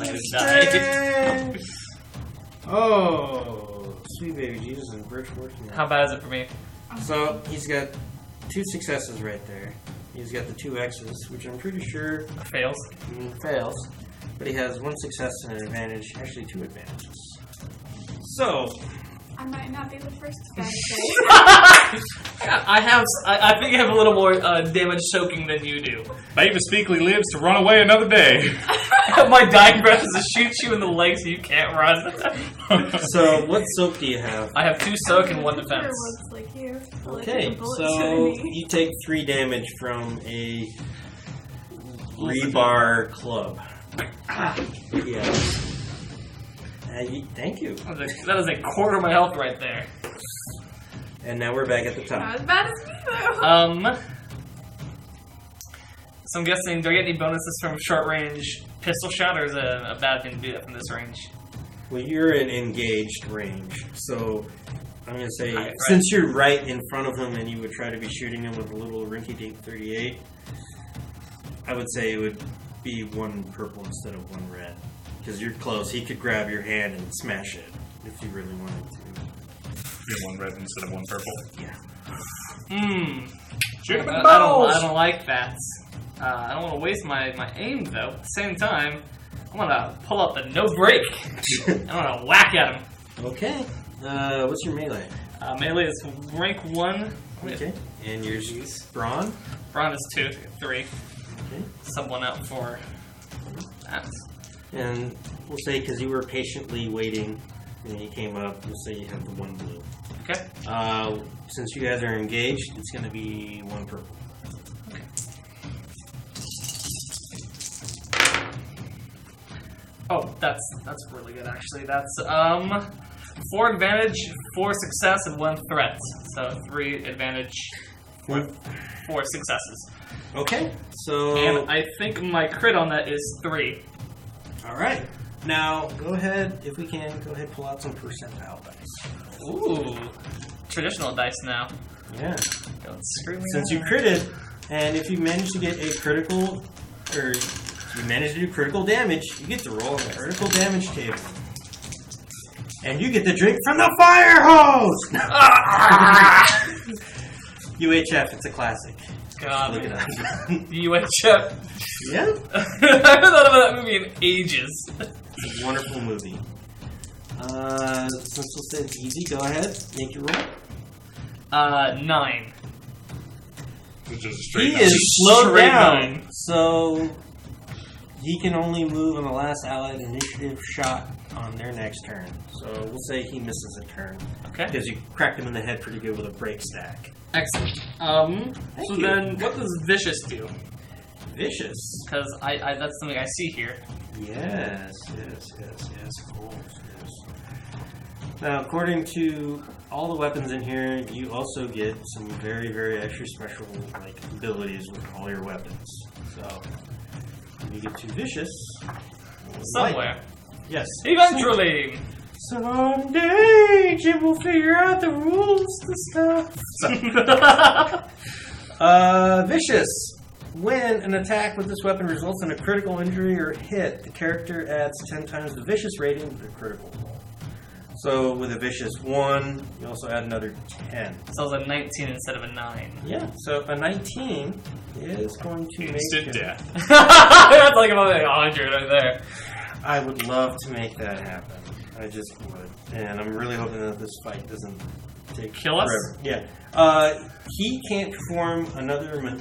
I died. Oh, sweet baby Jesus and Birch working. How bad is it for me? So he's got 2 successes right there. He's got the 2 X's, which I'm pretty sure Fails. fails. But he has 1 success and an advantage, actually 2 advantages. So, I might not be the first to die I think I have a little more damage soaking than you do. Mavis Beakley lives to run away another day. My dying breath is to shoot you in the leg so you can't run. so what soak do you have? I have 2 soak and 1 Sure defense. was like you. Okay, Like the bullets so in me. you take 3 damage from a rebar club. Yes. Thank you. That is a quarter of my health right there. And now we're back at the top. Not as bad as me though. So I'm guessing, do I get any bonuses from short range pistol shot, or is it a bad thing to do that from this range? Well, you're in engaged range, so I'm going to say, Right. since you're right in front of him and you would try to be shooting him with a little rinky-dink 38, I would say it would be 1 purple instead of 1 red. Because you're close. He could grab your hand and smash it if you really wanted to. Be 1 red instead of 1 purple. Yeah. Shoot him in the I balls! don't like that. I don't want to waste my aim, though. At the same time, I want to pull out the no break. I want to whack at him. Okay. What's your melee? Melee is rank 1. Okay. And your brawn? Brawn is 2, 3. Okay. Sub 1 out for that. And we'll say, because you were patiently waiting and you came up, we'll say you have the 1 blue. Okay. Since you guys are engaged, it's going to be 1 purple. Okay. Oh, that's really good actually. That's 4 advantage, 4 success, and 1 threat. So 3 advantage, 4 successes. Okay. So. And I think my crit on that is 3. All right. Now, go ahead, if we can, go ahead and pull out some percentile dice. Ooh, traditional dice now. Yeah. Don't screw me. Since you critted, and if you manage to get a critical, or you manage to do critical damage, you get to roll on the critical damage table. And you get to drink from the fire hose! UHF, it's a classic. God, Look it up. UHF. Yeah? I haven't thought about that movie in ages. It's a wonderful movie. Since we'll say it's easy, go ahead, make your roll. 9. Which is a straight He nine. is slowed Straight down, 9. so he can only move on the last allied initiative shot on their next turn. So we'll say he misses a turn Okay. because you cracked him in the head pretty good with a break stack. Excellent. So you. then, what does vicious do? Vicious. Because I that's something I see here. Yes, of course, yes. Now, according to all the weapons in here, you also get some very, very extra special abilities with all your weapons. So, when you get to vicious, Somewhere. yes. Eventually! Someday, Jim will figure out the rules to stuff. Vicious. When an attack with this weapon results in a critical injury or hit, the character adds 10 times the vicious rating to the critical roll. So with a vicious 1, you also add another 10. So it's a 19 instead of a 9. Yeah, so a 19 is going to Instant make... death. That's like about 100 right there. I would love to make that happen. I just would. And I'm really hoping that this fight doesn't take Kill us? forever. Yeah. He can't perform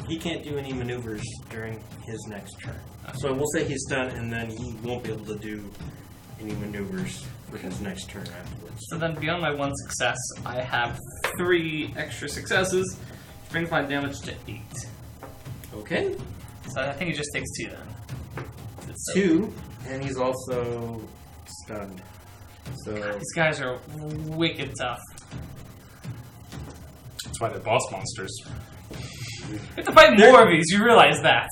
he can't do any maneuvers during his next turn. So we'll say he's done, and then he won't be able to do any maneuvers for his next turn afterwards. So then beyond my 1 success, I have 3 extra successes, which brings my damage to 8. Okay. So I think he just takes 2 then. So 2, and he's also stunned. So these guys are wicked tough. That's why they're boss monsters. You have to fight more of these, you realize that.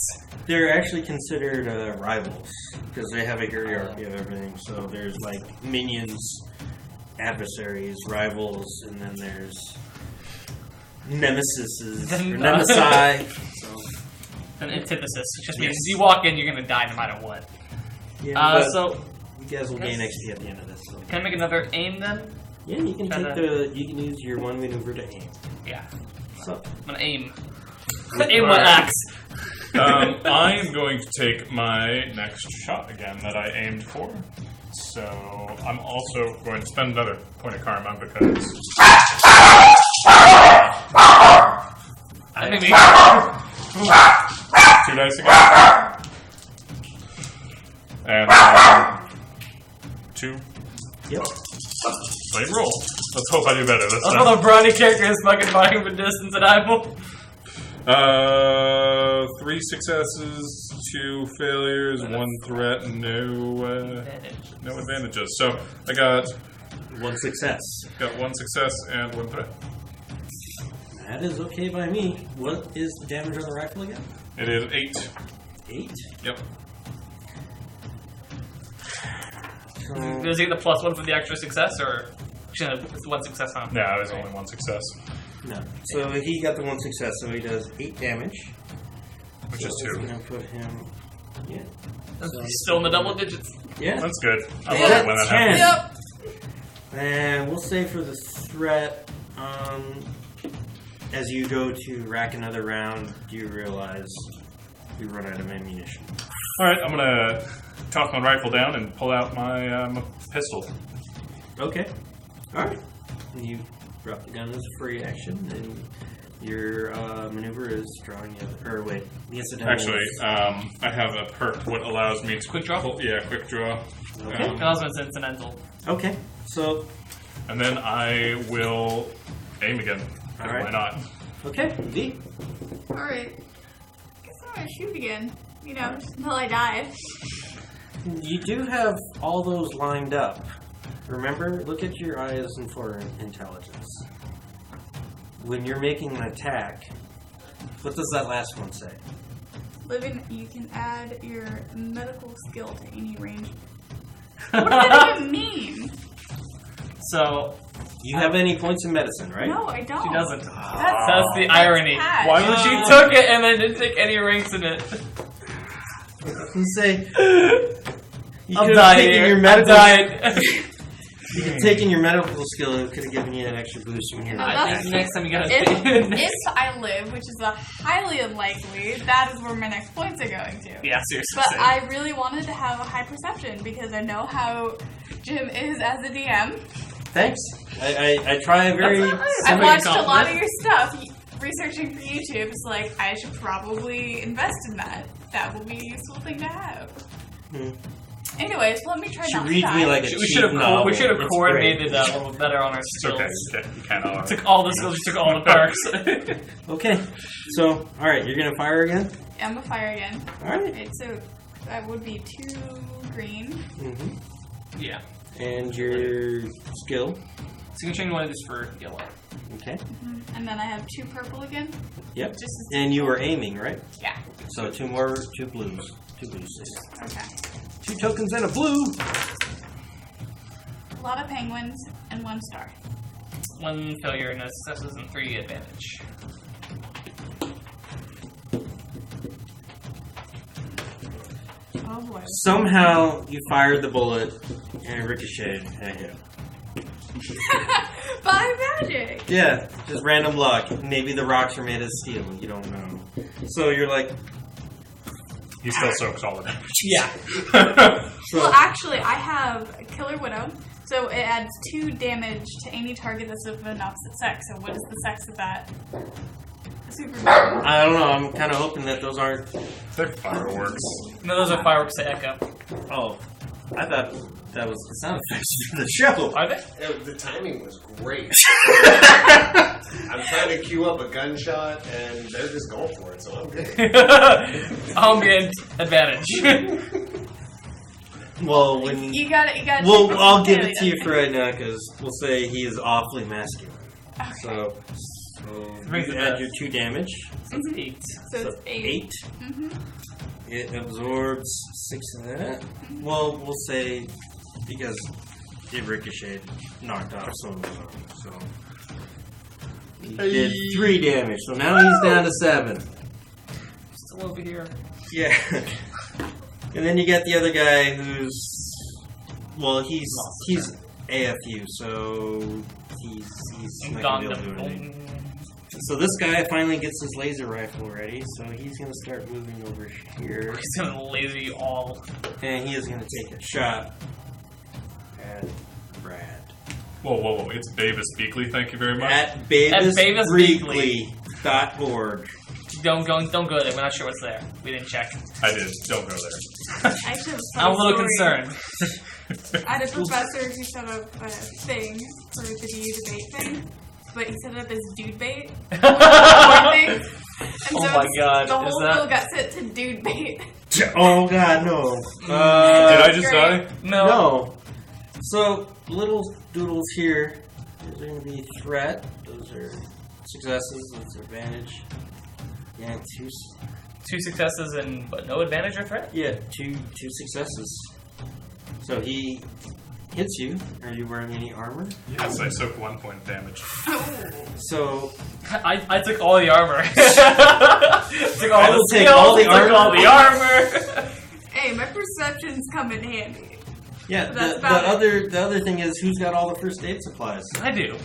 they're actually considered rivals because they have a hierarchy of everything. So there's like minions, adversaries, rivals, and then there's nemesises or nemesi. So An antithesis, which just means you walk in, you're gonna die no matter what. yeah, So you guys will gain XP at the end of this. So. can I make another aim then? Yeah, you can you can use your one maneuver to aim. Yeah, So I'm gonna aim. Aim with axe. I am going to take my next shot again that I aimed for. So I'm also going to spend another point of karma because I mean, 2 dice again. And 2. yep. Same roll. Let's hope I do better this that's time. what the brawny character is fucking buying for distance and eyeball. 3 successes, 2 failures, 1 threat, no advantages. So I got One success. 1 success and 1 threat. That is okay by me. What is the damage on the rifle again? It is 8. 8. Yep. So, Does he get the +1 for the extra success, or it's one success on? Yeah, it was only one success, no. So he got the 1 success, so he does 8 damage. which So is it's 2. going to put him... Yeah. Still in the double digits. Yeah. That's good. I Yeah, love it when that 10. happens. Yep. And we'll say for the threat, as you go to rack another round, you realize you run out of ammunition. All right, I'm gonna toss my rifle down and pull out my pistol. Okay. Alright. You drop the gun as a free action, and your maneuver is drawing the other. Or wait, the incidental. Actually, I have a perk what allows me to Quick draw? Yeah, quick draw. Okay. That was when it's incidental. Okay. So, And then I will aim again. All right. Why not? okay. V. Alright. Guess I'm gonna shoot again. You know, just until I die. You do have all those lined up. Remember, look at your eyes and for intelligence. When you're making an attack, what does that last one say? Living, you can add your medical skill to any range. What does that even mean? So You have any points in medicine, right? No, I don't. she doesn't. That's That's the irony. bad. Why would she took it and then didn't take any ranks in it? You say you I'm could have dying taken here. your I'm medical. dying. You could have taken your medical skill. It could have given you an extra boost when you're. No, I that's- think next time you gotta. If I live, which is a highly unlikely, that is where my next points are going to. Yeah, seriously. But same. I really wanted to have a high perception because I know how Jim is as a DM. Thanks. I try very. That's I've a watched a lot compliment. of your stuff researching for YouTube. It's like I should probably invest in that. That will be a useful thing to have. Hmm. Anyways, let me try She not to reads die. me like a we cheap should have novel. we should have It's coordinated great. a little better on our It's skills. okay. You can't all. Took all the skills, you took all the perks. Okay. So, all right, you're gonna fire again. I'm gonna fire again. All right. Right, so that would be 2 green. Mm-hmm. Yeah. And your skill. So you can change one of these for yellow. Okay. And then I have 2 purple again. Yep. Just as And you were aiming, right? Yeah. So 2 blues. 2 blues. Okay. 2 tokens and a blue. A lot of penguins and 1 star. 1 failure, no successes, and 3 advantage. Oh boy. Somehow you fired the bullet and it ricocheted at him. By magic! Yeah, just random luck. Maybe the rocks are made of steel. You don't know. So you're like, He still soaks all the damage. Yeah. so Well, actually, I have a Killer Widow, so it adds 2 damage to any target that's of an opposite sex. So what is the sex of that? Super. I don't know. I'm kind of hoping that those aren't. They're fireworks. No, those are fireworks to echo. Oh, I thought that was the sound effects for the show. Are they? The timing was great. I'm trying to cue up a gunshot, and they're just going for it, so I'm good. Ambient advantage. Well, when You got it. You got it. well, I'll give it to you for right now because we'll say he is awfully masculine. Okay. So Brings you it add back. your 2 damage. So it's 8. So it's 8. 8. Mm-hmm. It absorbs 6 of that. Well, we'll say because it ricocheted, knocked off some of them. So he did 3 damage. So now he's down to 7. Still over here. Yeah. And then you got the other guy who's well, he's AFU, so he's not gonna be able to do anything. So this guy finally gets his laser rifle ready, so he's gonna start moving over here, He's gonna laser you all. and he is gonna take a shot at Brad. Whoa. It's Davis Beakley, thank you very much. At BavisBreakley.org. Don't go there. We're not sure what's there. We didn't check. I did. Don't go there. I should have I'm a little story. concerned. I had a professor who set up a thing for the DU debate thing, but he set it up as dude bait. And Oh my God, The is whole that- bill got sent to dude bait. Oh god, no. Did I just Great. die? No. So, little doodles here. Those are going to be threat. Those are successes. Those are advantage. Yeah, 2 successes and but no advantage or threat? Yeah, two successes. So he hits you. Are you wearing any armor? Yes, I soak 1 point of damage. So I took all the armor. Took all I the will take skills, all the took armor. all the armor. Hey, my perceptions come in handy. yeah, That's the about it. other thing is who's got all the first aid supplies. I do.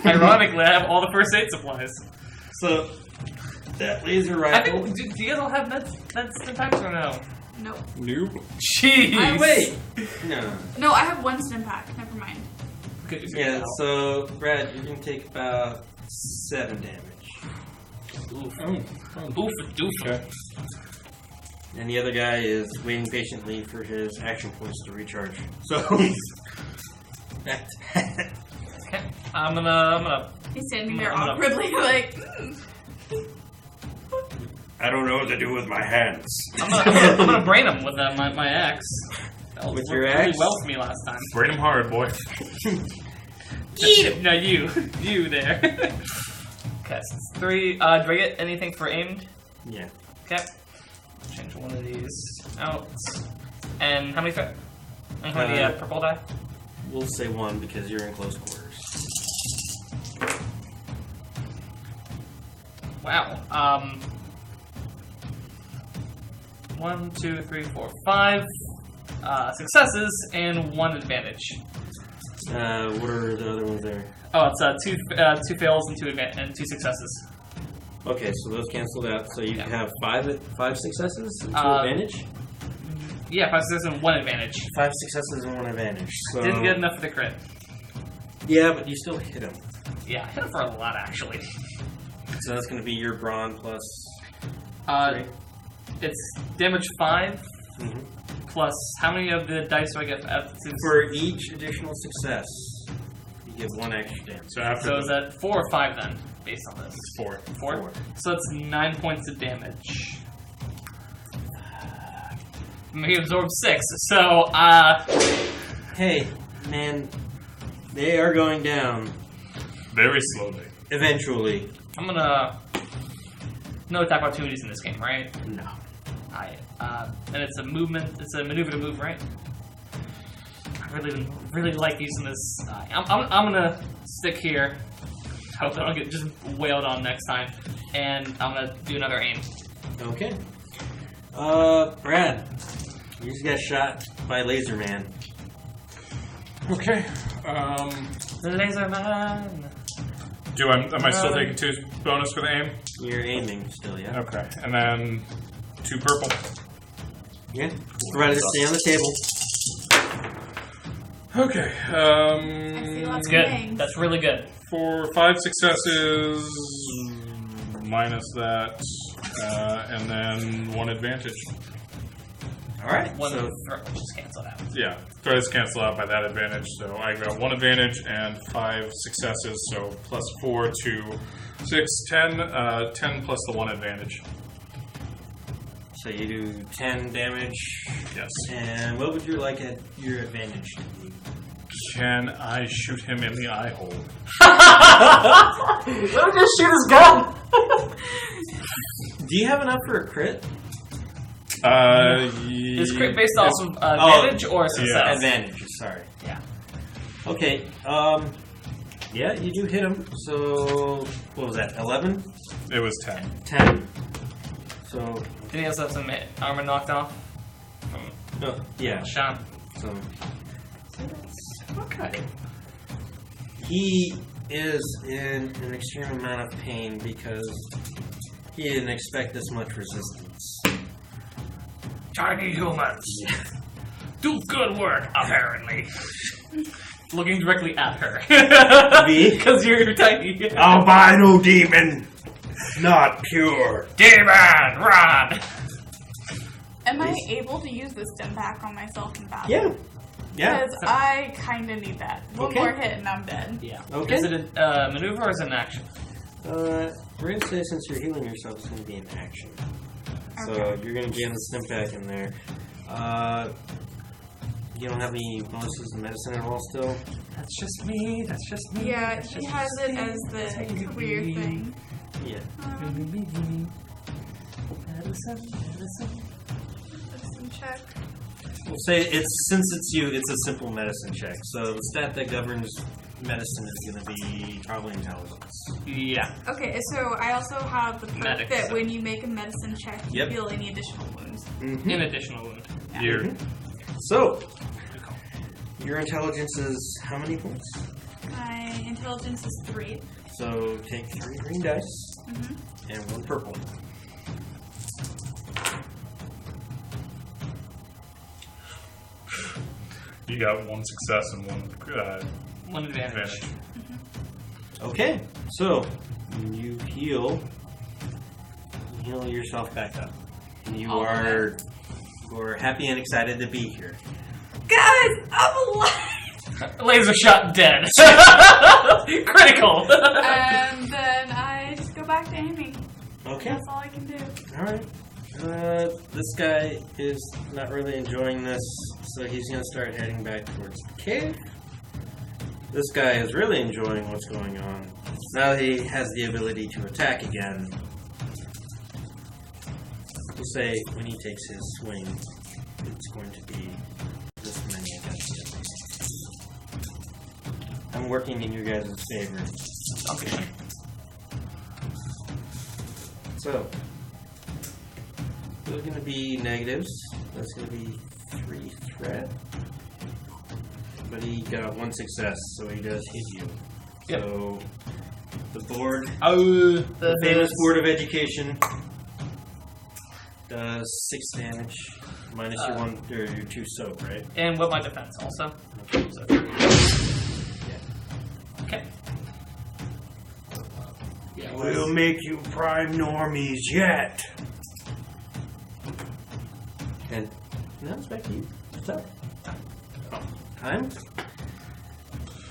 Ironically, I have all the first aid supplies. So that laser I rifle. think. Do you guys all have meds sometimes or no? Nope. Noob. Jeez. Wait. No. No, I have 1 stim pack. Never mind. Good, good Yeah. call. So Brad, you're gonna take about 7 damage, Oof. Oh. Oof. Doof. Okay. and the other guy is waiting patiently for his action points to recharge. So. Okay. I'm gonna. He's standing there I'm gonna- awkwardly, like, I don't know what to do with my hands. I'm gonna brain him with my axe. That With worked your really axe? well for me last time. Brain him hard, boy. Eat him! No, you there. Okay, so it's 3. Do I get anything for aimed? Yeah. Okay. Change one of these out. And how many threat? And how many purple die? We'll say 1 because you're in close quarters. Wow. 1, 2, 3, 4, 5 successes and 1 advantage. What are the other ones there? Oh, it's 2 fails and 2 successes. Okay, so those canceled out. So you Yeah. have 5 successes and 2 Uh, advantage? Yeah, 5 successes and 1 advantage. 5 successes and 1 advantage. So Didn't get enough for the crit. Yeah, but you still hit him. Yeah, I hit him for a lot actually. So that's going to be your brawn plus Uh, 3. it's damage 5 Mhm. plus how many of the dice do I get? For each additional success, you get 1 extra damage. So after So is that 4 or 5 then, based on this? it's 4. 4? 4. So it's 9 points of damage. He absorbed 6. So, Hey, man, they are going down Very slowly. eventually. I'm gonna. No attack opportunities in this game, right? No. Alright. And it's a movement. It's a maneuver to move, right? I really like using this. I'm gonna stick here. Hope I don't get just wailed on next time. And I'm gonna do another aim. Okay. Brad, you just got shot by Laser Man. Okay. Laser man. Am I still taking 2 bonus for the aim? You're aiming still, yeah? Okay. And then 2 purple. Yeah. Provided to stay on the table. Okay. I see lots That's of good. bangs. That's really good. For 5 successes, minus that, and then 1 advantage. Alright. One So, throw, just cancel out. Yeah, throws cancel out by that advantage, so I got 1 advantage and 5 successes, so plus 4 to 6, 10, 10 plus the 1 advantage. so you do 10 damage. Yes. And what would you like your advantage to be? Can I shoot him in the eye hole? Let me just shoot his gun! Do you have enough for a crit? Is crit based off of advantage or success? Advantage, sorry. Yeah. Okay, yeah, you do hit him. So, what was that, 11? It was 10. 10. So, Did he also have some armor knocked off from no, yeah. shot? So, Okay. he is in an extreme amount of pain because he didn't expect this much resistance. Tiny humans do good work, apparently. Looking directly at her. Me? Because you're tiny. Albino demon, not pure. Demon, run! Am I able to use the stim pack on myself in battle? Yeah. Yeah. Because I kind of need that. One Okay. more hit and I'm dead. Yeah. Okay. Is it a maneuver or is it an action? We're gonna say since you're healing yourself, it's gonna be an action. So Okay. you're gonna gain the stim pack in there. You don't have any bonuses in medicine at all still? That's just me. That's just me. Yeah, that's he just has it me, as that's the me. career thing. Yeah. Medicine check. We'll say since it's you, it's a simple medicine check. So the stat that governs medicine is going to be probably intelligence. Yeah. Okay, so I also have the perk Medic, that so- when you make a medicine check, you Yep. feel any additional wounds. An additional wound. You're So your intelligence is how many points? My intelligence is 3. So take 3 green dice and 1 purple. you got 1 success and 1 One advantage. advantage. Okay, so you heal yourself back up. And you All are happy and excited to be here. Guys, I'm alive! Laser shot dead. Critical. And then I just go back to aiming. Okay. That's all I can do. Alright. This guy is not really enjoying this, so he's going to start heading back towards the cave. This guy is really enjoying what's going on. Now that he has the ability to attack again, we'll say when he takes his swing, it's going to be this many against him. I'm working in your guys' favor. Okay. So, those are going to be negatives. That's going to be 3 threat. But he got 1 success, so he does hit you. Yep. So, the board, Oh, the famous Board of Education, does 6 damage. Minus your 1 or your 2 soap, right? And what my defense also. Okay. So, Yeah. okay. Yeah, We'll make you prime normies yet. And now it's back to you. What's up? Time?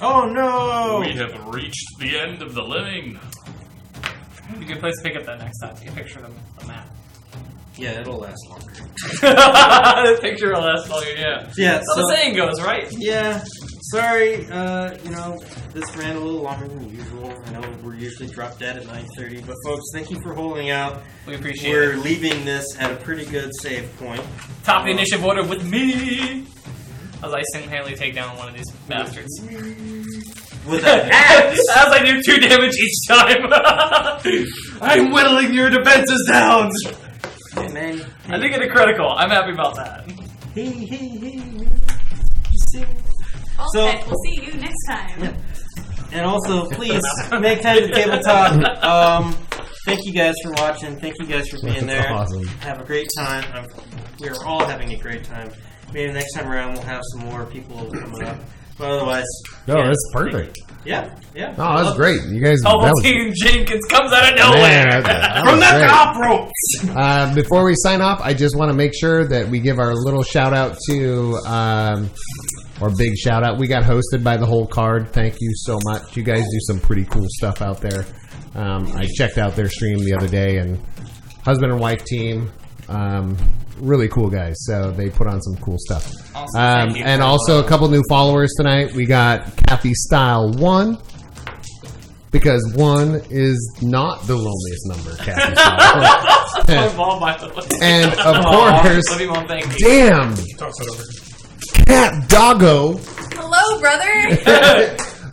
Oh no! We have reached the end of the living. a good place to pick up that next time. Take a picture of the map. Yeah, it'll last longer. The picture will last longer, yeah. Yeah, That's how the saying goes, right? Yeah, sorry, this ran a little longer than usual. I know we're usually drop dead at 9:30, but folks, thank you for holding out. We appreciate We're it. leaving this at a pretty good save point. Top of the initiative order with me! As I single-handedly take down one of these bastards. With an axe! As I do 2 damage each time! I'm whittling your defenses down! Hey, man. I did get a critical. I'm happy about that. Hey. You see? So- Okay, we'll see you next time. And also, please make time to tabletop. Thank you guys for watching. Thank you guys for being That's there. awesome. Have a great time. We're all having a great time. Maybe next time around we'll have some more people coming up. But otherwise, No, that's perfect. yeah. Oh, that's great. You guys. Double that was- Team Jenkins comes out of Man, nowhere! that From was the great. top ropes. Before we sign off, I just want to make sure that we give our little shout out to, or big shout out. We got hosted by the whole card. Thank you so much. You guys do some pretty cool stuff out there. I checked out their stream the other day, and husband and wife team, really cool guys. So they put on some cool stuff. Awesome. Thank you. And also a couple new followers tonight. We got Kathy Style 1. Because 1 is not the loneliest number, Kathy Style. My mom, by the way. And of Aw, course, love you, Mom. Thank you. damn, Toss it over. Cat Doggo Hello, brother.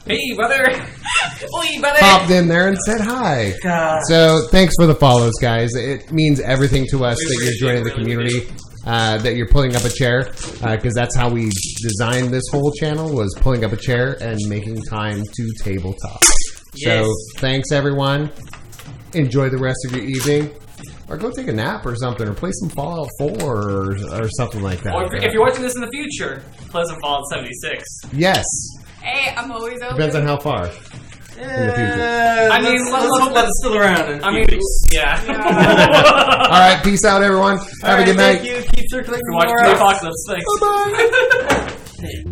Hey, brother. Oi, brother. popped in there and said hi. God. So thanks for the follows, guys. It means everything to us We that you're joining the really community, that you're pulling up a chair, because that's how we designed this whole channel, was pulling up a chair and making time to tabletop. Yes. So thanks, everyone. Enjoy the rest of your evening. Or go take a nap or something, or play some Fallout 4 or something like that. Or if you're watching this in the future, Pleasant Fallout 76. Yes. Hey, I'm always open. Depends on how far. In the future. I mean, let's hope that's still around. In a I few mean, weeks. yeah. All right, peace out, everyone. Have a good night. Thank you. Keep circling. Watch the Apocalypse. Thanks. Bye-bye.